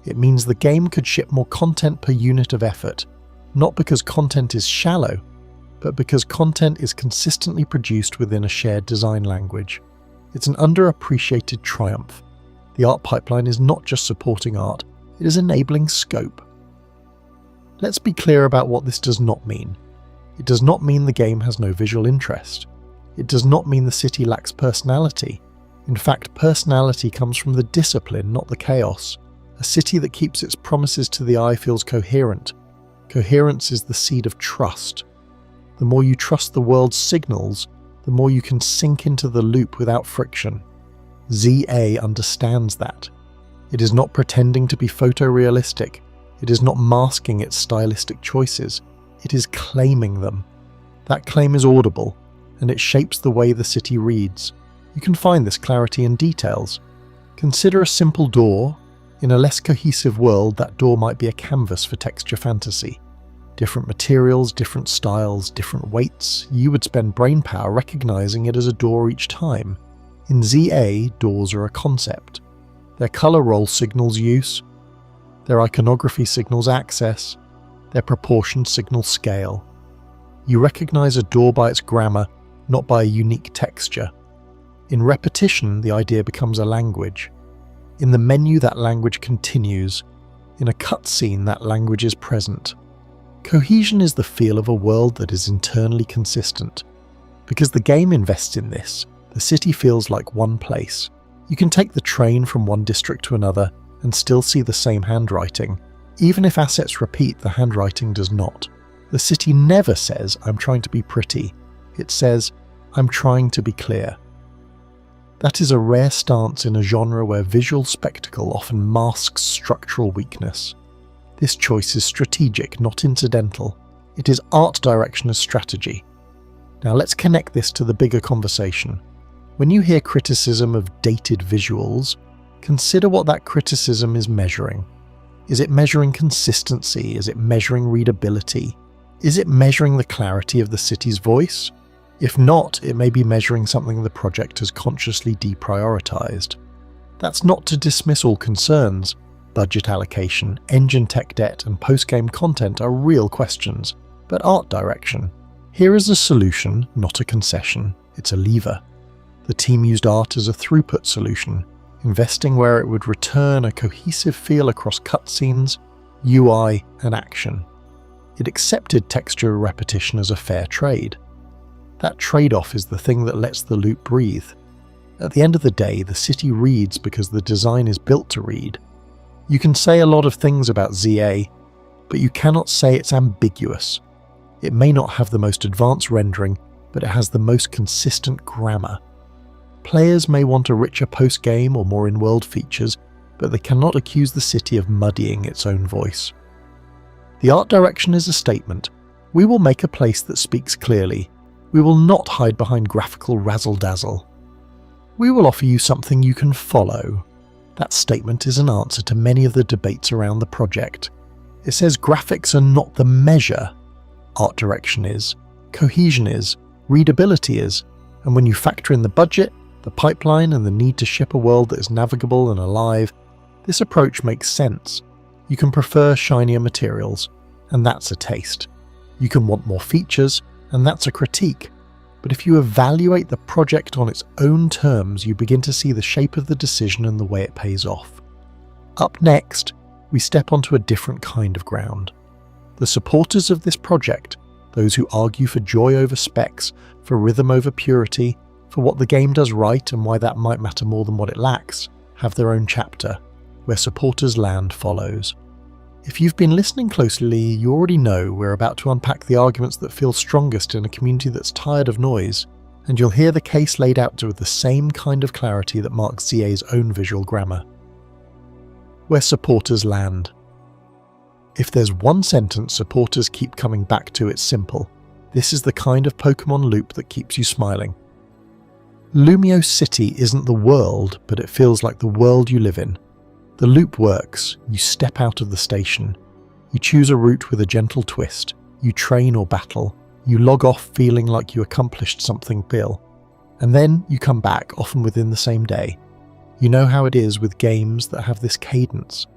It means the game could ship more content per unit of effort, not because content is shallow, but because content is consistently produced within a shared design language. It's an underappreciated triumph. The art pipeline is not just supporting art, it is enabling scope. Let's be clear about what this does not mean. It does not mean the game has no visual interest. It does not mean the city lacks personality. In fact, personality comes from the discipline, not the chaos. A city that keeps its promises to the eye feels coherent. Coherence is the seed of trust. The more you trust the world's signals, the more you can sink into the loop without friction. ZA understands that. It is not pretending to be photorealistic. It is not masking its stylistic choices. It is claiming them. That claim is audible, and it shapes the way the city reads. You can find this clarity in details. Consider a simple door. In a less cohesive world, that door might be a canvas for texture fantasy. Different materials, different styles, different weights. You would spend brainpower recognizing it as a door each time. In ZA, doors are a concept. Their color roll signals use. Their iconography signals access. Their proportion signals scale. You recognize a door by its grammar, not by a unique texture. In repetition, the idea becomes a language. In the menu, that language continues. In a cutscene, that language is present. Cohesion is the feel of a world that is internally consistent. Because the game invests in this, the city feels like one place. You can take the train from one district to another and still see the same handwriting. Even if assets repeat, the handwriting does not. The city never says, "I'm trying to be pretty." It says, "I'm trying to be clear." That is a rare stance in a genre where visual spectacle often masks structural weakness. This choice is strategic, not incidental. It is art direction as strategy. Now let's connect this to the bigger conversation. When you hear criticism of dated visuals, consider what that criticism is measuring. Is it measuring consistency? Is it measuring readability? Is it measuring the clarity of the city's voice? If not, it may be measuring something the project has consciously deprioritized. That's not to dismiss all concerns. Budget allocation, engine tech debt, and post-game content are real questions, but art direction. Here is a solution, not a concession. It's a lever. The team used art as a throughput solution, investing where it would return a cohesive feel across cutscenes, UI, and action. It accepted texture repetition as a fair trade. That trade-off is the thing that lets the loop breathe. At the end of the day, the city reads because the design is built to read. You can say a lot of things about ZA, but you cannot say it's ambiguous. It may not have the most advanced rendering, but it has the most consistent grammar. Players may want a richer post-game or more in-world features, but they cannot accuse the city of muddying its own voice. The art direction is a statement. We will make a place that speaks clearly. We will not hide behind graphical razzle-dazzle. We will offer you something you can follow. That statement is an answer to many of the debates around the project. It says graphics are not the measure. Art direction is, cohesion is, readability is, and when you factor in the budget, the pipeline, and the need to ship a world that is navigable and alive, this approach makes sense. You can prefer shinier materials, and that's a taste. You can want more features, and that's a critique. But if you evaluate the project on its own terms, you begin to see the shape of the decision and the way it pays off. Up next, we step onto a different kind of ground. The supporters of this project, those who argue for joy over specs, for rhythm over purity, for what the game does right and why that might matter more than what it lacks, have their own chapter, where supporters' land follows. If you've been listening closely, you already know we're about to unpack the arguments that feel strongest in a community that's tired of noise, and you'll hear the case laid out with the same kind of clarity that marks ZA's own visual grammar. Where supporters land. If there's one sentence supporters keep coming back to, it's simple. This is the kind of Pokémon loop that keeps you smiling. Lumiose City isn't the world, but it feels like the world you live in. The loop works. You step out of the station. You choose a route with a gentle twist. You train or battle. You log off feeling like you accomplished something big. And then you come back, often within the same day. You know how it is with games that have this cadence.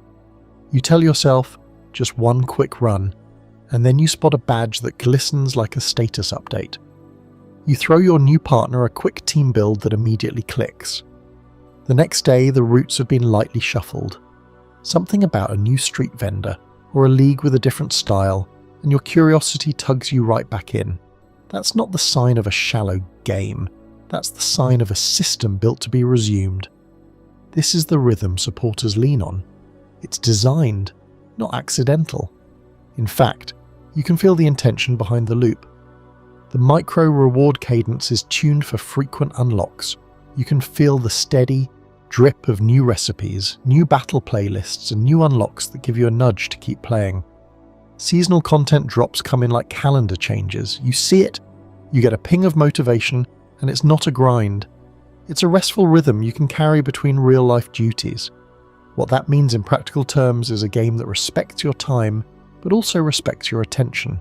You tell yourself, just one quick run, and then you spot a badge that glistens like a status update. You throw your new partner a quick team build that immediately clicks. The next day, the routes have been lightly shuffled. Something about a new street vendor, or a league with a different style, and your curiosity tugs you right back in. That's not the sign of a shallow game. That's the sign of a system built to be resumed. This is the rhythm supporters lean on. It's designed, not accidental. In fact, you can feel the intention behind the loop. The micro-reward cadence is tuned for frequent unlocks. You can feel the steady drip of new recipes, new battle playlists, and new unlocks that give you a nudge to keep playing. Seasonal content drops come in like calendar changes. You see it, you get a ping of motivation, and it's not a grind. It's a restful rhythm you can carry between real-life duties. What that means in practical terms is a game that respects your time, but also respects your attention.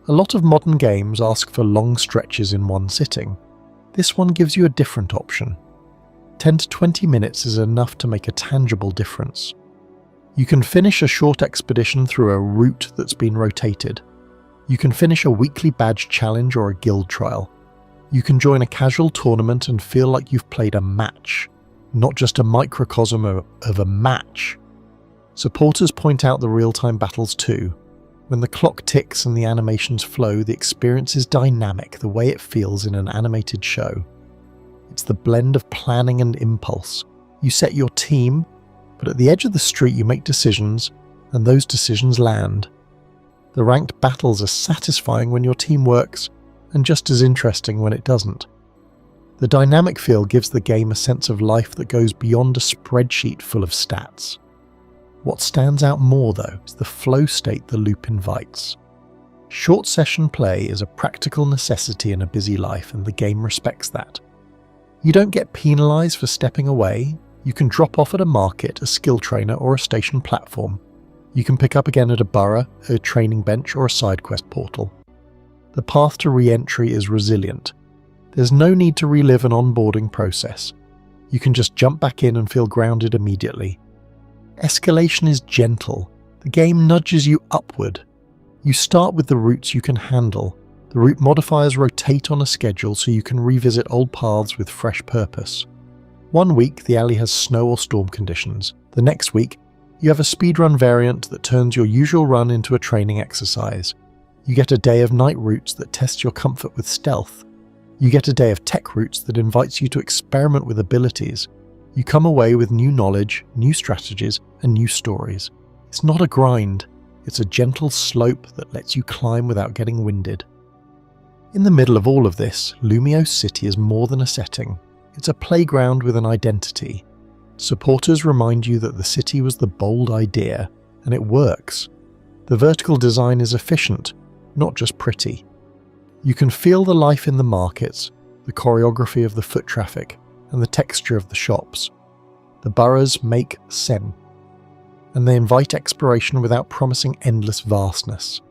A lot of modern games ask for long stretches in one sitting. This one gives you a different option. 10 to 20 minutes is enough to make a tangible difference. You can finish a short expedition through a route that's been rotated. You can finish a weekly badge challenge or a guild trial. You can join a casual tournament and feel like you've played a match, not just a microcosm of a match. Supporters point out the real-time battles too. When the clock ticks and the animations flow, the experience is dynamic the way it feels in an animated show. It's the blend of planning and impulse. You set your team, but at the edge of the street you make decisions, and those decisions land. The ranked battles are satisfying when your team works, and just as interesting when it doesn't. The dynamic feel gives the game a sense of life that goes beyond a spreadsheet full of stats. What stands out more, though, is the flow state the loop invites. Short session play is a practical necessity in a busy life, and the game respects that. You don't get penalised for stepping away. You can drop off at a market, a skill trainer, or a station platform. You can pick up again at a borough, a training bench, or a side quest portal. The path to re-entry is resilient. There's no need to relive an onboarding process. You can just jump back in and feel grounded immediately. Escalation is gentle. The game nudges you upward. You start with the routes you can handle. The route modifiers rotate on a schedule so you can revisit old paths with fresh purpose. One week the alley has snow or storm conditions. The next week you have a speedrun variant that turns your usual run into a training exercise. You get a day of night routes that test your comfort with stealth. You get a day of tech routes that invites you to experiment with abilities. You come away with new knowledge, new strategies, and new stories. It's not a grind, it's a gentle slope that lets you climb without getting winded. In the middle of all of this, Lumiose City is more than a setting. It's a playground with an identity. Supporters remind you that the city was the bold idea, and it works. The vertical design is efficient, not just pretty. You can feel the life in the markets, the choreography of the foot traffic, and the texture of the shops. The boroughs make sense, and they invite exploration without promising endless vastness.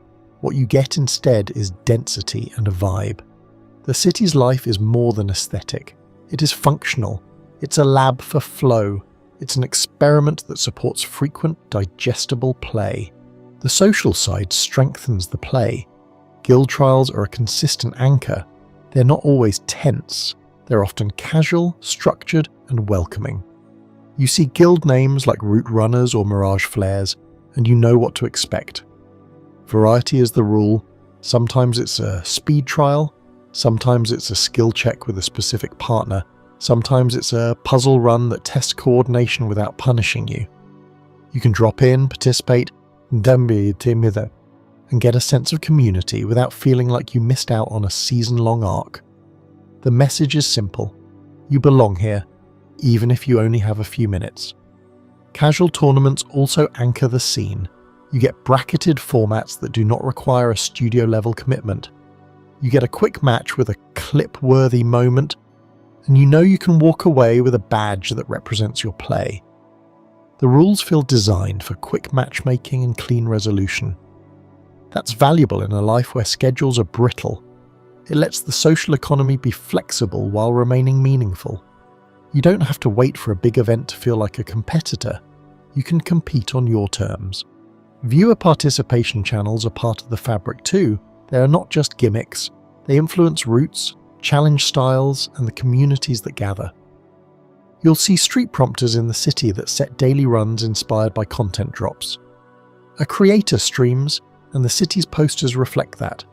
What you get instead is density and a vibe. The city's life is more than aesthetic. It is functional. It's a lab for flow. It's an experiment that supports frequent, digestible play. The social side strengthens the play. Guild trials are a consistent anchor. They're not always tense. They're often casual, structured, and welcoming. You see guild names like Route Runners or Mirage Flares, and you know what to expect. Variety is the rule. Sometimes it's a speed trial, sometimes it's a skill check with a specific partner, sometimes it's a puzzle run that tests coordination without punishing you. You can drop in, participate, and get a sense of community without feeling like you missed out on a season-long arc. The message is simple. You belong here, even if you only have a few minutes. Casual tournaments also anchor the scene. You get bracketed formats that do not require a studio-level commitment. You get a quick match with a clip-worthy moment, and you know you can walk away with a badge that represents your play. The rules feel designed for quick matchmaking and clean resolution. That's valuable in a life where schedules are brittle. It lets the social economy be flexible while remaining meaningful. You don't have to wait for a big event to feel like a competitor. You can compete on your terms. Viewer participation channels are part of the fabric too. They are not just gimmicks. They influence routes, challenge styles, and the communities that gather. You'll see street prompters in the city that set daily runs inspired by content drops. A creator streams, and the city's posters reflect that.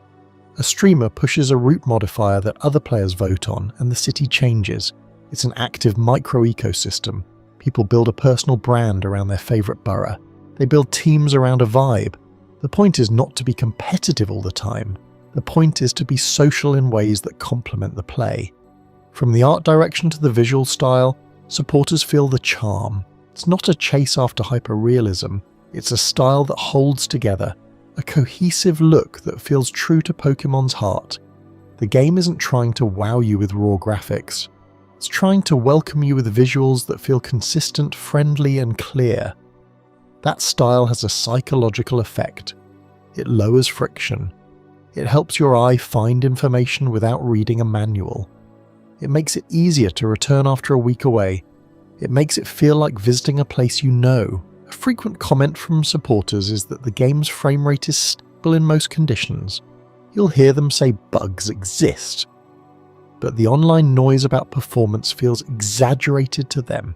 A streamer pushes a route modifier that other players vote on, and the city changes. It's an active micro-ecosystem. People build a personal brand around their favourite borough. They build teams around a vibe. The point is not to be competitive all the time. The point is to be social in ways that complement the play. From the art direction to the visual style, supporters feel the charm. It's not a chase after hyper-realism. It's a style that holds together. A cohesive look that feels true to Pokémon's heart. The game isn't trying to wow you with raw graphics. It's trying to welcome you with visuals that feel consistent, friendly, and clear. That style has a psychological effect. It lowers friction. It helps your eye find information without reading a manual. It makes it easier to return after a week away. It makes it feel like visiting a place you know. A frequent comment from supporters is that the game's frame rate is stable in most conditions. You'll hear them say bugs exist, but the online noise about performance feels exaggerated to them.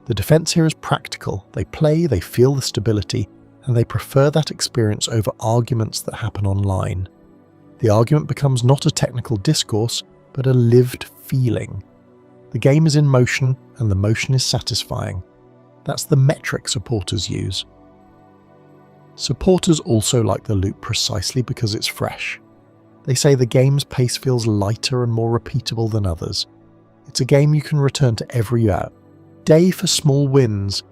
The defense here is practical. They play, they feel the stability, and they prefer that experience over arguments that happen online. The argument becomes not a technical discourse, but a lived feeling. The game is in motion, and the motion is satisfying. That's the metric supporters use. Supporters also like the loop precisely because it's fresh. They say the game's pace feels lighter and more repeatable than others. It's a game you can return to every day for small wins.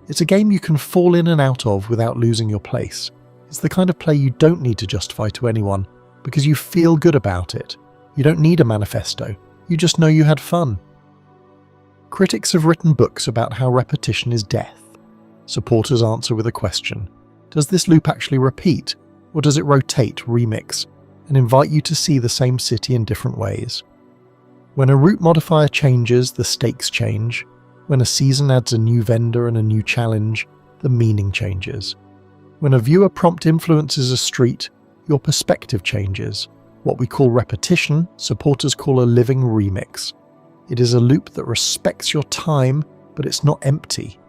It's a game you can fall in and out of without losing your place. It's the kind of play you don't need to justify to anyone, because you feel good about it. You don't need a manifesto. You just know you had fun. Critics have written books about how repetition is death. Supporters answer with a question. Does this loop actually repeat, or does it rotate, remix, and invite you to see the same city in different ways? When a route modifier changes, the stakes change. When a season adds a new vendor and a new challenge, the meaning changes. When a viewer prompt influences a street, your perspective changes. What we call repetition, supporters call a living remix. It is a loop that respects your time, but it's not empty.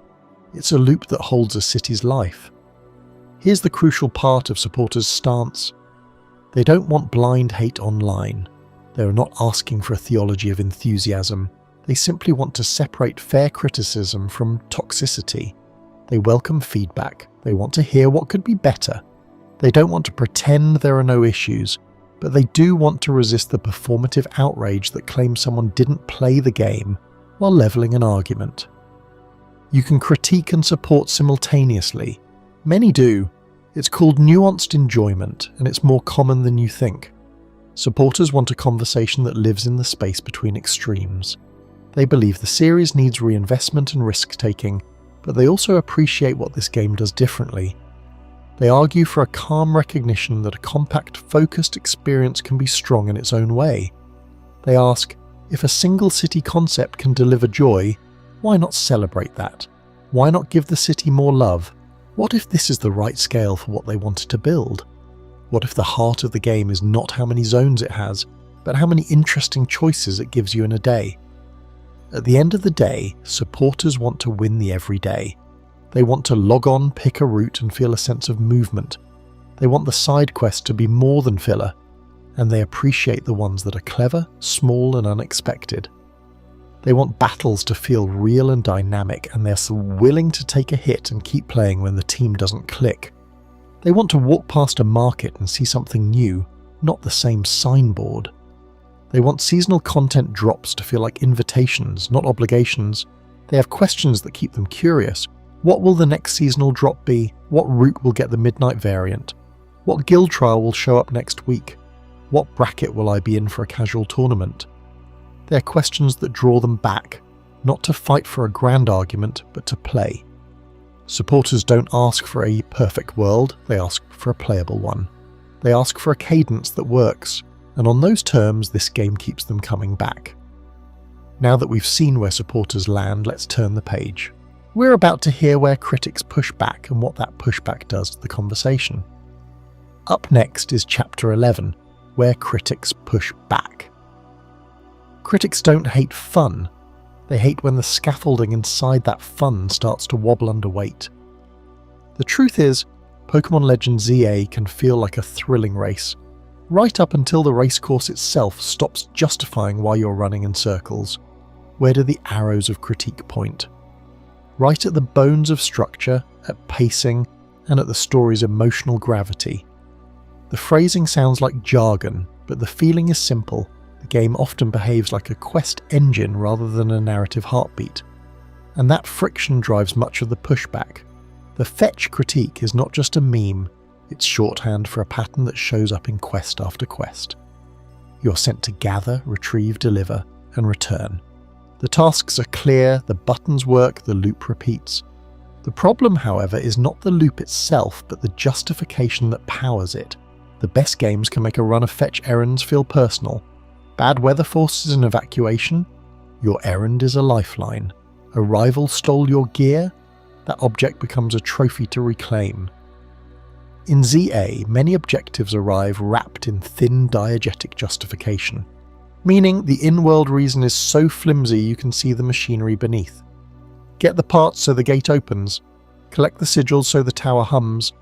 It's a loop that holds a city's life. Here's the crucial part of supporters' stance. They don't want blind hate online. They are not asking for a theology of enthusiasm. They simply want to separate fair criticism from toxicity. They welcome feedback. They want to hear what could be better. They don't want to pretend there are no issues, but they do want to resist the performative outrage that claims someone didn't play the game, while levelling an argument. You can critique and support simultaneously. Many do. It's called nuanced enjoyment, and it's more common than you think. Supporters want a conversation that lives in the space between extremes. They believe the series needs reinvestment and risk-taking, but they also appreciate what this game does differently. They argue for a calm recognition that a compact, focused experience can be strong in its own way. They ask, if a single city concept can deliver joy, why not celebrate that? Why not give the city more love? What if this is the right scale for what they wanted to build? What if the heart of the game is not how many zones it has, but how many interesting choices it gives you in a day? At the end of the day, supporters want to win the everyday. They want to log on, pick a route and feel a sense of movement. They want the side quest to be more than filler, and they appreciate the ones that are clever, small and unexpected. They want battles to feel real and dynamic, and they're so willing to take a hit and keep playing when the team doesn't click. They want to walk past a market and see something new, not the same signboard. They want seasonal content drops to feel like invitations, not obligations. They have questions that keep them curious. What will the next seasonal drop be? What route will get the midnight variant? What guild trial will show up next week? What bracket will I be in for a casual tournament? They are questions that draw them back, not to fight for a grand argument, but to play. Supporters don't ask for a perfect world, they ask for a playable one. They ask for a cadence that works, and on those terms this game keeps them coming back. Now that we've seen where supporters land, let's turn the page. We're about to hear where critics push back and what that pushback does to the conversation. Up next is Chapter 11, where critics push back. Critics don't hate fun, they hate when the scaffolding inside that fun starts to wobble under weight. The truth is, Pokémon Legends ZA can feel like a thrilling race, right up until the racecourse itself stops justifying why you're running in circles. Where do the arrows of critique point? Right at the bones of structure, at pacing, and at the story's emotional gravity. The phrasing sounds like jargon, but the feeling is simple. The game often behaves like a quest engine rather than a narrative heartbeat. And that friction drives much of the pushback. The fetch critique is not just a meme, it's shorthand for a pattern that shows up in quest after quest. You're sent to gather, retrieve, deliver, and return. The tasks are clear, the buttons work, the loop repeats. The problem, however, is not the loop itself, but the justification that powers it. The best games can make a run of fetch errands feel personal. Bad weather forces an evacuation? Your errand is a lifeline. A rival stole your gear? That object becomes a trophy to reclaim. In ZA, many objectives arrive wrapped in thin diegetic justification, meaning the in-world reason is so flimsy you can see the machinery beneath. Get the parts so the gate opens, collect the sigils so the tower hums,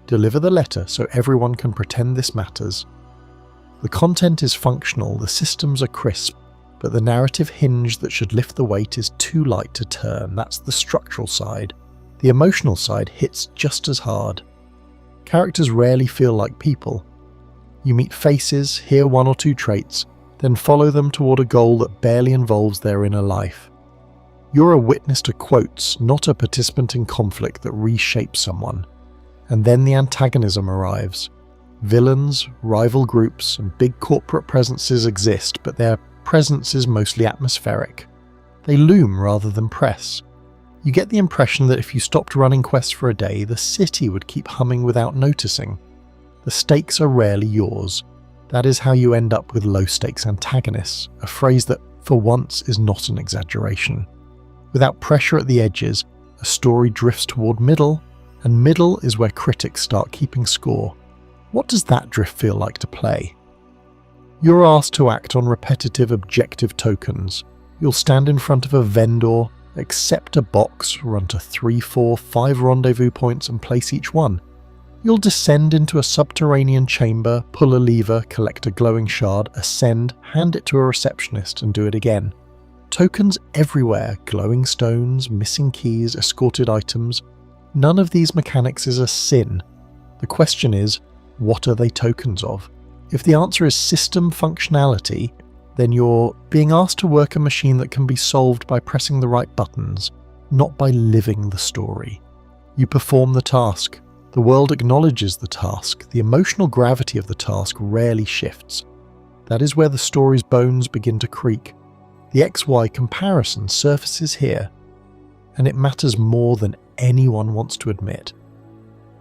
deliver the letter so everyone can pretend this matters. The content is functional, the systems are crisp, but the narrative hinge that should lift the weight is too light to turn. That's the structural side. The emotional side hits just as hard. Characters rarely feel like people. You meet faces, hear one or two traits, then follow them toward a goal that barely involves their inner life. You're a witness to quotes, not a participant in conflict that reshapes someone. And then the antagonism arrives. Villains, rival groups, and big corporate presences exist, but their presence is mostly atmospheric. They loom rather than press. You get the impression that if you stopped running quests for a day, the city would keep humming without noticing. The stakes are rarely yours. That is how you end up with low-stakes antagonists, a phrase that, for once, is not an exaggeration. Without pressure at the edges, a story drifts toward middle, and middle is where critics start keeping score. What does that drift feel like to play? You're asked to act on repetitive objective tokens. You'll stand in front of a vendor, accept a box, run to 3, 4, 5 rendezvous points and place each one. You'll descend into a subterranean chamber, pull a lever, collect a glowing shard, ascend, hand it to a receptionist and do it again. Tokens everywhere, glowing stones, missing keys, escorted items. None of these mechanics is a sin. The question is, what are they tokens of? If the answer is system functionality, then you're being asked to work a machine that can be solved by pressing the right buttons, not by living the story. You perform the task. The world acknowledges the task. The emotional gravity of the task rarely shifts. That is where the story's bones begin to creak. The XY comparison surfaces here, and it matters more than anyone wants to admit.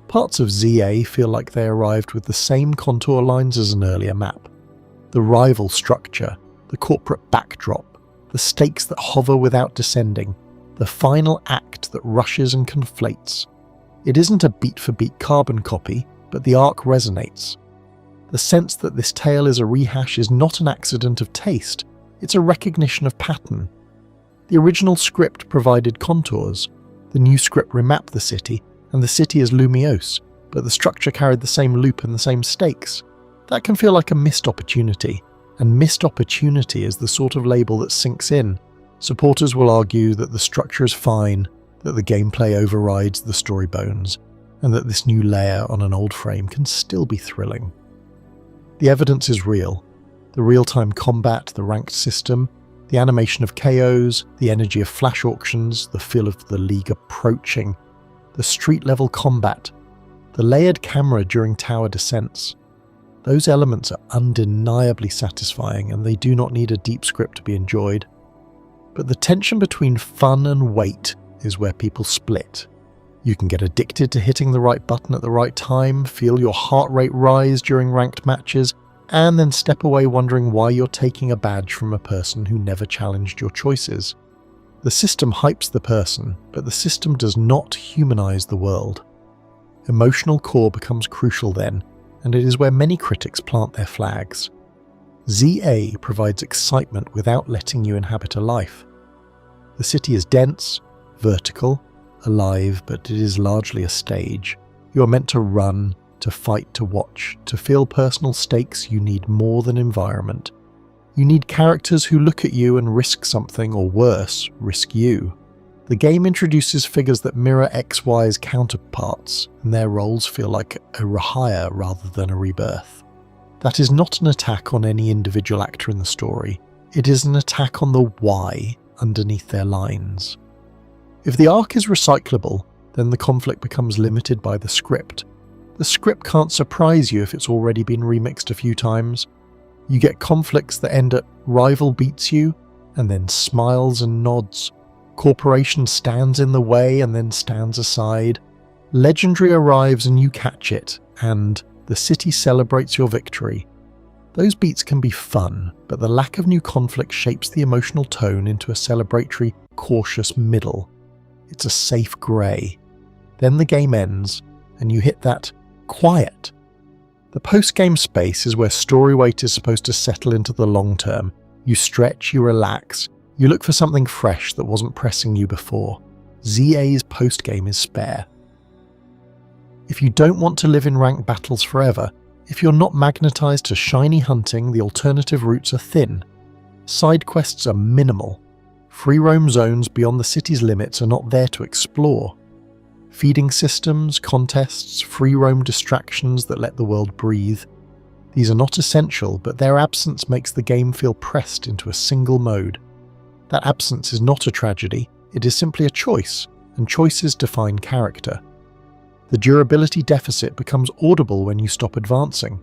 Parts of ZA feel like they arrived with the same contour lines as an earlier map. The rival structure, the corporate backdrop, the stakes that hover without descending, the final act that rushes and conflates. It isn't a beat-for-beat carbon copy, but the arc resonates. The sense that this tale is a rehash is not an accident of taste, it's a recognition of pattern. The original script provided contours, the new script remapped the city, and the city is Lumiose, but the structure carried the same loop and the same stakes. That can feel like a missed opportunity, and missed opportunity is the sort of label that sinks in. Supporters will argue that the structure is fine, that the gameplay overrides the story bones, and that this new layer on an old frame can still be thrilling. The evidence is real. The real-time combat, the ranked system, the animation of KOs, the energy of flash auctions, the feel of the league approaching, the street-level combat, the layered camera during tower descents. Those elements are undeniably satisfying, and they do not need a deep script to be enjoyed. But the tension between fun and weight is where people split. You can get addicted to hitting the right button at the right time, feel your heart rate rise during ranked matches, and then step away wondering why you're taking a badge from a person who never challenged your choices. The system hypes the person, but the system does not humanize the world. Emotional core becomes crucial then, and it is where many critics plant their flags. ZA provides excitement without letting you inhabit a life. The city is dense, vertical, alive, but it is largely a stage. You are meant to run, to fight, to watch. To feel personal stakes, you need more than environment. You need characters who look at you and risk something, or worse, risk you. The game introduces figures that mirror XY's counterparts, and their roles feel like a rehire rather than a rebirth. That is not an attack on any individual actor in the story. It is an attack on the why underneath their lines. If the arc is recyclable, then the conflict becomes limited by the script. The script can't surprise you if it's already been remixed a few times. You get conflicts that end at rival beats you, and then smiles and nods. Corporation stands in the way and then stands aside. Legendary arrives and you catch it, and the city celebrates your victory. Those beats can be fun, but the lack of new conflict shapes the emotional tone into a celebratory, cautious middle. It's a safe grey. Then the game ends, and you hit that quiet. The post-game space is where story weight is supposed to settle into the long term. You stretch, you relax, you look for something fresh that wasn't pressing you before. ZA's post-game is spare. If you don't want to live in ranked battles forever, if you're not magnetized to shiny hunting, the alternative routes are thin. Side quests are minimal. Free roam zones beyond the city's limits are not there to explore. Feeding systems, contests, free roam distractions that let the world breathe. These are not essential, but their absence makes the game feel pressed into a single mode. That absence is not a tragedy, it is simply a choice, and choices define character. The durability deficit becomes audible when you stop advancing.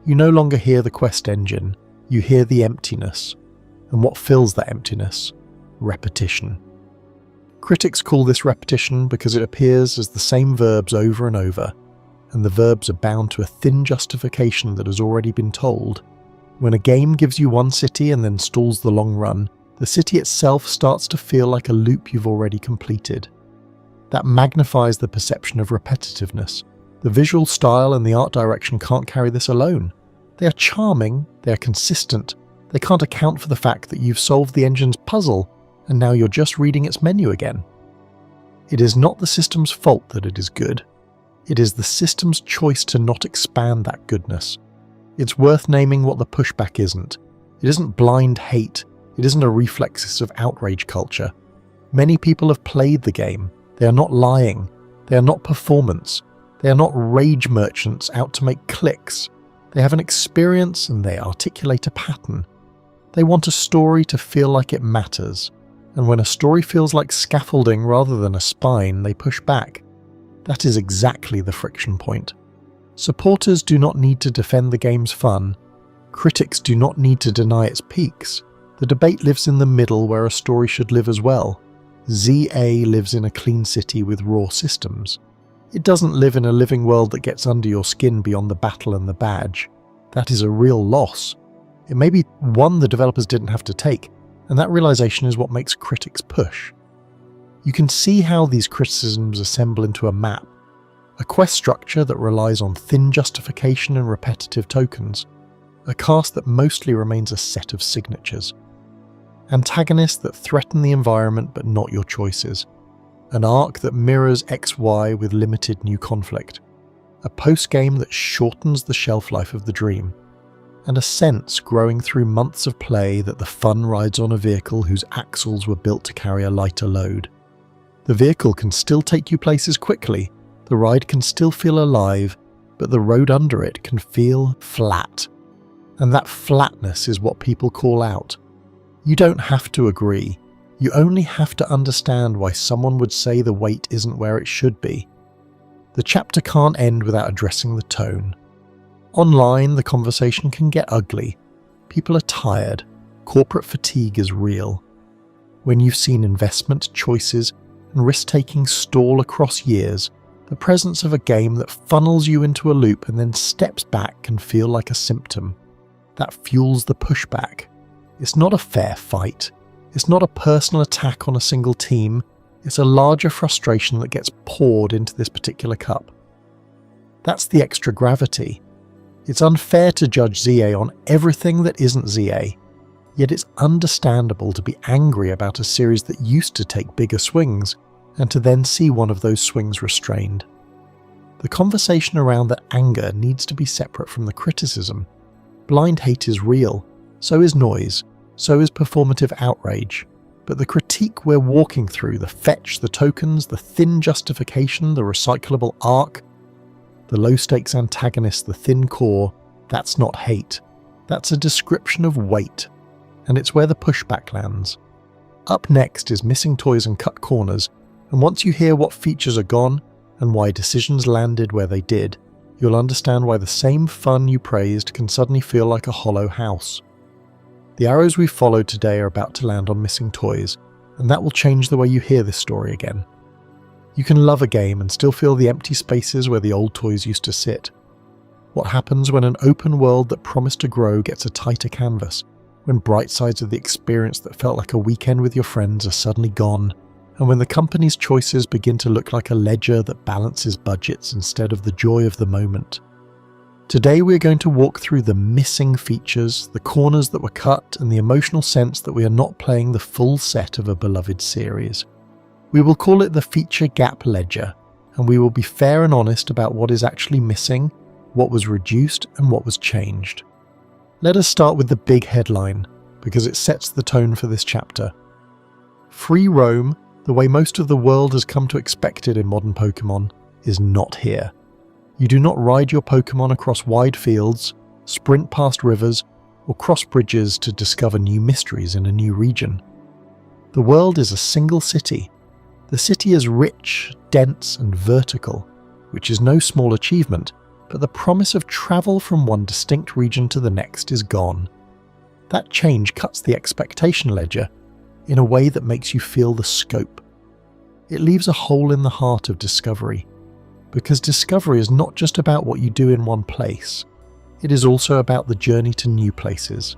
You no longer hear the quest engine, you hear the emptiness. And what fills that emptiness? Repetition. Critics call this repetition because it appears as the same verbs over and over, and the verbs are bound to a thin justification that has already been told. When a game gives you one city and then stalls the long run, the city itself starts to feel like a loop you've already completed. That magnifies the perception of repetitiveness. The visual style and the art direction can't carry this alone. They are charming, they are consistent, they can't account for the fact that you've solved the engine's puzzle and now you're just reading its menu again. It is not the system's fault that it is good. It is the system's choice to not expand that goodness. It's worth naming what the pushback isn't. It isn't blind hate. It isn't a reflex of outrage culture. Many people have played the game. They are not lying. They are not performance. They are not rage merchants out to make clicks. They have an experience and they articulate a pattern. They want a story to feel like it matters, and when a story feels like scaffolding rather than a spine, they push back. That is exactly the friction point. Supporters do not need to defend the game's fun. Critics do not need to deny its peaks. The debate lives in the middle where a story should live as well. ZA lives in a clean city with raw systems. It doesn't live in a living world that gets under your skin beyond the battle and the badge. That is a real loss. It may be one the developers didn't have to take, and that realization is what makes critics push. You can see how these criticisms assemble into a map. A quest structure that relies on thin justification and repetitive tokens. A cast that mostly remains a set of signatures. Antagonists that threaten the environment but not your choices. An arc that mirrors XY with limited new conflict. A post-game that shortens the shelf life of the dream. And a sense growing through months of play that the fun rides on a vehicle whose axles were built to carry a lighter load. The vehicle can still take you places quickly, the ride can still feel alive, but the road under it can feel flat. And that flatness is what people call out. You don't have to agree. You only have to understand why someone would say the weight isn't where it should be. The chapter can't end without addressing the tone. Online, the conversation can get ugly. People are tired. Corporate fatigue is real. When you've seen investment choices and risk-taking stall across years, the presence of a game that funnels you into a loop and then steps back can feel like a symptom. That fuels the pushback. It's not a fair fight. It's not a personal attack on a single team. It's a larger frustration that gets poured into this particular cup. That's the extra gravity. It's unfair to judge ZA on everything that isn't ZA, yet it's understandable to be angry about a series that used to take bigger swings, and to then see one of those swings restrained. The conversation around that anger needs to be separate from the criticism. Blind hate is real, so is noise, so is performative outrage. But the critique we're walking through, the fetch, the tokens, the thin justification, the recyclable arc, the low-stakes antagonist, the thin core, that's not hate. That's a description of weight, and it's where the pushback lands. Up next is missing toys and cut corners, and once you hear what features are gone, and why decisions landed where they did, you'll understand why the same fun you praised can suddenly feel like a hollow house. The arrows we've followed today are about to land on missing toys, and that will change the way you hear this story again. You can love a game and still feel the empty spaces where the old toys used to sit. What happens when an open world that promised to grow gets a tighter canvas, when bright sides of the experience that felt like a weekend with your friends are suddenly gone, and when the company's choices begin to look like a ledger that balances budgets instead of the joy of the moment. Today we're going to walk through the missing features, the corners that were cut, and the emotional sense that we are not playing the full set of a beloved series. We will call it the feature gap ledger, and we will be fair and honest about what is actually missing, what was reduced, and what was changed. Let us start with the big headline, because it sets the tone for this chapter. Free roam, the way most of the world has come to expect it in modern Pokémon, is not here. You do not ride your Pokémon across wide fields, sprint past rivers, or cross bridges to discover new mysteries in a new region. The world is a single city. The city is rich, dense, and vertical, which is no small achievement, but the promise of travel from one distinct region to the next is gone. That change cuts the expectation ledger in a way that makes you feel the scope. It leaves a hole in the heart of discovery, because discovery is not just about what you do in one place. It is also about the journey to new places.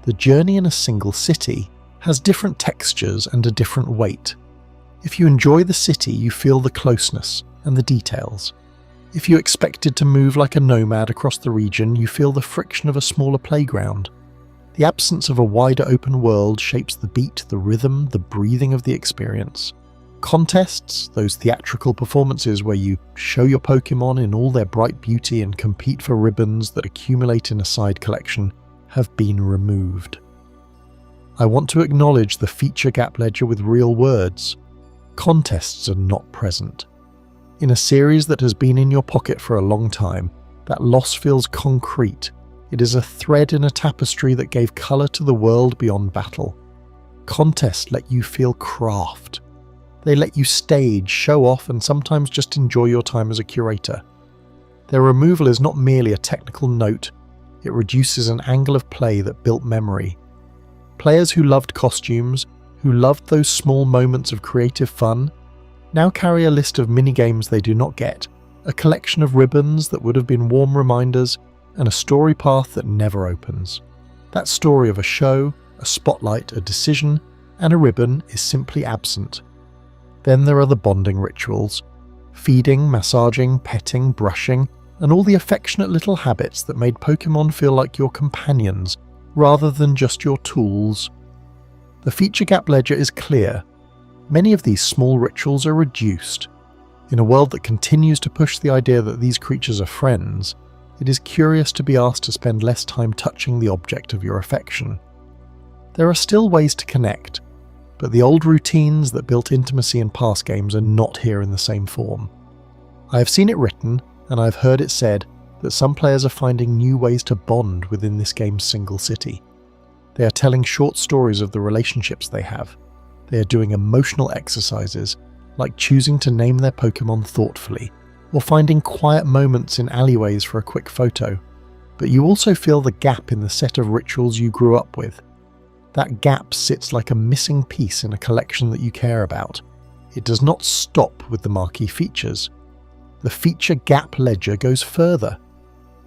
The journey in a single city has different textures and a different weight. If you enjoy the city, you feel the closeness and the details. If you expected to move like a nomad across the region, you feel the friction of a smaller playground. The absence of a wider open world shapes the beat, the rhythm, the breathing of the experience. Contests, those theatrical performances where you show your Pokémon in all their bright beauty and compete for ribbons that accumulate in a side collection, have been removed. I want to acknowledge the feature gap ledger with real words. Contests are not present. In a series that has been in your pocket for a long time, that loss feels concrete. It is a thread in a tapestry that gave colour to the world beyond battle. Contests let you feel craft. They let you stage, show off, and sometimes just enjoy your time as a curator. Their removal is not merely a technical note, it reduces an angle of play that built memory. Players who loved costumes, who loved those small moments of creative fun, now carry a list of minigames they do not get, a collection of ribbons that would have been warm reminders, and a story path that never opens. That story of a show, a spotlight, a decision, and a ribbon is simply absent. Then there are the bonding rituals. Feeding, massaging, petting, brushing, and all the affectionate little habits that made Pokémon feel like your companions, rather than just your tools. The feature gap ledger is clear. Many of these small rituals are reduced. In a world that continues to push the idea that these creatures are friends, it is curious to be asked to spend less time touching the object of your affection. There are still ways to connect, but the old routines that built intimacy in past games are not here in the same form. I have seen it written, and I have heard it said, that some players are finding new ways to bond within this game's single city. They are telling short stories of the relationships they have. They are doing emotional exercises, like choosing to name their Pokémon thoughtfully, or finding quiet moments in alleyways for a quick photo. But you also feel the gap in the set of rituals you grew up with. That gap sits like a missing piece in a collection that you care about. It does not stop with the marquee features. The feature gap ledger goes further.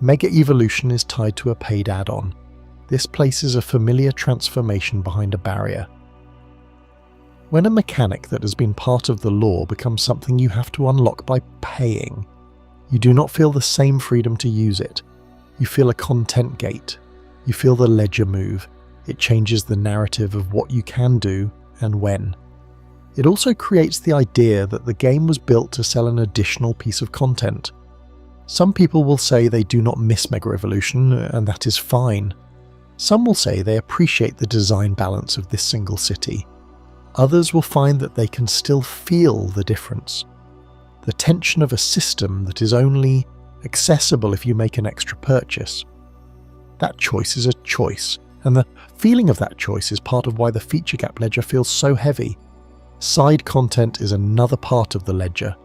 Mega Evolution is tied to a paid add-on. This places a familiar transformation behind a barrier. When a mechanic that has been part of the lore becomes something you have to unlock by paying, you do not feel the same freedom to use it. You feel a content gate. You feel the ledger move. It changes the narrative of what you can do and when. It also creates the idea that the game was built to sell an additional piece of content. Some people will say they do not miss Mega Evolution, and that is fine. Some will say they appreciate the design balance of this single city. Others will find that they can still feel the difference. The tension of a system that is only accessible if you make an extra purchase. That choice is a choice, and the feeling of that choice is part of why the feature gap ledger feels so heavy. Side content is another part of the ledger.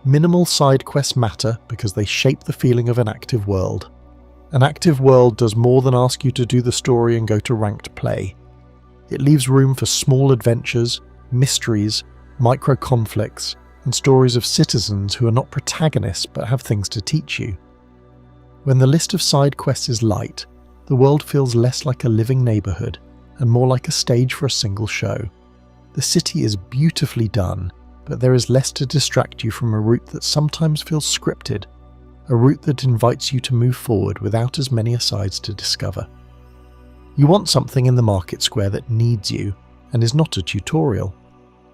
Minimal side quests matter because they shape the feeling of an active world. An active world does more than ask you to do the story and go to ranked play. It leaves room for small adventures, mysteries, micro-conflicts, and stories of citizens who are not protagonists but have things to teach you. When the list of side quests is light, the world feels less like a living neighbourhood and more like a stage for a single show. The city is beautifully done, but there is less to distract you from a route that sometimes feels scripted, a route that invites you to move forward without as many asides to discover. You want something in the market square that needs you and is not a tutorial.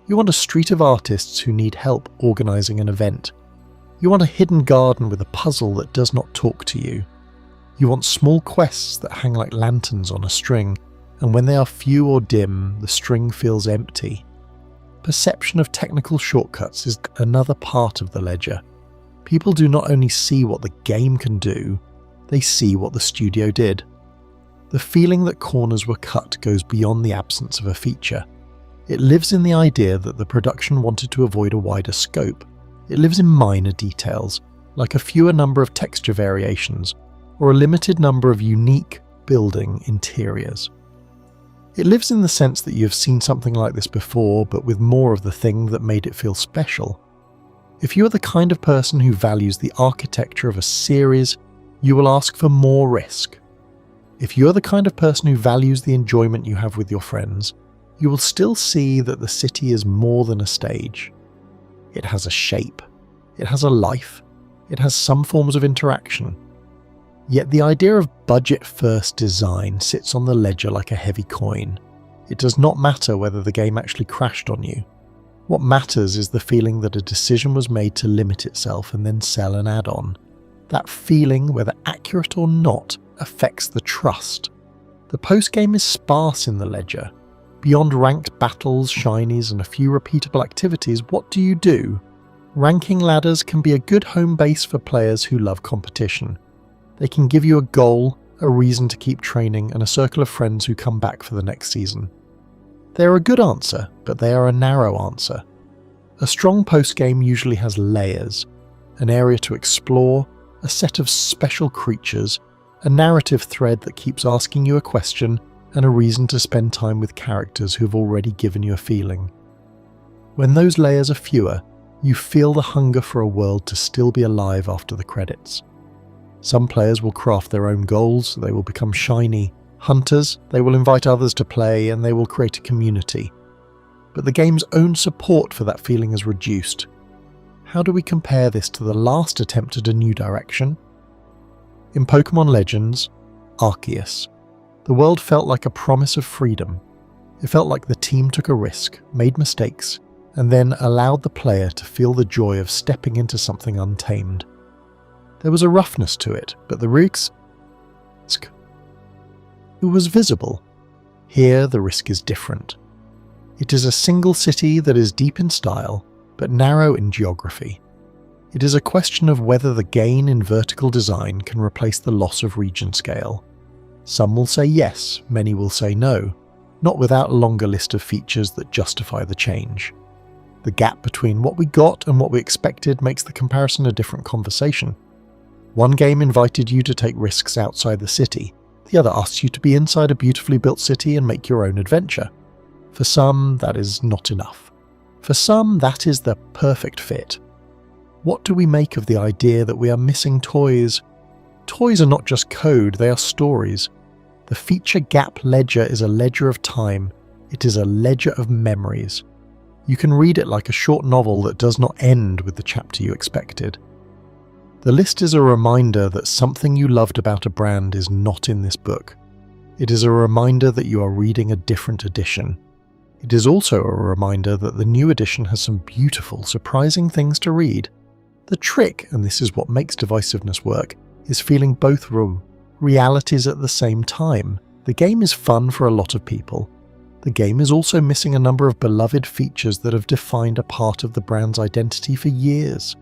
You want a street of artists who need help organising an event. You want a hidden garden with a puzzle that does not talk to you. You want small quests that hang like lanterns on a string, and when they are few or dim, the string feels empty. Perception of technical shortcuts is another part of the ledger. People do not only see what the game can do, they see what the studio did. The feeling that corners were cut goes beyond the absence of a feature. It lives in the idea that the production wanted to avoid a wider scope. It lives in minor details, like a fewer number of texture variations, or a limited number of unique building interiors. It lives in the sense that you have seen something like this before, but with more of the thing that made it feel special. If you are the kind of person who values the architecture of a series, you will ask for more risk. If you are the kind of person who values the enjoyment you have with your friends, you will still see that the city is more than a stage. It has a shape. It has a life. It has some forms of interaction. Yet the idea of budget-first design sits on the ledger like a heavy coin. It does not matter whether the game actually crashed on you. What matters is the feeling that a decision was made to limit itself and then sell an add-on. That feeling, whether accurate or not, affects the trust. The post-game is sparse in the ledger. Beyond ranked battles, shinies, and a few repeatable activities, what do you do? Ranking ladders can be a good home base for players who love competition. They can give you a goal, a reason to keep training, and a circle of friends who come back for the next season. They are a good answer, but they are a narrow answer. A strong post-game usually has layers, an area to explore, a set of special creatures, a narrative thread that keeps asking you a question, and a reason to spend time with characters who have already given you a feeling. When those layers are fewer, you feel the hunger for a world to still be alive after the credits. Some players will craft their own goals, they will become shiny hunters, they will invite others to play, and they will create a community. But the game's own support for that feeling is reduced. How do we compare this to the last attempt at a new direction? In Pokémon Legends, Arceus, the world felt like a promise of freedom. It felt like the team took a risk, made mistakes, and then allowed the player to feel the joy of stepping into something untamed. There was a roughness to it, but the risk was visible. Here, the risk is different. It is a single city that is deep in style, but narrow in geography. It is a question of whether the gain in vertical design can replace the loss of region scale. Some will say yes, many will say no, not without a longer list of features that justify the change. The gap between what we got and what we expected makes the comparison a different conversation. One game invited you to take risks outside the city, the other asks you to be inside a beautifully built city and make your own adventure. For some, that is not enough. For some, that is the perfect fit. What do we make of the idea that we are missing toys? Toys are not just code, they are stories. The feature gap ledger is a ledger of time. It is a ledger of memories. You can read it like a short novel that does not end with the chapter you expected. The list is a reminder that something you loved about a brand is not in this book. It is a reminder that you are reading a different edition. It is also a reminder that the new edition has some beautiful, surprising things to read. The trick, and this is what makes divisiveness work, is feeling both realities at the same time. The game is fun for a lot of people. The game is also missing a number of beloved features that have defined a part of the brand's identity for years.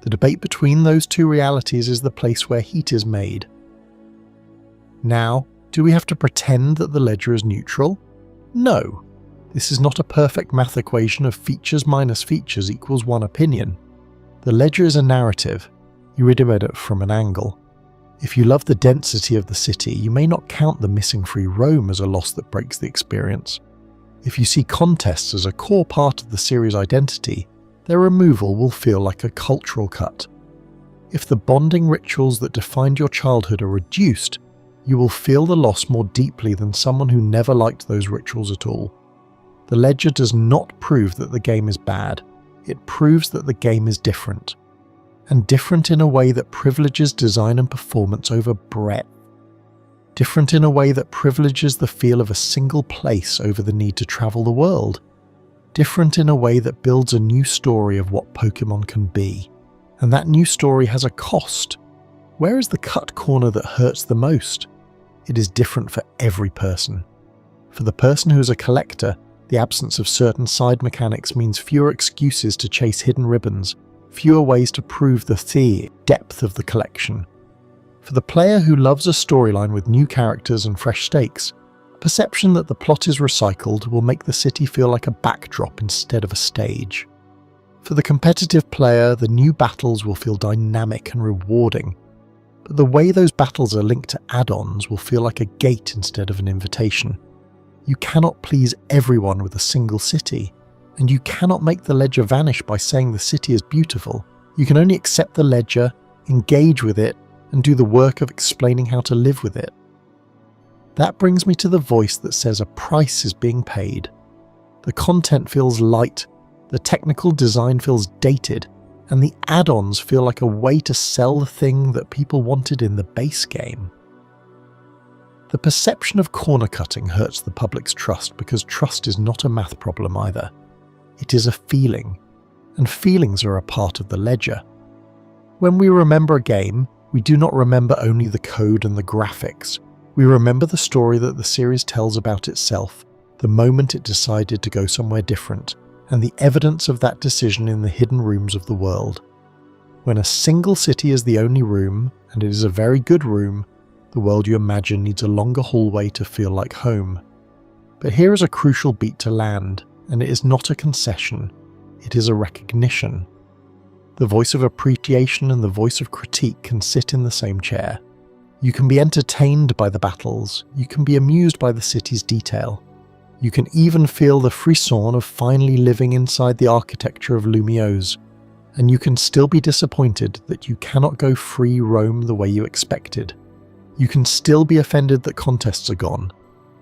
The debate between those two realities is the place where heat is made. Now, do we have to pretend that the ledger is neutral? No. This is not a perfect math equation of features minus features equals one opinion. The ledger is a narrative. You read about it from an angle. If you love the density of the city, you may not count the missing free roam as a loss that breaks the experience. If you see contests as a core part of the series' identity, their removal will feel like a cultural cut. If the bonding rituals that defined your childhood are reduced, you will feel the loss more deeply than someone who never liked those rituals at all. The ledger does not prove that the game is bad. It proves that the game is different. And different in a way that privileges design and performance over breadth. Different in a way that privileges the feel of a single place over the need to travel the world. Different in a way that builds a new story of what Pokémon can be. And that new story has a cost. Where is the cut corner that hurts the most? It is different for every person. For the person who is a collector, the absence of certain side mechanics means fewer excuses to chase hidden ribbons, fewer ways to prove the depth of the collection. For the player who loves a storyline with new characters and fresh stakes, perception that the plot is recycled will make the city feel like a backdrop instead of a stage. For the competitive player, the new battles will feel dynamic and rewarding, but the way those battles are linked to add-ons will feel like a gate instead of an invitation. You cannot please everyone with a single city, and you cannot make the ledger vanish by saying the city is beautiful. You can only accept the ledger, engage with it, and do the work of explaining how to live with it. That brings me to the voice that says a price is being paid. The content feels light, the technical design feels dated, and the add-ons feel like a way to sell the thing that people wanted in the base game. The perception of corner cutting hurts the public's trust because trust is not a math problem either. It is a feeling, and feelings are a part of the ledger. When we remember a game, we do not remember only the code and the graphics. We remember the story that the series tells about itself, the moment it decided to go somewhere different, and the evidence of that decision in the hidden rooms of the world. When a single city is the only room, and it is a very good room, The world you imagine needs a longer hallway to feel like home. But here is a crucial beat to land, and it is not a concession, it is a recognition. The voice of appreciation and the voice of critique can sit in the same chair. You can be entertained by the battles, you can be amused by the city's detail. You can even feel the frisson of finally living inside the architecture of Lumiose, and you can still be disappointed that you cannot go free roam the way you expected. You can still be offended that contests are gone.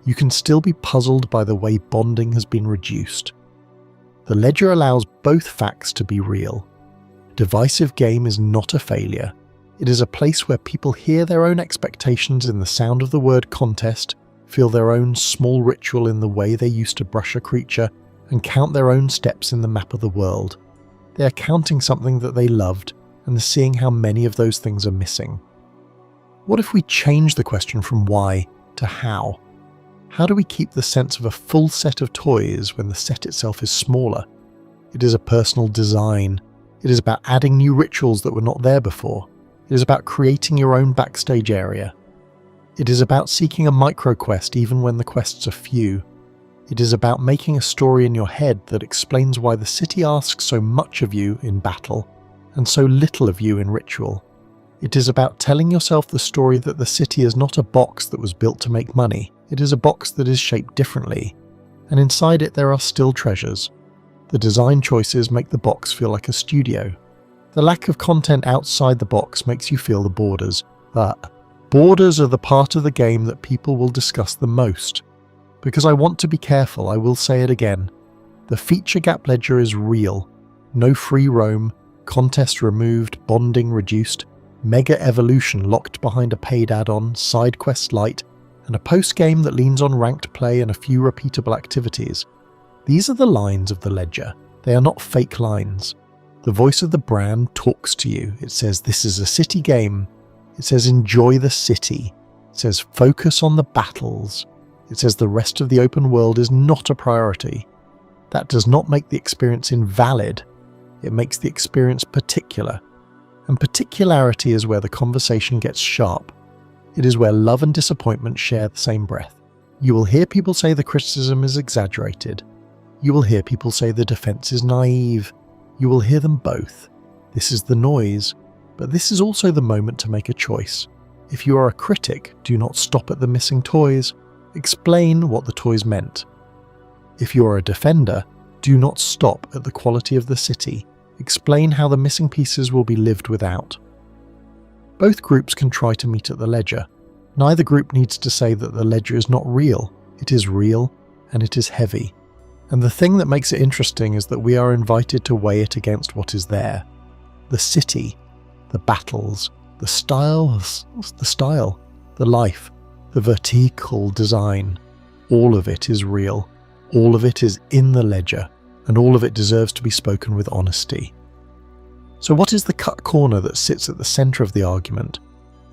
You can still be puzzled by the way bonding has been reduced. The ledger allows both facts to be real. Divisive game is not a failure. It is a place where people hear their own expectations in the sound of the word contest, feel their own small ritual in the way they used to brush a creature, and count their own steps in the map of the world. They are counting something that they loved, and they're seeing how many of those things are missing. What if we change the question from why to how? How do we keep the sense of a full set of toys when the set itself is smaller? It is a personal design. It is about adding new rituals that were not there before. It is about creating your own backstage area. It is about seeking a micro quest even when the quests are few. It is about making a story in your head that explains why the city asks so much of you in battle and so little of you in ritual. It is about telling yourself the story that the city is not a box that was built to make money. It is a box that is shaped differently, and inside it there are still treasures. The design choices make the box feel like a studio. The lack of content outside the box makes you feel the borders, but borders are the part of the game that people will discuss the most. Because I want to be careful, I will say it again. The feature gap ledger is real. No free roam, contest removed, bonding reduced, mega evolution locked behind a paid add-on, side quest light, and a post-game that leans on ranked play and a few repeatable activities. These are the lines of the ledger. They are not fake lines. The voice of the brand talks to you. It says this is a city game. It says enjoy the city. It says focus on the battles. It says the rest of the open world is not a priority. That does not make the experience invalid. It makes the experience particular. And particularity is where the conversation gets sharp. It is where love and disappointment share the same breath. You will hear people say the criticism is exaggerated. You will hear people say the defense is naive. You will hear them both. This is the noise, but this is also the moment to make a choice. If you are a critic, do not stop at the missing toys. Explain what the toys meant. If you are a defender, do not stop at the quality of the city. Explain how the missing pieces will be lived without. Both groups can try to meet at the ledger. Neither group needs to say that the ledger is not real. It is real, and it is heavy. And the thing that makes it interesting is that we are invited to weigh it against what is there. The city, the battles, the style, the life, the vertical design. All of it is real. All of it is in the ledger, and all of it deserves to be spoken with honesty. So what is the cut corner that sits at the centre of the argument?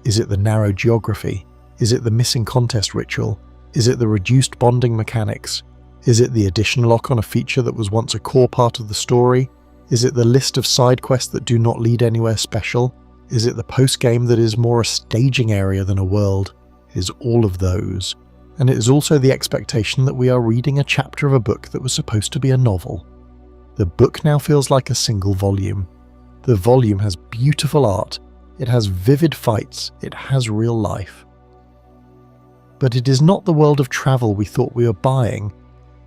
Is it the narrow geography? Is it the missing contest ritual? Is it the reduced bonding mechanics? Is it the addition lock on a feature that was once a core part of the story? Is it the list of side quests that do not lead anywhere special? Is it the post-game that is more a staging area than a world? It is all of those. And it is also the expectation that we are reading a chapter of a book that was supposed to be a novel. The book now feels like a single volume. The volume has beautiful art, it has vivid fights, it has real life. But it is not the world of travel we thought we were buying.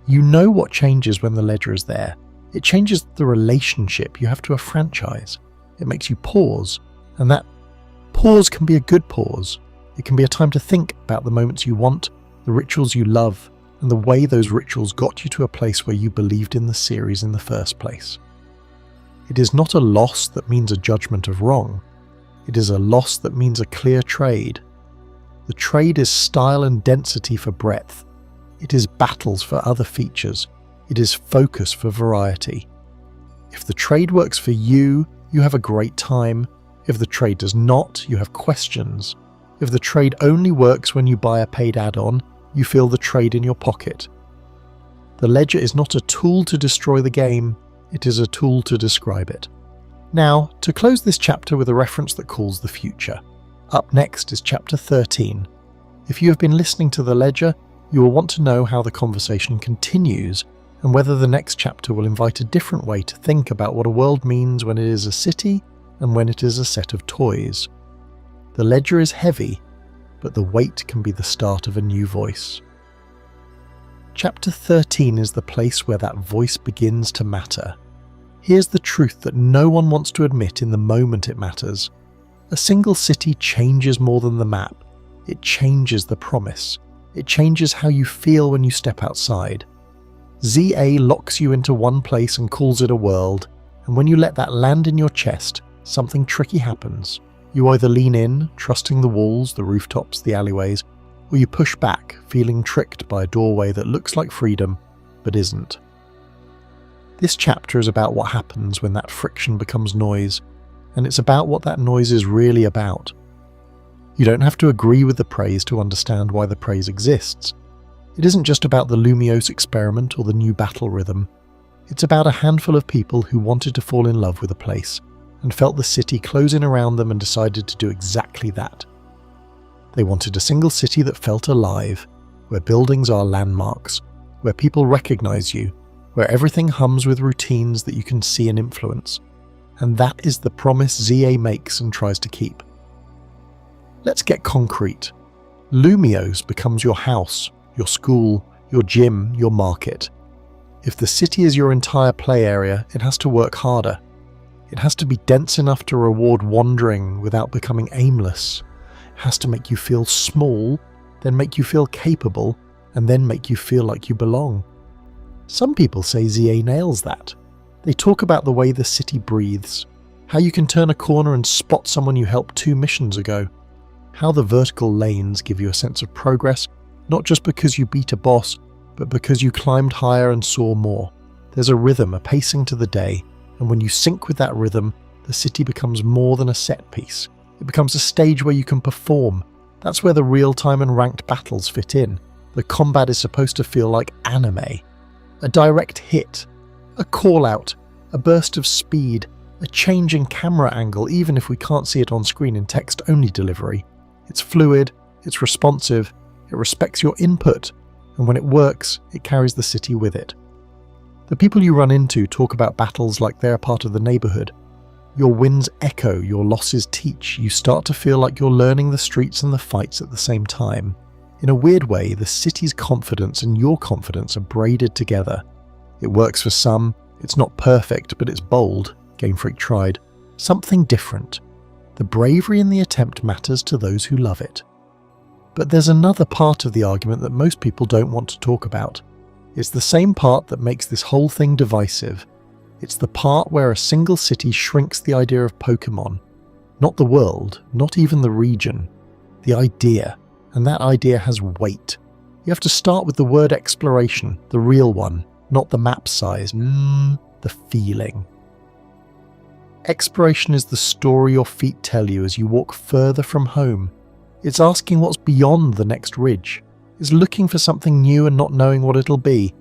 You know what changes when the ledger is there. It changes the relationship you have to a franchise. It makes you pause, and that pause can be a good pause. It can be a time to think about the moments you want, the rituals you love, and the way those rituals got you to a place where you believed in the series in the first place. It is not a loss that means a judgment of wrong. It is a loss that means a clear trade. The trade is style and density for breadth. It is battles for other features. It is focus for variety. If the trade works for you, you have a great time. If the trade does not, you have questions. If the trade only works when you buy a paid add-on, you feel the trade in your pocket. The ledger is not a tool to destroy the game, it is a tool to describe it. Now, to close this chapter with a reference that calls the future. Up next is Chapter 13. If you have been listening to the ledger, you will want to know how the conversation continues and whether the next chapter will invite a different way to think about what a world means when it is a city and when it is a set of toys. The ledger is heavy, but the weight can be the start of a new voice. Chapter 13 is the place where that voice begins to matter. Here's the truth that no one wants to admit in the moment it matters. A single city changes more than the map. It changes the promise. It changes how you feel when you step outside. ZA locks you into one place and calls it a world, and when you let that land in your chest, something tricky happens. You either lean in, trusting the walls, the rooftops, the alleyways, or you push back, feeling tricked by a doorway that looks like freedom, but isn't. This chapter is about what happens when that friction becomes noise, and it's about what that noise is really about. You don't have to agree with the praise to understand why the praise exists. It isn't just about the Lumiose experiment or the new battle rhythm. It's about a handful of people who wanted to fall in love with a place, and felt the city close in around them and decided to do exactly that. They wanted a single city that felt alive, where buildings are landmarks, where people recognize you, where everything hums with routines that you can see and influence. And that is the promise ZA makes and tries to keep. Let's get concrete. Lumiose becomes your house, your school, your gym, your market. If the city is your entire play area, it has to work harder. It has to be dense enough to reward wandering without becoming aimless. It has to make you feel small, then make you feel capable, and then make you feel like you belong. Some people say ZA nails that. They talk about the way the city breathes, how you can turn a corner and spot someone you helped 2 missions ago, how the vertical lanes give you a sense of progress, not just because you beat a boss, but because you climbed higher and saw more. There's a rhythm, a pacing to the day, and when you sync with that rhythm, the city becomes more than a set piece. It becomes a stage where you can perform. That's where the real-time and ranked battles fit in. The combat is supposed to feel like anime. A direct hit, a call-out, a burst of speed, a change in camera angle even if we can't see it on screen in text-only delivery. It's fluid, it's responsive, it respects your input, and when it works, it carries the city with it. The people you run into talk about battles like they're part of the neighbourhood. Your wins echo, your losses teach. You start to feel like you're learning the streets and the fights at the same time. In a weird way, the city's confidence and your confidence are braided together. It works for some, it's not perfect, but it's bold, Game Freak tried. Something different. The bravery in the attempt matters to those who love it. But there's another part of the argument that most people don't want to talk about. It's the same part that makes this whole thing divisive. It's the part where a single city shrinks the idea of Pokémon. Not the world, not even the region. The idea. And that idea has weight. You have to start with the word exploration, the real one, not the map size. The feeling. Exploration is the story your feet tell you as you walk further from home. It's asking what's beyond the next ridge. It's looking for something new and not knowing what it'll be.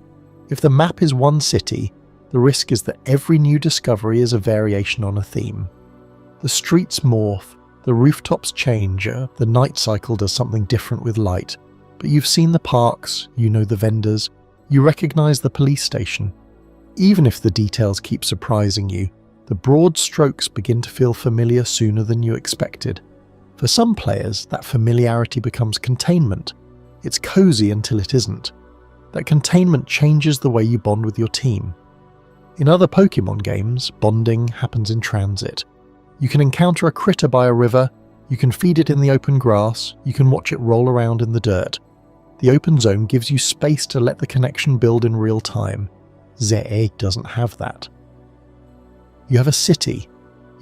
If the map is one city, the risk is that every new discovery is a variation on a theme. The streets morph, the rooftops change, the night cycle does something different with light. But you've seen the parks, you know the vendors, you recognise the police station. Even if the details keep surprising you, the broad strokes begin to feel familiar sooner than you expected. For some players, that familiarity becomes containment. It's cosy until it isn't. That containment changes the way you bond with your team. In other Pokémon games, bonding happens in transit. You can encounter a critter by a river, you can feed it in the open grass, you can watch it roll around in the dirt. The open zone gives you space to let the connection build in real time. ZA doesn't have that. You have a city.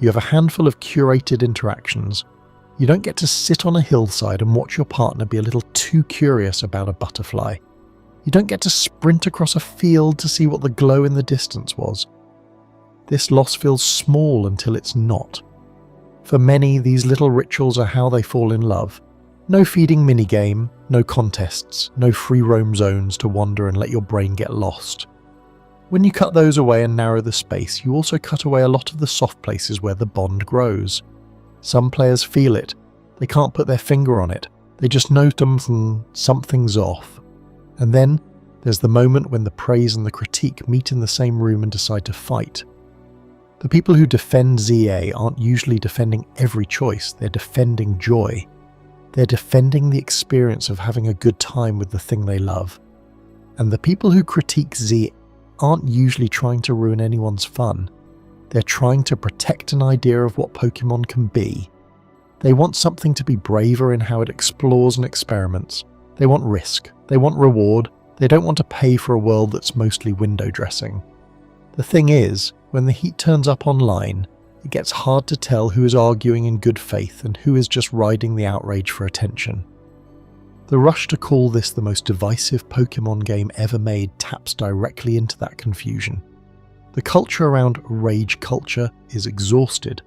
You have a handful of curated interactions. You don't get to sit on a hillside and watch your partner be a little too curious about a butterfly. You don't get to sprint across a field to see what the glow in the distance was. This loss feels small until it's not. For many, these little rituals are how they fall in love. No feeding minigame, no contests, no free roam zones to wander and let your brain get lost. When you cut those away and narrow the space, you also cut away a lot of the soft places where the bond grows. Some players feel it. They can't put their finger on it. They just know something's off. And then there's the moment when the praise and the critique meet in the same room and decide to fight. The people who defend ZA aren't usually defending every choice, they're defending joy. They're defending the experience of having a good time with the thing they love. And the people who critique Z aren't usually trying to ruin anyone's fun. They're trying to protect an idea of what Pokémon can be. They want something to be braver in how it explores and experiments. They want risk. They want reward. They don't want to pay for a world that's mostly window dressing. The thing is, when the heat turns up online, it gets hard to tell who is arguing in good faith and who is just riding the outrage for attention. The rush to call this the most divisive Pokémon game ever made taps directly into that confusion. The culture around rage culture is exhausted.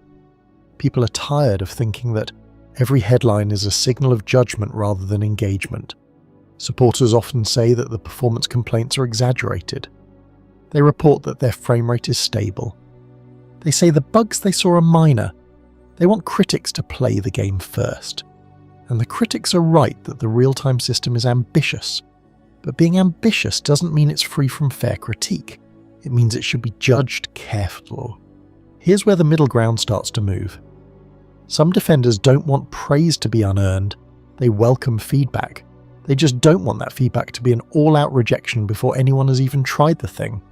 People are tired of thinking that every headline is a signal of judgment rather than engagement. Supporters often say that the performance complaints are exaggerated. They report that their frame rate is stable. They say the bugs they saw are minor. They want critics to play the game first. And the critics are right that the real-time system is ambitious. But being ambitious doesn't mean it's free from fair critique. It means it should be judged carefully. Here's where the middle ground starts to move. Some defenders don't want praise to be unearned. They welcome feedback. They just don't want that feedback to be an all-out rejection before anyone has even tried the thing.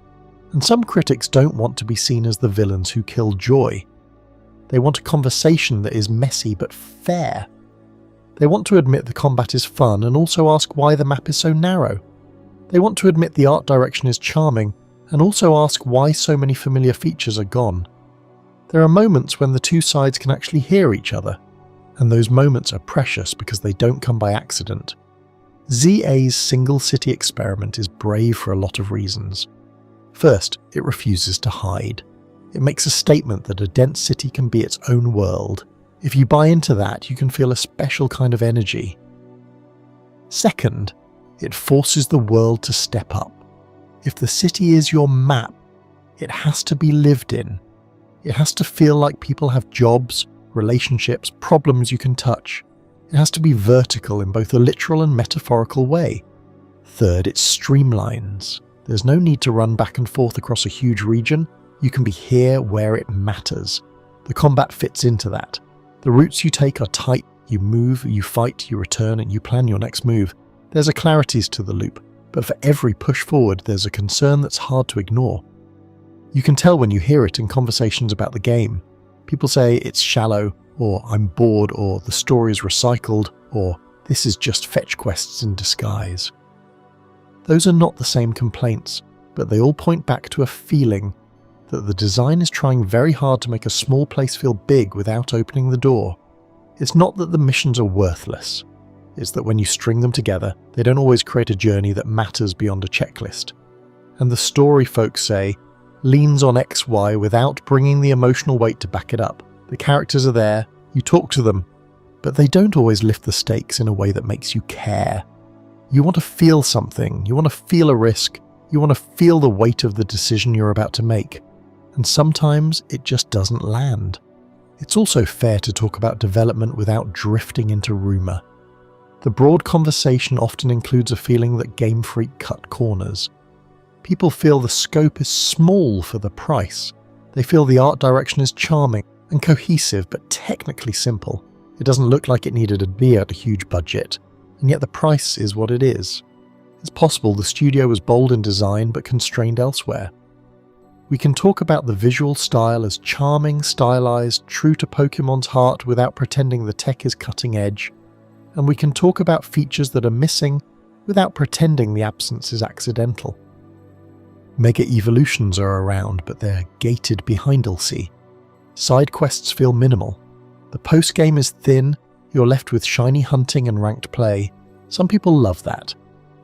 And some critics don't want to be seen as the villains who kill joy. They want a conversation that is messy but fair. They want to admit the combat is fun and also ask why the map is so narrow. They want to admit the art direction is charming and also ask why so many familiar features are gone. There are moments when the two sides can actually hear each other, and those moments are precious because they don't come by accident. ZA's single city experiment is brave for a lot of reasons. First, it refuses to hide. It makes a statement that a dense city can be its own world. If you buy into that, you can feel a special kind of energy. Second, it forces the world to step up. If the city is your map, it has to be lived in. It has to feel like people have jobs, relationships, problems you can touch. It has to be vertical in both a literal and metaphorical way. Third, it streamlines. There's no need to run back and forth across a huge region. You can be here where it matters. The combat fits into that. The routes you take are tight. You move, you fight, you return, and you plan your next move. There's a clarities to the loop, but for every push forward, there's a concern that's hard to ignore. You can tell when you hear it in conversations about the game. People say it's shallow, or I'm bored, or the story is recycled, or this is just fetch quests in disguise. Those are not the same complaints, but they all point back to a feeling that the design is trying very hard to make a small place feel big without opening the door. It's not that the missions are worthless. It's that when you string them together, they don't always create a journey that matters beyond a checklist. And the story, folks say, leans on XY without bringing the emotional weight to back it up. The characters are there, you talk to them, but they don't always lift the stakes in a way that makes you care. You want to feel something, you want to feel a risk, you want to feel the weight of the decision you're about to make. And sometimes it just doesn't land. It's also fair to talk about development without drifting into rumour. The broad conversation often includes a feeling that Game Freak cut corners. People feel the scope is small for the price. They feel the art direction is charming and cohesive but technically simple. It doesn't look like it needed to be at a huge budget, and yet the price is what it is. It's possible the studio was bold in design but constrained elsewhere. We can talk about the visual style as charming, stylized, true to Pokémon's heart without pretending the tech is cutting edge, and we can talk about features that are missing without pretending the absence is accidental. Mega evolutions are around, but they're gated behind DLC. Side quests feel minimal. The post-game is thin, you're left with shiny hunting and ranked play. Some people love that.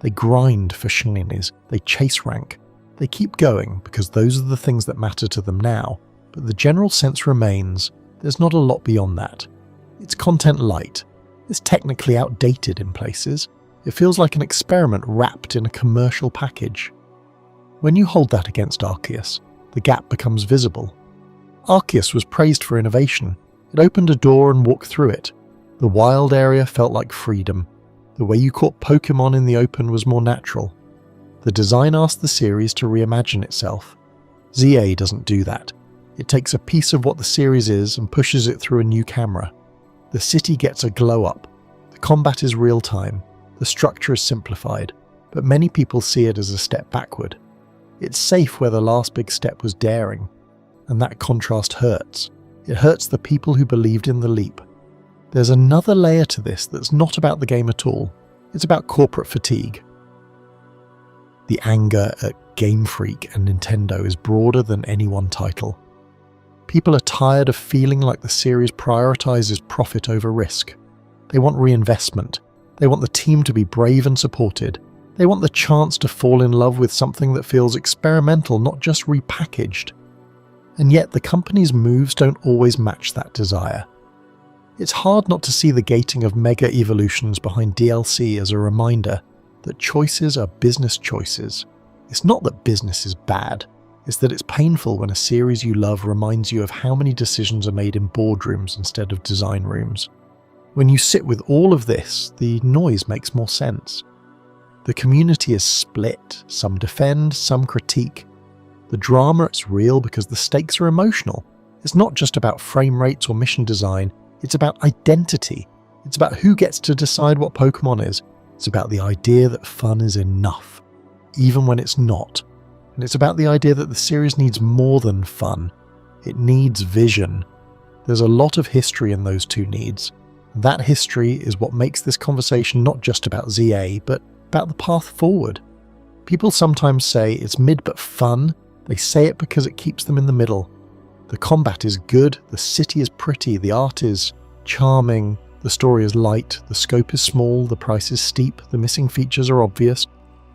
They grind for shinies, they chase rank. They keep going because those are the things that matter to them now, but the general sense remains there's not a lot beyond that. It's content light. It's technically outdated in places. It feels like an experiment wrapped in a commercial package. When you hold that against Arceus, the gap becomes visible. Arceus was praised for innovation. It opened a door and walked through it. The wild area felt like freedom. The way you caught Pokémon in the open was more natural. The design asked the series to reimagine itself. ZA doesn't do that. It takes a piece of what the series is and pushes it through a new camera. The city gets a glow-up. The combat is real-time. The structure is simplified, but many people see it as a step backward. It's safe where the last big step was daring, and that contrast hurts. It hurts the people who believed in the leap. There's another layer to this that's not about the game at all. It's about corporate fatigue. The anger at Game Freak and Nintendo is broader than any one title. People are tired of feeling like the series prioritizes profit over risk. They want reinvestment. They want the team to be brave and supported. They want the chance to fall in love with something that feels experimental, not just repackaged. And yet the company's moves don't always match that desire. It's hard not to see the gating of mega evolutions behind DLC as a reminder that choices are business choices. It's not that business is bad, it's that it's painful when a series you love reminds you of how many decisions are made in boardrooms instead of design rooms. When you sit with all of this, the noise makes more sense. The community is split, some defend, some critique. The drama is real because the stakes are emotional. It's not just about frame rates or mission design, it's about identity. It's about who gets to decide what Pokémon is. It's about the idea that fun is enough, even when it's not. And it's about the idea that the series needs more than fun. It needs vision. There's a lot of history in those two needs. That history is what makes this conversation not just about ZA, but about the path forward. People sometimes say it's mid but fun. They say it because it keeps them in the middle. The combat is good, the city is pretty, the art is charming, the story is light, the scope is small, the price is steep, the missing features are obvious.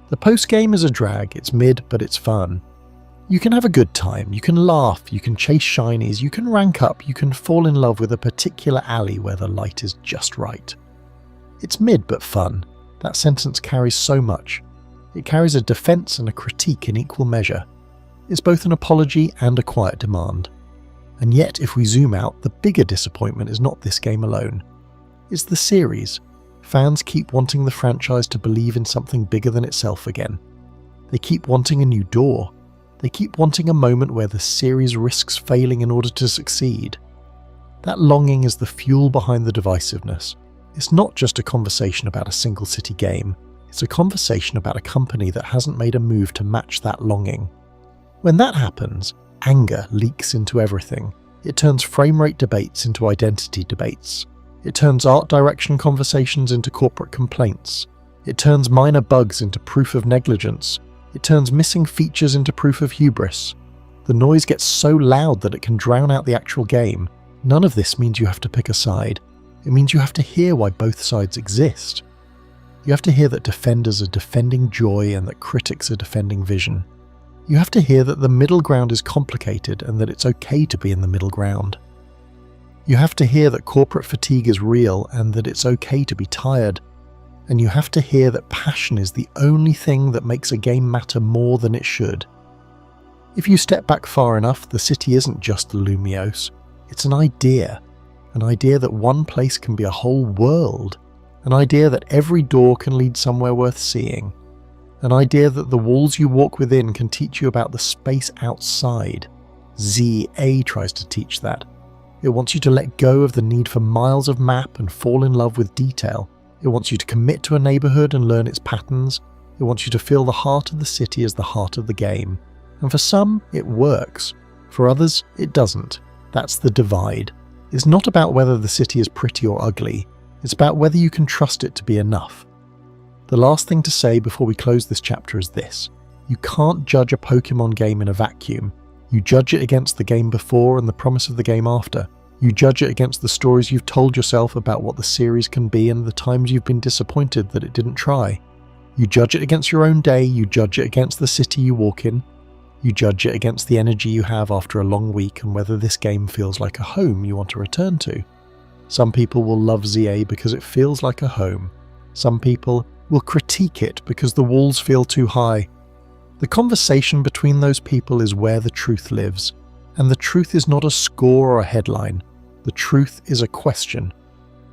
The post-game is a drag, it's mid but it's fun. You can have a good time, you can laugh, you can chase shinies, you can rank up, you can fall in love with a particular alley where the light is just right. It's mid but fun. That sentence carries so much. It carries a defense and a critique in equal measure. It's both an apology and a quiet demand. And yet, if we zoom out, the bigger disappointment is not this game alone. It's the series. Fans keep wanting the franchise to believe in something bigger than itself again. They keep wanting a new door. They keep wanting a moment where the series risks failing in order to succeed. That longing is the fuel behind the divisiveness. It's not just a conversation about a single city game. It's a conversation about a company that hasn't made a move to match that longing. When that happens, anger leaks into everything. It turns frame rate debates into identity debates. It turns art direction conversations into corporate complaints. It turns minor bugs into proof of negligence. It turns missing features into proof of hubris. The noise gets so loud that it can drown out the actual game. None of this means you have to pick a side. It means you have to hear why both sides exist. You have to hear that defenders are defending joy and that critics are defending vision. You have to hear that the middle ground is complicated and that it's okay to be in the middle ground. You have to hear that corporate fatigue is real and that it's okay to be tired. And you have to hear that passion is the only thing that makes a game matter more than it should. If you step back far enough, the city isn't just the Lumiose. It's an idea that one place can be a whole world, an idea that every door can lead somewhere worth seeing. An idea that the walls you walk within can teach you about the space outside. ZA tries to teach that. It wants you to let go of the need for miles of map and fall in love with detail. It wants you to commit to a neighbourhood and learn its patterns. It wants you to feel the heart of the city as the heart of the game. And for some, it works. For others, it doesn't. That's the divide. It's not about whether the city is pretty or ugly. It's about whether you can trust it to be enough. The last thing to say before we close this chapter is this. You can't judge a Pokémon game in a vacuum. You judge it against the game before and the promise of the game after. You judge it against the stories you've told yourself about what the series can be and the times you've been disappointed that it didn't try. You judge it against your own day, you judge it against the city you walk in. You judge it against the energy you have after a long week and whether this game feels like a home you want to return to. Some people will love ZA because it feels like a home. Some people will critique it because the walls feel too high. The conversation between those people is where the truth lives. And the truth is not a score or a headline. The truth is a question.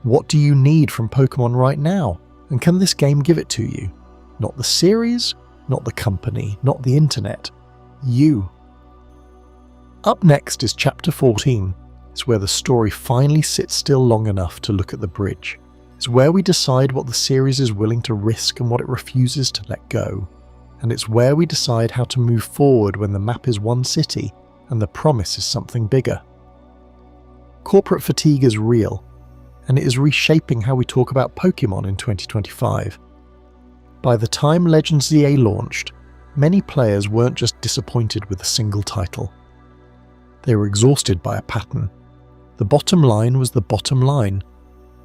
What do you need from Pokémon right now? And can this game give it to you? Not the series, not the company, not the internet. You. Up next is Chapter 14. It's where the story finally sits still long enough to look at the bridge. It's where we decide what the series is willing to risk and what it refuses to let go. And it's where we decide how to move forward when the map is one city and the promise is something bigger. Corporate fatigue is real, and it is reshaping how we talk about Pokémon in 2025. By the time Legends ZA launched, many players weren't just disappointed with a single title. They were exhausted by a pattern. The bottom line was the bottom line.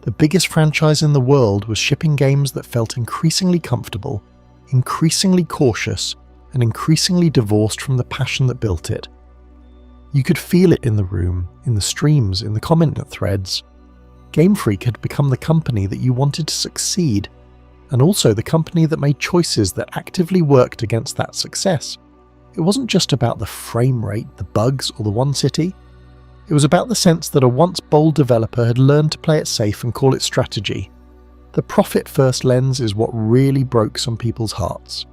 The biggest franchise in the world was shipping games that felt increasingly comfortable, increasingly cautious, and increasingly divorced from the passion that built it. You could feel it in the room, in the streams, in the comment threads. Game Freak had become the company that you wanted to succeed, and also the company that made choices that actively worked against that success. It wasn't just about the frame rate, the bugs, or the one city. It was about the sense that a once bold developer had learned to play it safe and call it strategy. The profit-first lens is what really broke some people's hearts.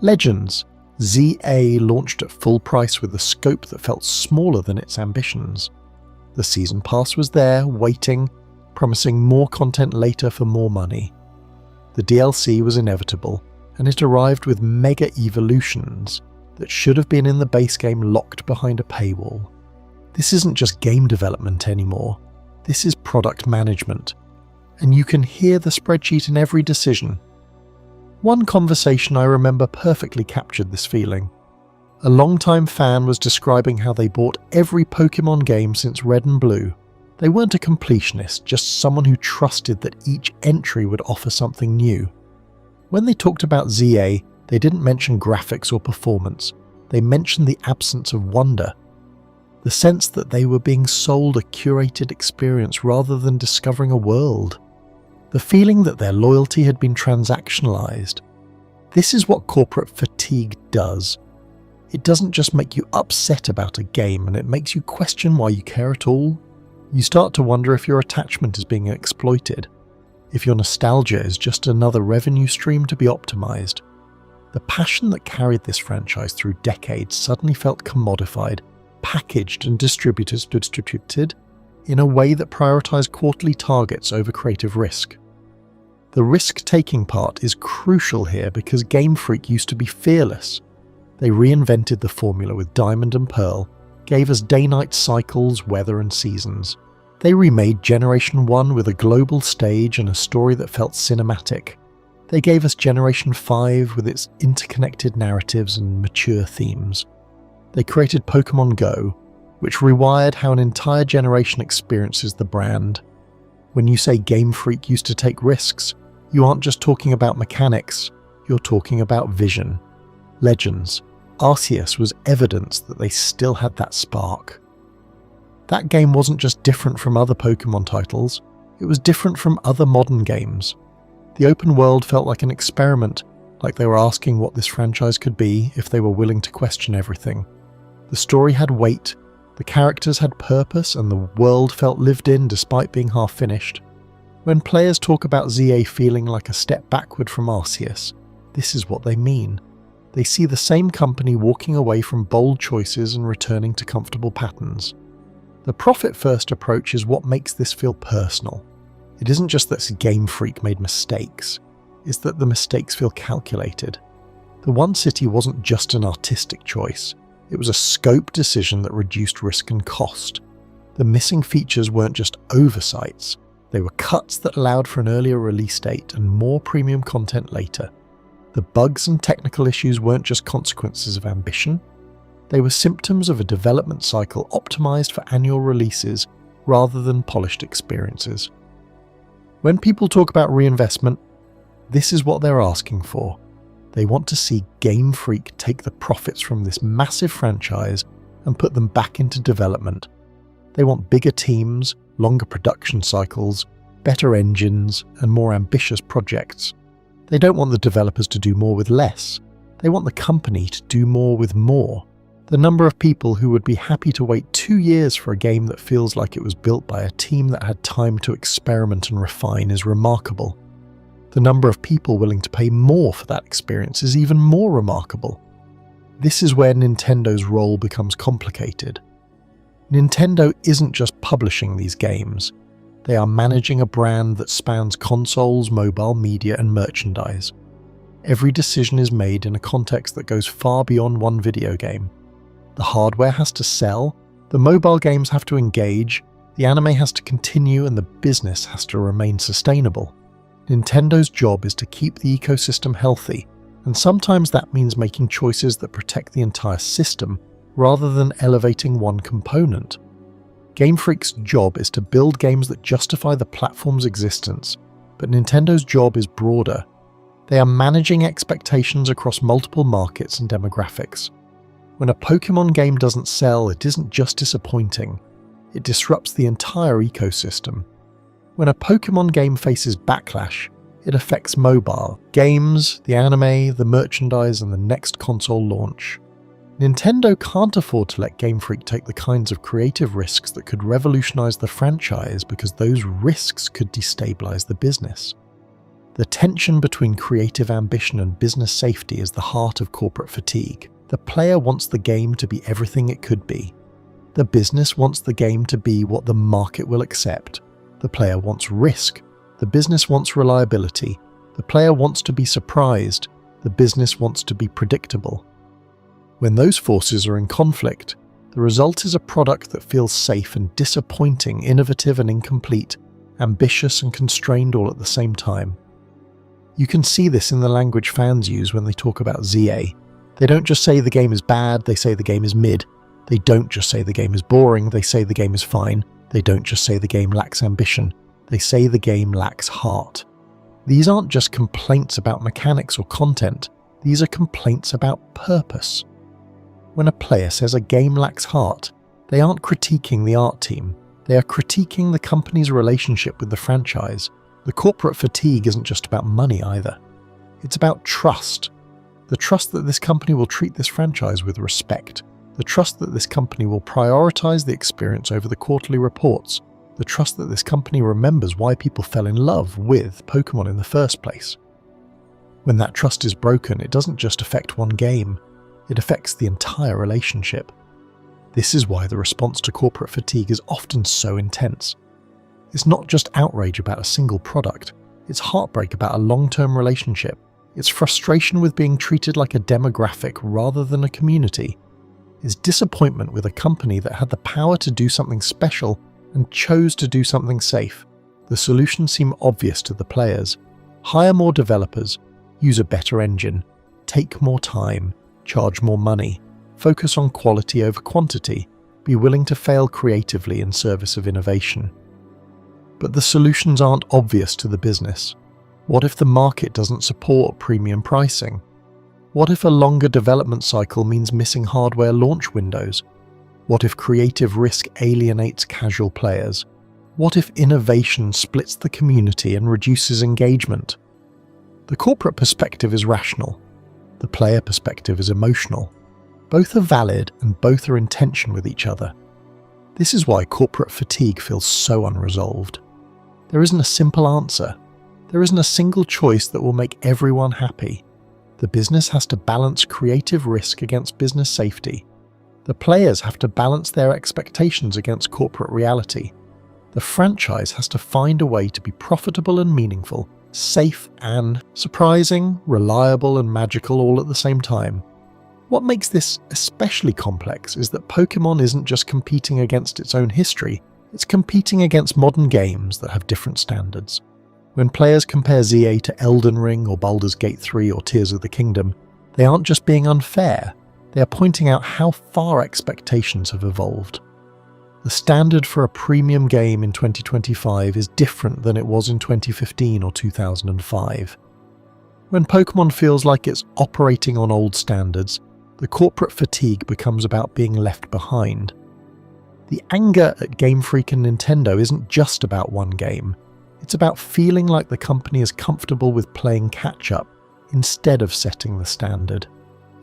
Legends ZA launched at full price with a scope that felt smaller than its ambitions. The season pass was there, waiting, promising more content later for more money. The DLC was inevitable, and it arrived with mega evolutions that should have been in the base game locked behind a paywall. This isn't just game development anymore, this is product management, and you can hear the spreadsheet in every decision. One conversation I remember perfectly captured this feeling. A longtime fan was describing how they bought every Pokémon game since Red and Blue. They weren't a completionist, just someone who trusted that each entry would offer something new. When they talked about ZA, they didn't mention graphics or performance. They mentioned the absence of wonder. The sense that they were being sold a curated experience rather than discovering a world. The feeling that their loyalty had been transactionalized. This is what corporate fatigue does. It doesn't just make you upset about a game, and it makes you question why you care at all. You start to wonder if your attachment is being exploited, if your nostalgia is just another revenue stream to be optimized. The passion that carried this franchise through decades suddenly felt commodified, packaged and distributed in a way that prioritized quarterly targets over creative risk. The risk-taking part is crucial here because Game Freak used to be fearless. They reinvented the formula with Diamond and Pearl, gave us day-night cycles, weather and seasons. They remade Generation 1 with a global stage and a story that felt cinematic. They gave us Generation 5 with its interconnected narratives and mature themes. They created Pokémon Go, which rewired how an entire generation experiences the brand. When you say Game Freak used to take risks, you aren't just talking about mechanics, you're talking about vision. Legends, Arceus was evidence that they still had that spark. That game wasn't just different from other Pokémon titles, it was different from other modern games. The open world felt like an experiment, like they were asking what this franchise could be if they were willing to question everything. The story had weight, the characters had purpose, and the world felt lived in despite being half-finished. When players talk about ZA feeling like a step backward from Arceus, this is what they mean. They see the same company walking away from bold choices and returning to comfortable patterns. The profit-first approach is what makes this feel personal. It isn't just that Game Freak made mistakes, it's that the mistakes feel calculated. The One City wasn't just an artistic choice, it was a scope decision that reduced risk and cost. The missing features weren't just oversights, they were cuts that allowed for an earlier release date and more premium content later. The bugs and technical issues weren't just consequences of ambition, they were symptoms of a development cycle optimized for annual releases rather than polished experiences. When people talk about reinvestment, this is what they're asking for. They want to see Game Freak take the profits from this massive franchise and put them back into development. They want bigger teams, longer production cycles, better engines, and more ambitious projects. They don't want the developers to do more with less. They want the company to do more with more. The number of people who would be happy to wait 2 years for a game that feels like it was built by a team that had time to experiment and refine is remarkable. The number of people willing to pay more for that experience is even more remarkable. This is where Nintendo's role becomes complicated. Nintendo isn't just publishing these games. They are managing a brand that spans consoles, mobile media, and merchandise. Every decision is made in a context that goes far beyond one video game. The hardware has to sell, the mobile games have to engage, the anime has to continue, and the business has to remain sustainable. Nintendo's job is to keep the ecosystem healthy, and sometimes that means making choices that protect the entire system rather than elevating one component. Game Freak's job is to build games that justify the platform's existence, but Nintendo's job is broader. They are managing expectations across multiple markets and demographics. When a Pokémon game doesn't sell, it isn't just disappointing, it disrupts the entire ecosystem. When a Pokémon game faces backlash, it affects mobile, games, the anime, the merchandise, and the next console launch. Nintendo can't afford to let Game Freak take the kinds of creative risks that could revolutionize the franchise because those risks could destabilize the business. The tension between creative ambition and business safety is the heart of corporate fatigue. The player wants the game to be everything it could be. The business wants the game to be what the market will accept. The player wants risk. The business wants reliability. The player wants to be surprised. The business wants to be predictable. When those forces are in conflict, the result is a product that feels safe and disappointing, innovative and incomplete, ambitious and constrained all at the same time. You can see this in the language fans use when they talk about ZA. They don't just say the game is bad, they say the game is mid. They don't just say the game is boring, they say the game is fine. They don't just say the game lacks ambition, they say the game lacks heart. These aren't just complaints about mechanics or content, these are complaints about purpose. When a player says a game lacks heart, they aren't critiquing the art team, they are critiquing the company's relationship with the franchise. The corporate fatigue isn't just about money either. It's about trust. The trust that this company will treat this franchise with respect. The trust that this company will prioritize the experience over the quarterly reports. The trust that this company remembers why people fell in love with Pokémon in the first place. When that trust is broken, it doesn't just affect one game. It affects the entire relationship. This is why the response to corporate fatigue is often so intense. It's not just outrage about a single product, it's heartbreak about a long-term relationship, it's frustration with being treated like a demographic rather than a community, it's disappointment with a company that had the power to do something special and chose to do something safe. The solutions seem obvious to the players. Hire more developers, use a better engine, take more time, charge more money, focus on quality over quantity, be willing to fail creatively in service of innovation. But the solutions aren't obvious to the business. What if the market doesn't support premium pricing? What if a longer development cycle means missing hardware launch windows? What if creative risk alienates casual players? What if innovation splits the community and reduces engagement? The corporate perspective is rational. The player perspective is emotional. Both are valid and both are in tension with each other. This is why corporate fatigue feels so unresolved. There isn't a simple answer. There isn't a single choice that will make everyone happy. The business has to balance creative risk against business safety. The players have to balance their expectations against corporate reality. The franchise has to find a way to be profitable and meaningful, safe and surprising, reliable and magical all at the same time. What makes this especially complex is that Pokémon isn't just competing against its own history, it's competing against modern games that have different standards. When players compare ZA to Elden Ring or Baldur's Gate 3 or Tears of the Kingdom, they aren't just being unfair, they are pointing out how far expectations have evolved. The standard for a premium game in 2025 is different than it was in 2015 or 2005. When Pokémon feels like it's operating on old standards, the corporate fatigue becomes about being left behind. The anger at Game Freak and Nintendo isn't just about one game. It's about feeling like the company is comfortable with playing catch-up instead of setting the standard.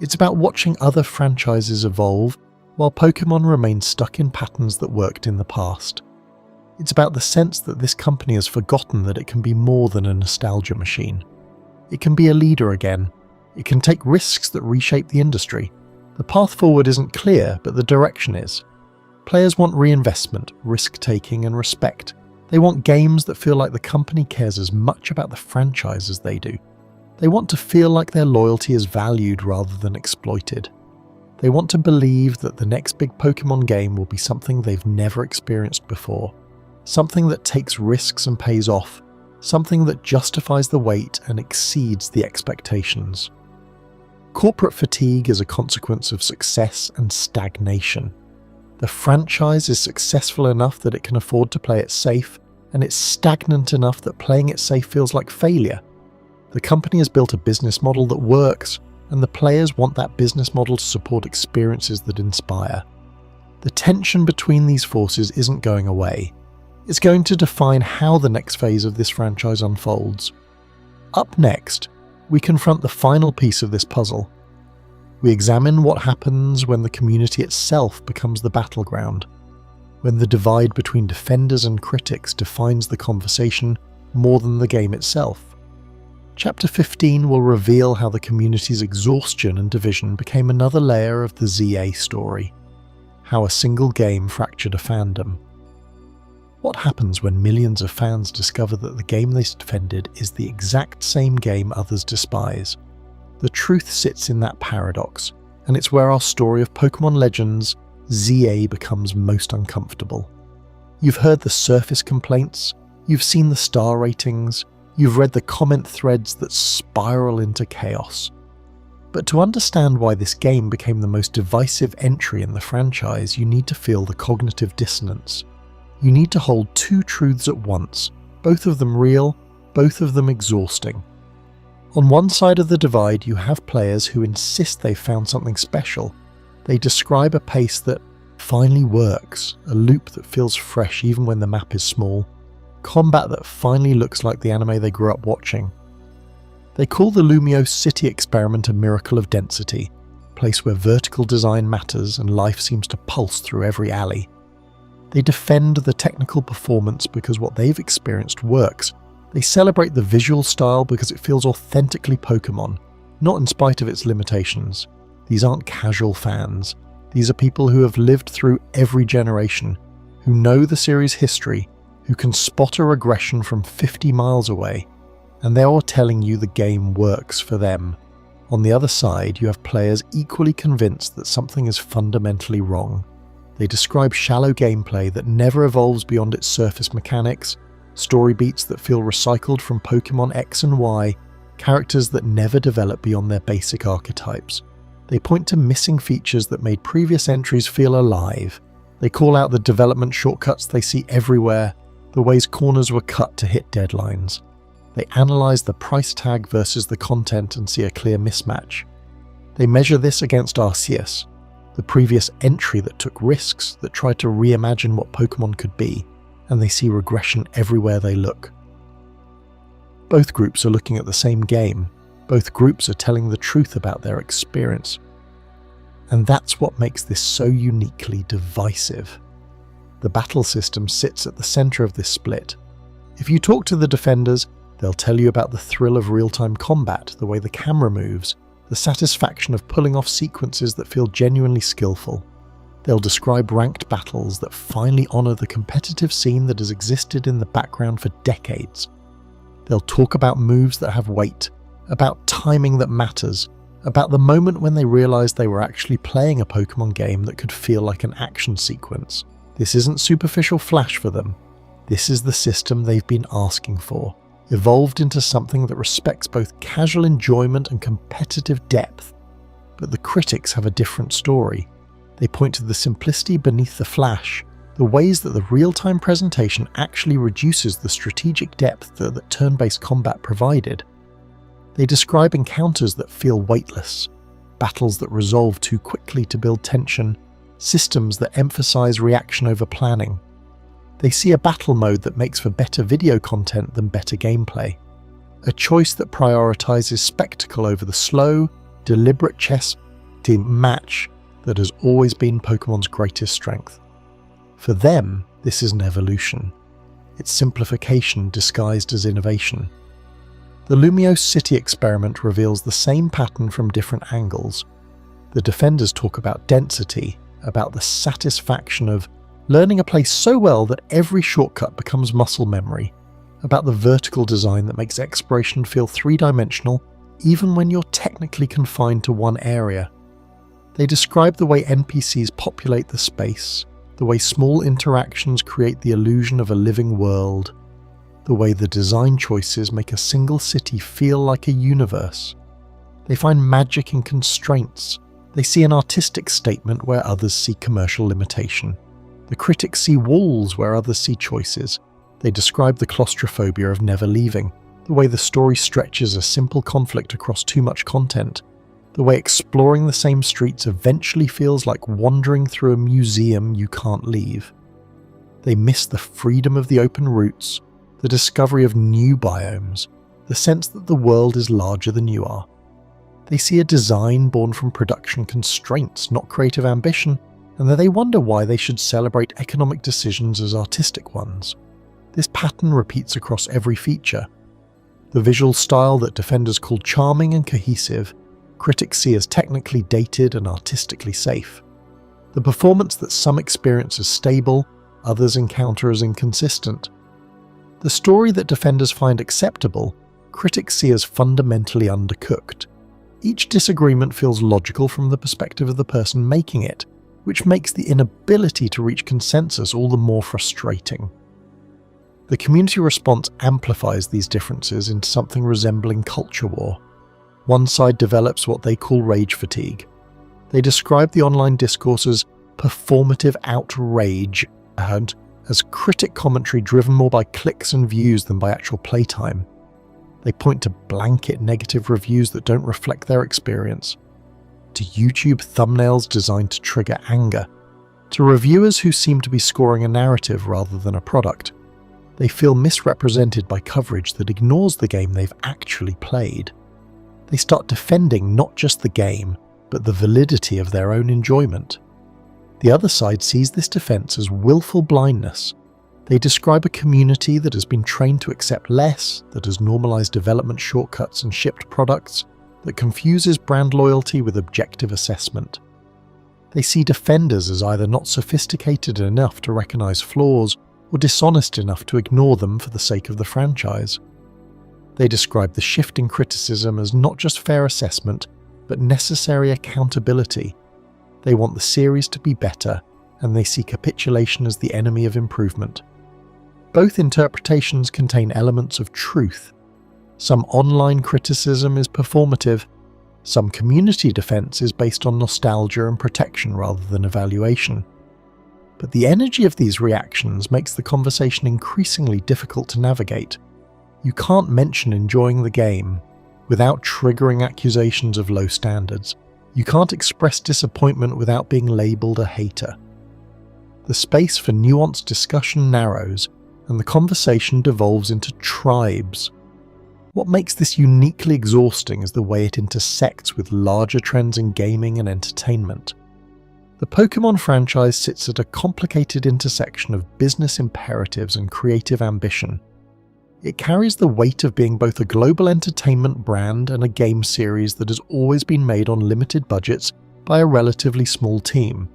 It's about watching other franchises evolve while Pokémon remains stuck in patterns that worked in the past. It's about the sense that this company has forgotten that it can be more than a nostalgia machine. It can be a leader again. It can take risks that reshape the industry. The path forward isn't clear, but the direction is. Players want reinvestment, risk-taking, and respect. They want games that feel like the company cares as much about the franchise as they do. They want to feel like their loyalty is valued rather than exploited. They want to believe that the next big Pokémon game will be something they've never experienced before. Something that takes risks and pays off. Something that justifies the wait and exceeds the expectations. Corporate fatigue is a consequence of success and stagnation. The franchise is successful enough that it can afford to play it safe, and it's stagnant enough that playing it safe feels like failure. The company has built a business model that works, and the players want that business model to support experiences that inspire. The tension between these forces isn't going away. It's going to define how the next phase of this franchise unfolds. Up next, we confront the final piece of this puzzle. We examine what happens when the community itself becomes the battleground, when the divide between defenders and critics defines the conversation more than the game itself. Chapter 15 will reveal how the community's exhaustion and division became another layer of the ZA story, how a single game fractured a fandom. What happens when millions of fans discover that the game they defended is the exact same game others despise? The truth sits in that paradox, and it's where our story of Pokémon Legends ZA becomes most uncomfortable. You've heard the surface complaints, you've seen the star ratings, you've read the comment threads that spiral into chaos. But to understand why this game became the most divisive entry in the franchise, you need to feel the cognitive dissonance. You need to hold two truths at once, both of them real, both of them exhausting. On one side of the divide, you have players who insist they've found something special. They describe a pace that finally works, a loop that feels fresh even when the map is small, combat that finally looks like the anime they grew up watching. They call the Lumiose City experiment a miracle of density, a place where vertical design matters and life seems to pulse through every alley. They defend the technical performance because what they've experienced works. They celebrate the visual style because it feels authentically Pokémon, not in spite of its limitations. These aren't casual fans. These are people who have lived through every generation, who know the series' history, who can spot a regression from 50 miles away, and they're all telling you the game works for them. On the other side, you have players equally convinced that something is fundamentally wrong. They describe shallow gameplay that never evolves beyond its surface mechanics, story beats that feel recycled from Pokémon X and Y, characters that never develop beyond their basic archetypes. They point to missing features that made previous entries feel alive. They call out the development shortcuts they see everywhere, the ways corners were cut to hit deadlines. They analyze the price tag versus the content and see a clear mismatch. They measure this against Arceus, the previous entry that took risks, that tried to reimagine what Pokémon could be, and they see regression everywhere they look. Both groups are looking at the same game. Both groups are telling the truth about their experience. And that's what makes this so uniquely divisive. The battle system sits at the center of this split. If you talk to the defenders, they'll tell you about the thrill of real-time combat, the way the camera moves, the satisfaction of pulling off sequences that feel genuinely skillful. They'll describe ranked battles that finally honor the competitive scene that has existed in the background for decades. They'll talk about moves that have weight, about timing that matters, about the moment when they realized they were actually playing a Pokémon game that could feel like an action sequence. This isn't superficial flash for them. This is the system they've been asking for, evolved into something that respects both casual enjoyment and competitive depth. But the critics have a different story. They point to the simplicity beneath the flash, the ways that the real-time presentation actually reduces the strategic depth that turn-based combat provided. They describe encounters that feel weightless, battles that resolve too quickly to build tension, systems that emphasize reaction over planning. They see a battle mode that makes for better video content than better gameplay, a choice that prioritizes spectacle over the slow, deliberate chess the match that has always been Pokemon's greatest strength. For them, this is an evolution. It's simplification disguised as innovation. The Lumiose City experiment reveals the same pattern from different angles. The defenders talk about density, about the satisfaction of learning a place so well that every shortcut becomes muscle memory, about the vertical design that makes exploration feel three-dimensional even when you're technically confined to one area. They describe the way NPCs populate the space, the way small interactions create the illusion of a living world, the way the design choices make a single city feel like a universe. They find magic in constraints. They see an artistic statement where others see commercial limitation. The critics see walls where others see choices. They describe the claustrophobia of never leaving, the way the story stretches a simple conflict across too much content, the way exploring the same streets eventually feels like wandering through a museum you can't leave. They miss the freedom of the open routes, the discovery of new biomes, the sense that the world is larger than you are. They see a design born from production constraints, not creative ambition, and that they wonder why they should celebrate economic decisions as artistic ones. This pattern repeats across every feature. The visual style that defenders call charming and cohesive, critics see as technically dated and artistically safe. The performance that some experience as stable, others encounter as inconsistent. The story that defenders find acceptable, critics see as fundamentally undercooked. Each disagreement feels logical from the perspective of the person making it, which makes the inability to reach consensus all the more frustrating. The community response amplifies these differences into something resembling culture war. One side develops what they call rage fatigue. They describe the online discourse as performative outrage and as critic commentary driven more by clicks and views than by actual playtime. They point to blanket negative reviews that don't reflect their experience, to YouTube thumbnails designed to trigger anger, to reviewers who seem to be scoring a narrative rather than a product. They feel misrepresented by coverage that ignores the game they've actually played. They start defending not just the game, but the validity of their own enjoyment. The other side sees this defense as willful blindness. They describe a community that has been trained to accept less, that has normalized development shortcuts and shipped products, that confuses brand loyalty with objective assessment. They see defenders as either not sophisticated enough to recognize flaws or dishonest enough to ignore them for the sake of the franchise. They describe the shift in criticism as not just fair assessment, but necessary accountability. They want the series to be better, and they see capitulation as the enemy of improvement. Both interpretations contain elements of truth. Some online criticism is performative, some community defense is based on nostalgia and protection rather than evaluation. But the energy of these reactions makes the conversation increasingly difficult to navigate. You can't mention enjoying the game without triggering accusations of low standards. You can't express disappointment without being labelled a hater. The space for nuanced discussion narrows, and the conversation devolves into tribes. What makes this uniquely exhausting is the way it intersects with larger trends in gaming and entertainment. The Pokémon franchise sits at a complicated intersection of business imperatives and creative ambition. It carries the weight of being both a global entertainment brand and a game series that has always been made on limited budgets by a relatively small team.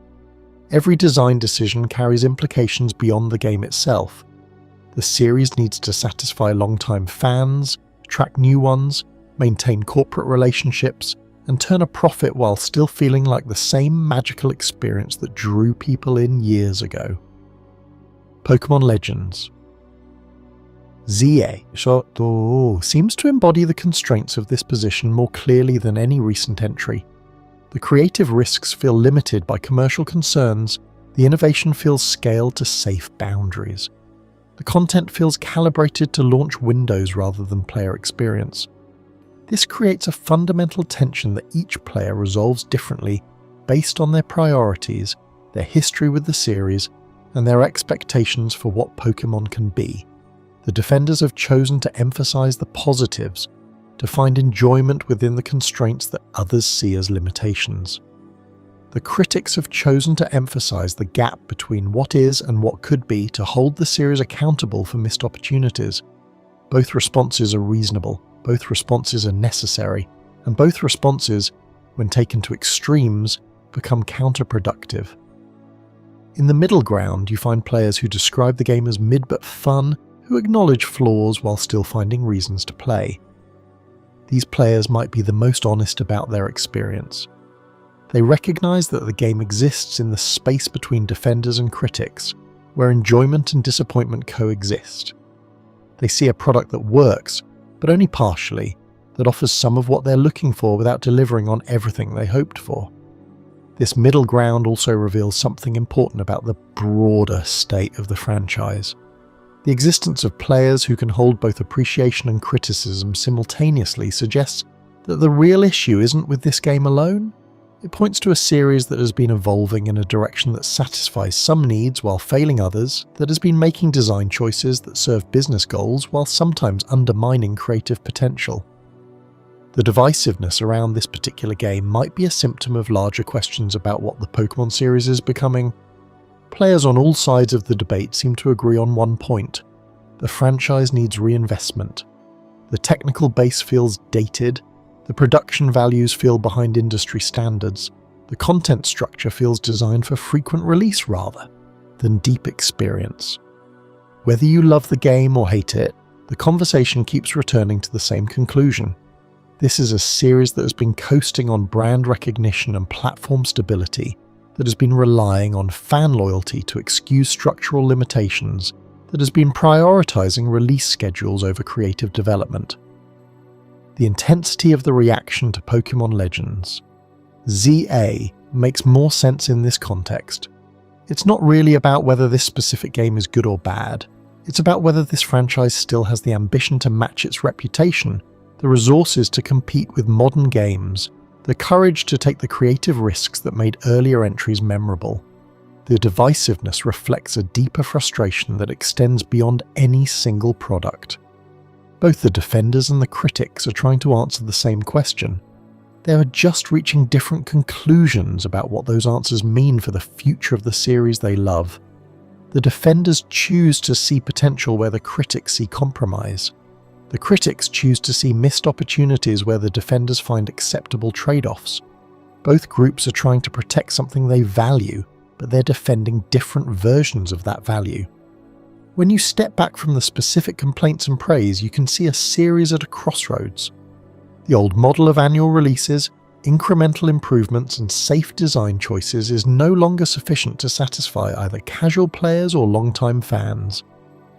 Every design decision carries implications beyond the game itself. The series needs to satisfy longtime fans, attract new ones, maintain corporate relationships, and turn a profit while still feeling like the same magical experience that drew people in years ago. Pokémon Legends. ZA seems to embody the constraints of this position more clearly than any recent entry. The creative risks feel limited by commercial concerns, the innovation feels scaled to safe boundaries. The content feels calibrated to launch windows rather than player experience. This creates a fundamental tension that each player resolves differently based on their priorities, their history with the series, and their expectations for what Pokémon can be. The defenders have chosen to emphasize the positives, to find enjoyment within the constraints that others see as limitations. the critics have chosen to emphasize the gap between what is and what could be to hold the series accountable for missed opportunities. Both responses are reasonable, both responses are necessary, and both responses, when taken to extremes, become counterproductive. In the middle ground, you find players who describe the game as mid but fun, who acknowledge flaws while still finding reasons to play. These players might be the most honest about their experience. They recognise that the game exists in the space between defenders and critics, where enjoyment and disappointment coexist. They see a product that works, but only partially, that offers some of what they're looking for without delivering on everything they hoped for. This middle ground also reveals something important about the broader state of the franchise. The existence of players who can hold both appreciation and criticism simultaneously suggests that the real issue isn't with this game alone. It points to a series that has been evolving in a direction that satisfies some needs while failing others, that has been making design choices that serve business goals while sometimes undermining creative potential. The divisiveness around this particular game might be a symptom of larger questions about what the Pokémon series is becoming. Players on all sides of the debate seem to agree on one point: the franchise needs reinvestment. The technical base feels dated, the production values feel behind industry standards, the content structure feels designed for frequent release rather than deep experience. Whether you love the game or hate it, the conversation keeps returning to the same conclusion. This is a series that has been coasting on brand recognition and platform stability, that has been relying on fan loyalty to excuse structural limitations, that has been prioritizing release schedules over creative development. The intensity of the reaction to Pokémon Legends, ZA, makes more sense in this context. It's not really about whether this specific game is good or bad. It's about whether this franchise still has the ambition to match its reputation, the resources to compete with modern games, the courage to take the creative risks that made earlier entries memorable. The divisiveness reflects a deeper frustration that extends beyond any single product. Both the defenders and the critics are trying to answer the same question. They are just reaching different conclusions about what those answers mean for the future of the series they love. The defenders choose to see potential where the critics see compromise. The critics choose to see missed opportunities where the defenders find acceptable trade-offs. Both groups are trying to protect something they value, but they're defending different versions of that value. When you step back from the specific complaints and praise, you can see a series at a crossroads. The old model of annual releases, incremental improvements and safe design choices is no longer sufficient to satisfy either casual players or long-time fans.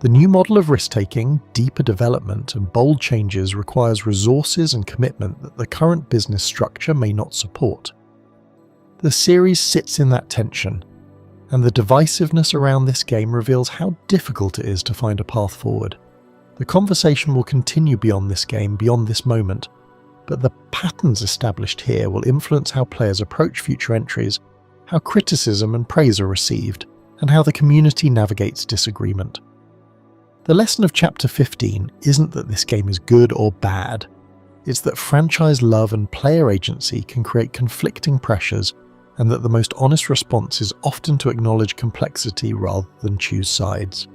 The new model of risk-taking, deeper development and bold changes requires resources and commitment that the current business structure may not support. The series sits in that tension, and the divisiveness around this game reveals how difficult it is to find a path forward. The conversation will continue beyond this game, beyond this moment, but the patterns established here will influence how players approach future entries, how criticism and praise are received, and how the community navigates disagreement. The lesson of Chapter 15 isn't that this game is good or bad. It's that franchise love and player agency can create conflicting pressures, and that the most honest response is often to acknowledge complexity rather than choose sides.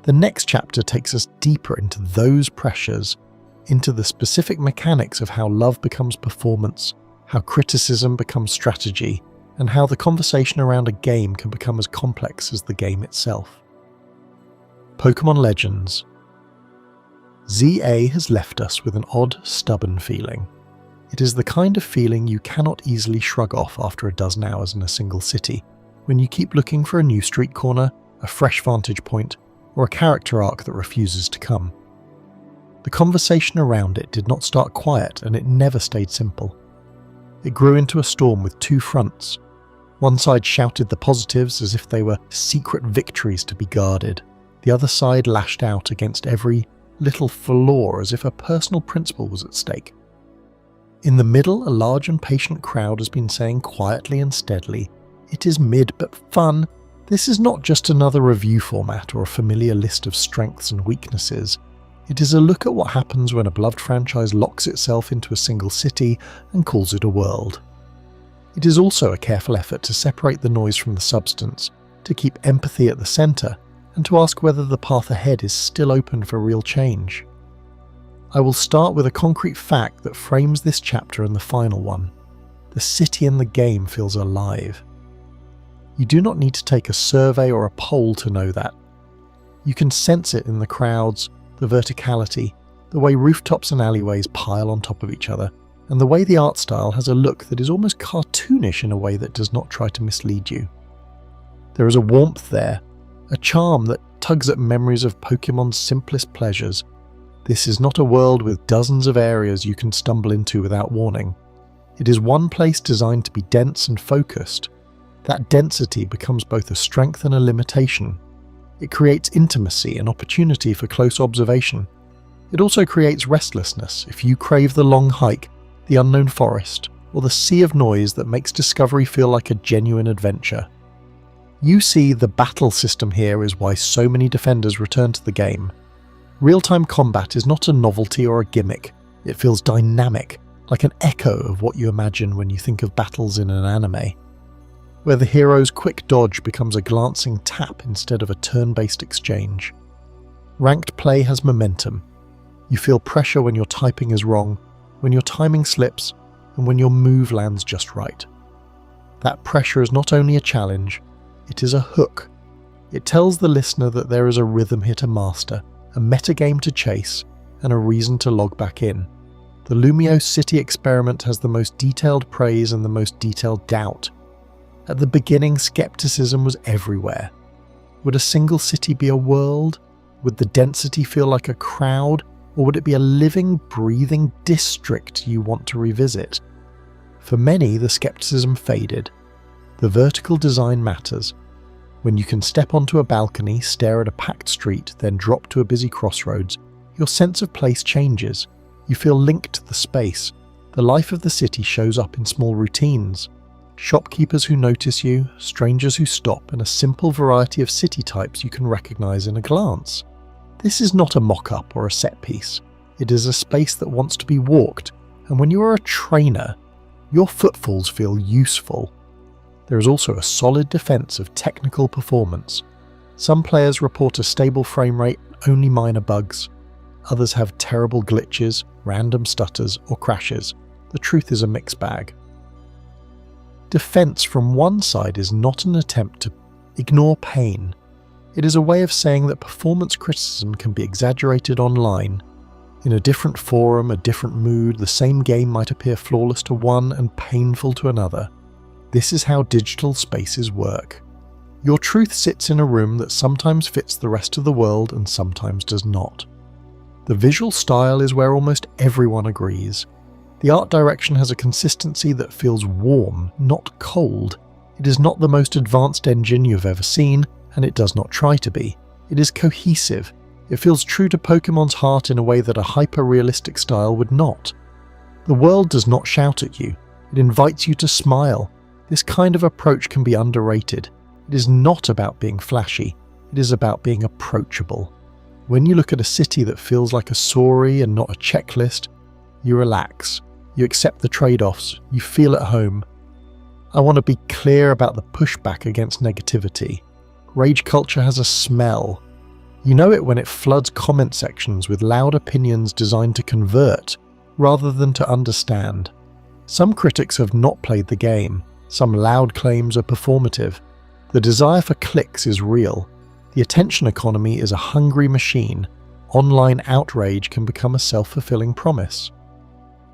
The next chapter takes us deeper into those pressures, into the specific mechanics of how love becomes performance, how criticism becomes strategy, and how the conversation around a game can become as complex as the game itself. Pokémon Legends. ZA has left us with an odd, stubborn feeling. It is the kind of feeling you cannot easily shrug off after a dozen hours in a single city, when you keep looking for a new street corner, a fresh vantage point, or a character arc that refuses to come. The conversation around it did not start quiet, and it never stayed simple. It grew into a storm with two fronts. One side shouted the positives as if they were secret victories to be guarded. The other side lashed out against every little flaw as if a personal principle was at stake. In the middle, a large and patient crowd has been saying quietly and steadily, "It is mid but fun. This is not just another review format or a familiar list of strengths and weaknesses. It is a look at what happens when a beloved franchise locks itself into a single city and calls it a world." It is also a careful effort to separate the noise from the substance, to keep empathy at the centre, and to ask whether the path ahead is still open for real change. I will start with a concrete fact that frames this chapter and the final one. The city in the game feels alive. You do not need to take a survey or a poll to know that. You can sense it in the crowds, the verticality, the way rooftops and alleyways pile on top of each other, and the way the art style has a look that is almost cartoonish in a way that does not try to mislead you. There is a warmth there, a charm that tugs at memories of Pokémon's simplest pleasures. This is not a world with dozens of areas you can stumble into without warning. It is one place designed to be dense and focused. That density becomes both a strength and a limitation. It creates intimacy and opportunity for close observation. It also creates restlessness if you crave the long hike, the unknown forest, or the sea of noise that makes discovery feel like a genuine adventure. You see, the battle system here is why so many defenders return to the game. Real-time combat is not a novelty or a gimmick. It feels dynamic, like an echo of what you imagine when you think of battles in an anime, where the hero's quick dodge becomes a glancing tap instead of a turn-based exchange. Ranked play has momentum. You feel pressure when your typing is wrong, when your timing slips, and when your move lands just right. That pressure is not only a challenge, it is a hook. It tells the listener that there is a rhythm here to master, a metagame to chase, and a reason to log back in. The Lumiose City experiment has the most detailed praise and the most detailed doubt. At the beginning, skepticism was everywhere. Would a single city be a world? Would the density feel like a crowd? Or would it be a living, breathing district you want to revisit? For many, the skepticism faded. The vertical design matters. When you can step onto a balcony, stare at a packed street, then drop to a busy crossroads, your sense of place changes. You feel linked to the space. The life of the city shows up in small routines. Shopkeepers who notice you, strangers who stop, and a simple variety of city types you can recognize in a glance. This is not a mock-up or a set piece. It is a space that wants to be walked, and when you are a trainer, your footfalls feel useful. There is also a solid defense of technical performance. Some players report a stable frame rate, only minor bugs. Others have terrible glitches, random stutters, or crashes. The truth is a mixed bag. Defense from one side is not an attempt to ignore pain. It is a way of saying that performance criticism can be exaggerated online. In a different forum, a different mood, the same game might appear flawless to one and painful to another. This is how digital spaces work. Your truth sits in a room that sometimes fits the rest of the world and sometimes does not. The visual style is where almost everyone agrees. The art direction has a consistency that feels warm, not cold. It is not the most advanced engine you've ever seen, and it does not try to be. It is cohesive. It feels true to Pokémon's heart in a way that a hyper-realistic style would not. The world does not shout at you. It invites you to smile. This kind of approach can be underrated. It is not about being flashy. It is about being approachable. When you look at a city that feels like a story and not a checklist, you relax. You accept the trade-offs. You feel at home. I want to be clear about the pushback against negativity. Rage culture has a smell. You know it when it floods comment sections with loud opinions designed to convert, rather than to understand. Some critics have not played the game. Some loud claims are performative. The desire for clicks is real. The attention economy is a hungry machine. Online outrage can become a self-fulfilling promise.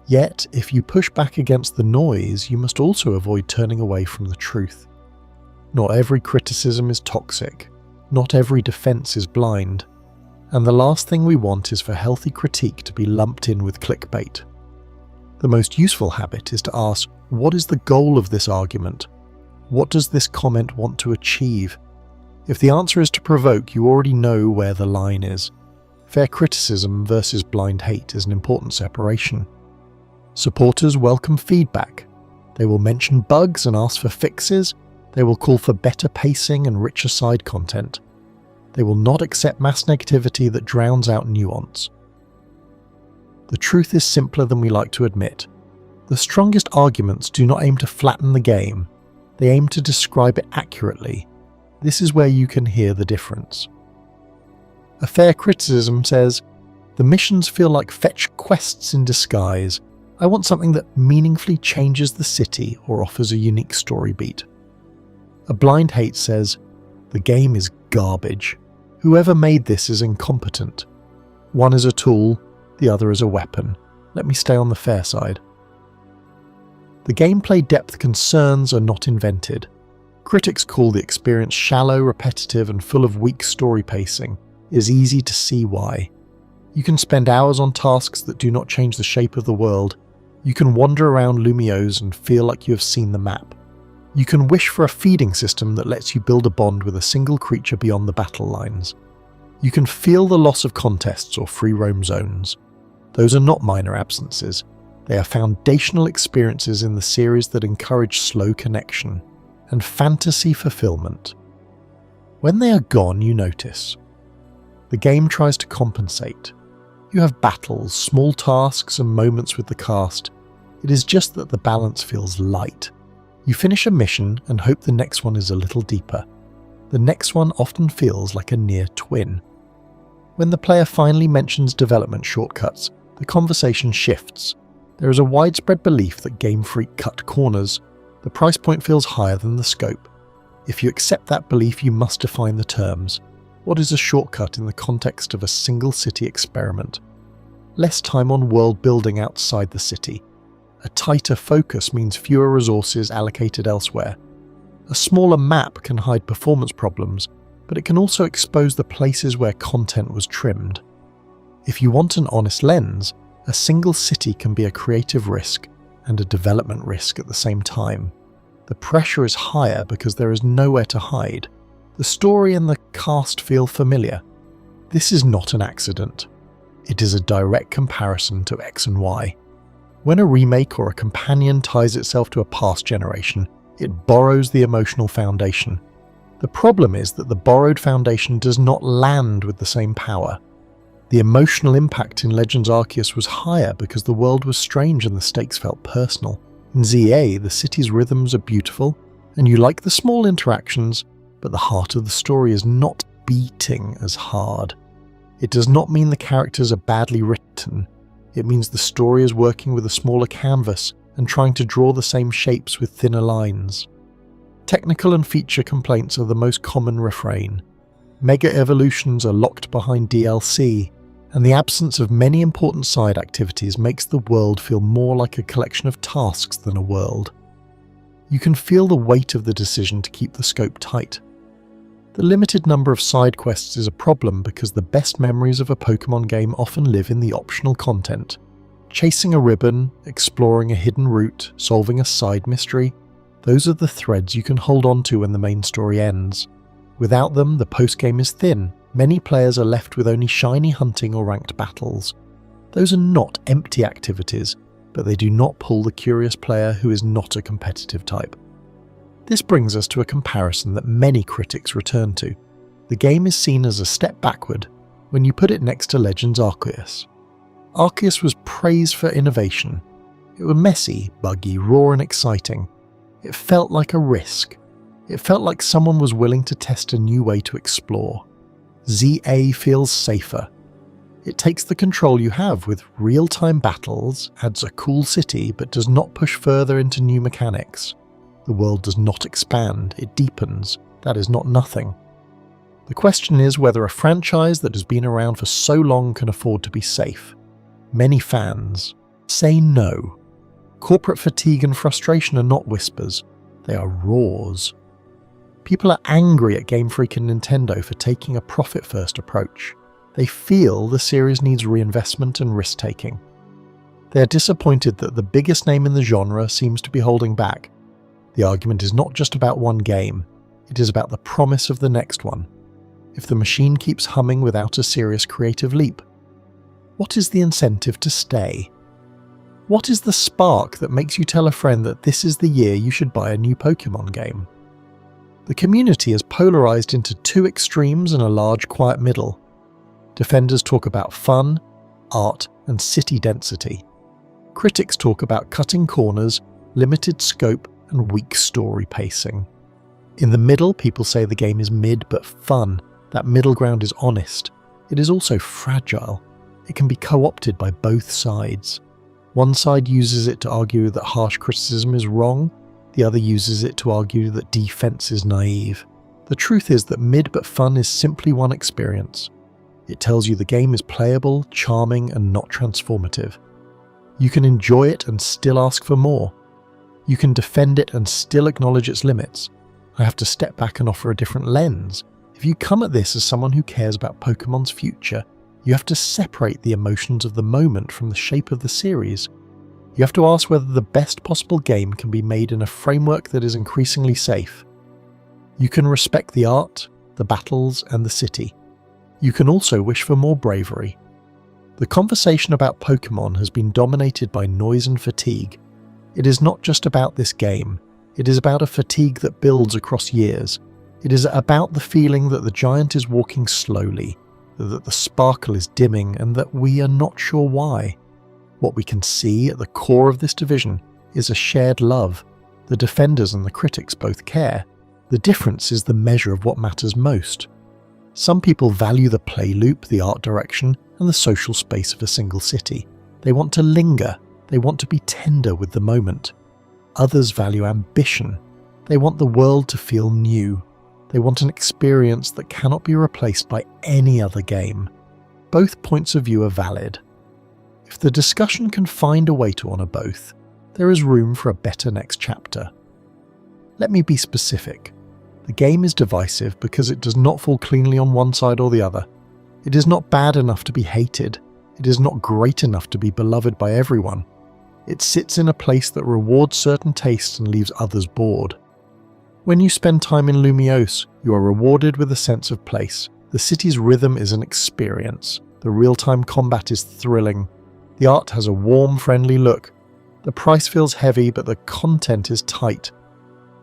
Yet, if you push back against the noise, you must also avoid turning away from the truth. Not every criticism is toxic. Not every defense is blind. And the last thing we want is for healthy critique to be lumped in with clickbait. The most useful habit is to ask, what is the goal of this argument? What does this comment want to achieve? If the answer is to provoke, you already know where the line is. Fair criticism versus blind hate is an important separation. Supporters welcome feedback. They will mention bugs and ask for fixes. They will call for better pacing and richer side content. They will not accept mass negativity that drowns out nuance. The truth is simpler than we like to admit. The strongest arguments do not aim to flatten the game, they aim to describe it accurately. This is where you can hear the difference. A fair criticism says, "The missions feel like fetch quests in disguise. I want something that meaningfully changes the city or offers a unique story beat." A blind hate says, "The game is garbage. Whoever made this is incompetent. One is a tool, the other is a weapon. Let me stay on the fair side." The gameplay depth concerns are not invented. Critics call the experience shallow, repetitive, and full of weak story pacing. It is easy to see why. You can spend hours on tasks that do not change the shape of the world. You can wander around Lumiose and feel like you have seen the map. You can wish for a feeding system that lets you build a bond with a single creature beyond the battle lines. You can feel the loss of contests or free roam zones. Those are not minor absences. They are foundational experiences in the series that encourage slow connection and fantasy fulfillment. When they are gone, you notice. The game tries to compensate. You have battles, small tasks, and moments with the cast. It is just that the balance feels light. You finish a mission and hope the next one is a little deeper. The next one often feels like a near twin. When the player finally mentions development shortcuts, the conversation shifts. There is a widespread belief that Game Freak cut corners. The price point feels higher than the scope. If you accept that belief, you must define the terms. What is a shortcut in the context of a single city experiment? Less time on world building outside the city. A tighter focus means fewer resources allocated elsewhere. A smaller map can hide performance problems, but it can also expose the places where content was trimmed. If you want an honest lens, a single city can be a creative risk and a development risk at the same time. The pressure is higher because there is nowhere to hide. The story and the cast feel familiar. This is not an accident. It is a direct comparison to X and Y. When a remake or a companion ties itself to a past generation, it borrows the emotional foundation. The problem is that the borrowed foundation does not land with the same power. The emotional impact in Legends Arceus was higher because the world was strange and the stakes felt personal. In ZA, the city's rhythms are beautiful, and you like the small interactions, but the heart of the story is not beating as hard. It does not mean the characters are badly written. It means the story is working with a smaller canvas and trying to draw the same shapes with thinner lines. Technical and feature complaints are the most common refrain. Mega evolutions are locked behind DLC, and the absence of many important side activities makes the world feel more like a collection of tasks than a world. You can feel the weight of the decision to keep the scope tight. The limited number of side quests is a problem because the best memories of a Pokémon game often live in the optional content. Chasing a ribbon, exploring a hidden route, solving a side mystery, those are the threads you can hold on to when the main story ends. Without them, the postgame is thin. Many players are left with only shiny hunting or ranked battles. Those are not empty activities, but they do not pull the curious player who is not a competitive type. This brings us to a comparison that many critics return to. The game is seen as a step backward when you put it next to Legends Arceus. Arceus was praised for innovation. It was messy, buggy, raw and exciting. It felt like a risk. It felt like someone was willing to test a new way to explore. ZA feels safer. It takes the control you have with real-time battles, adds a cool city, but does not push further into new mechanics. The world does not expand, it deepens. That is not nothing. The question is whether a franchise that has been around for so long can afford to be safe. Many fans say no. Corporate fatigue and frustration are not whispers, they are roars. People are angry at Game Freak and Nintendo for taking a profit-first approach. They feel the series needs reinvestment and risk-taking. They are disappointed that the biggest name in the genre seems to be holding back. The argument is not just about one game, it is about the promise of the next one. If the machine keeps humming without a serious creative leap, what is the incentive to stay? What is the spark that makes you tell a friend that this is the year you should buy a new Pokémon game? The community is polarized into two extremes and a large quiet middle. Defenders talk about fun, art, and city density. Critics talk about cutting corners, limited scope, and weak story pacing. In the middle, people say the game is mid but fun. That middle ground is honest. It is also fragile. It can be co-opted by both sides. One side uses it to argue that harsh criticism is wrong, the other uses it to argue that defense is naive. The truth is that mid but fun is simply one experience. It tells you the game is playable, charming, and not transformative. You can enjoy it and still ask for more. You can defend it and still acknowledge its limits. I have to step back and offer a different lens. If you come at this as someone who cares about Pokemon's future, you have to separate the emotions of the moment from the shape of the series. You have to ask whether the best possible game can be made in a framework that is increasingly safe. You can respect the art, the battles, and the city. You can also wish for more bravery. The conversation about Pokemon has been dominated by noise and fatigue. It is not just about this game. It is about a fatigue that builds across years. It is about the feeling that the giant is walking slowly, that the sparkle is dimming, and that we are not sure why. What we can see at the core of this division is a shared love. The defenders and the critics both care. The difference is the measure of what matters most. Some people value the play loop, the art direction, and the social space of a single city. They want to linger. They want to be tender with the moment. Others value ambition. They want the world to feel new. They want an experience that cannot be replaced by any other game. Both points of view are valid. If the discussion can find a way to honour both, there is room for a better next chapter. Let me be specific. The game is divisive because it does not fall cleanly on one side or the other. It is not bad enough to be hated. It is not great enough to be beloved by everyone. It sits in a place that rewards certain tastes and leaves others bored. When you spend time in Lumiose, you are rewarded with a sense of place. The city's rhythm is an experience. The real-time combat is thrilling. The art has a warm, friendly look. The price feels heavy, but the content is tight.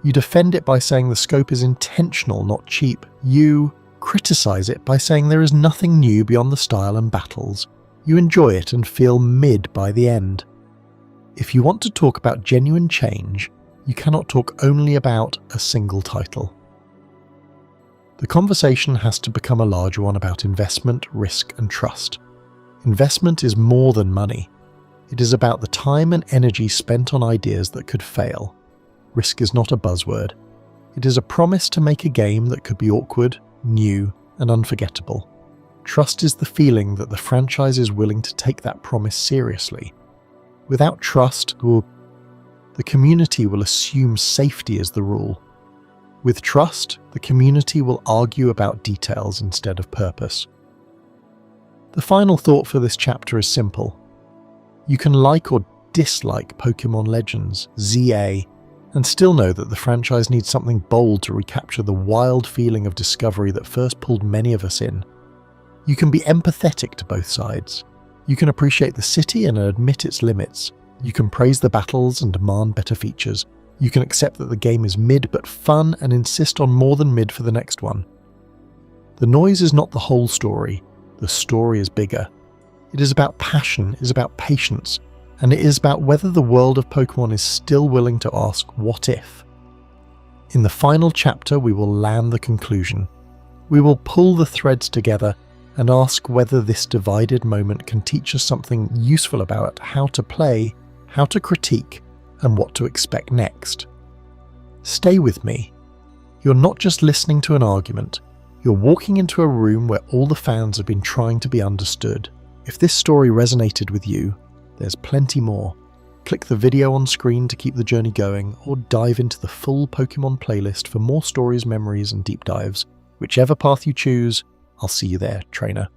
You defend it by saying the scope is intentional, not cheap. You criticize it by saying there is nothing new beyond the style and battles. You enjoy it and feel mid by the end. If you want to talk about genuine change, you cannot talk only about a single title. The conversation has to become a larger one about investment, risk, and trust. Investment is more than money. It is about the time and energy spent on ideas that could fail. Risk is not a buzzword. It is a promise to make a game that could be awkward, new, and unforgettable. Trust is the feeling that the franchise is willing to take that promise seriously. Without trust, the community will assume safety is the rule. With trust, the community will argue about details instead of purpose. The final thought for this chapter is simple. You can like or dislike Pokémon Legends, ZA, and still know that the franchise needs something bold to recapture the wild feeling of discovery that first pulled many of us in. You can be empathetic to both sides. You can appreciate the city and admit its limits. You can praise the battles and demand better features. You can accept that the game is mid but fun and insist on more than mid for the next one. The noise is not the whole story. The story is bigger. It is about passion, it is about patience, and it is about whether the world of Pokémon is still willing to ask what if. In the final chapter, we will land the conclusion. We will pull the threads together and ask whether this divided moment can teach us something useful about how to play, how to critique, and what to expect next. Stay with me. You're not just listening to an argument, you're walking into a room where all the fans have been trying to be understood. If this story resonated with you, there's plenty more. Click the video on screen to keep the journey going, or dive into the full Pokémon playlist for more stories, memories, and deep dives. Whichever path you choose, I'll see you there, trainer.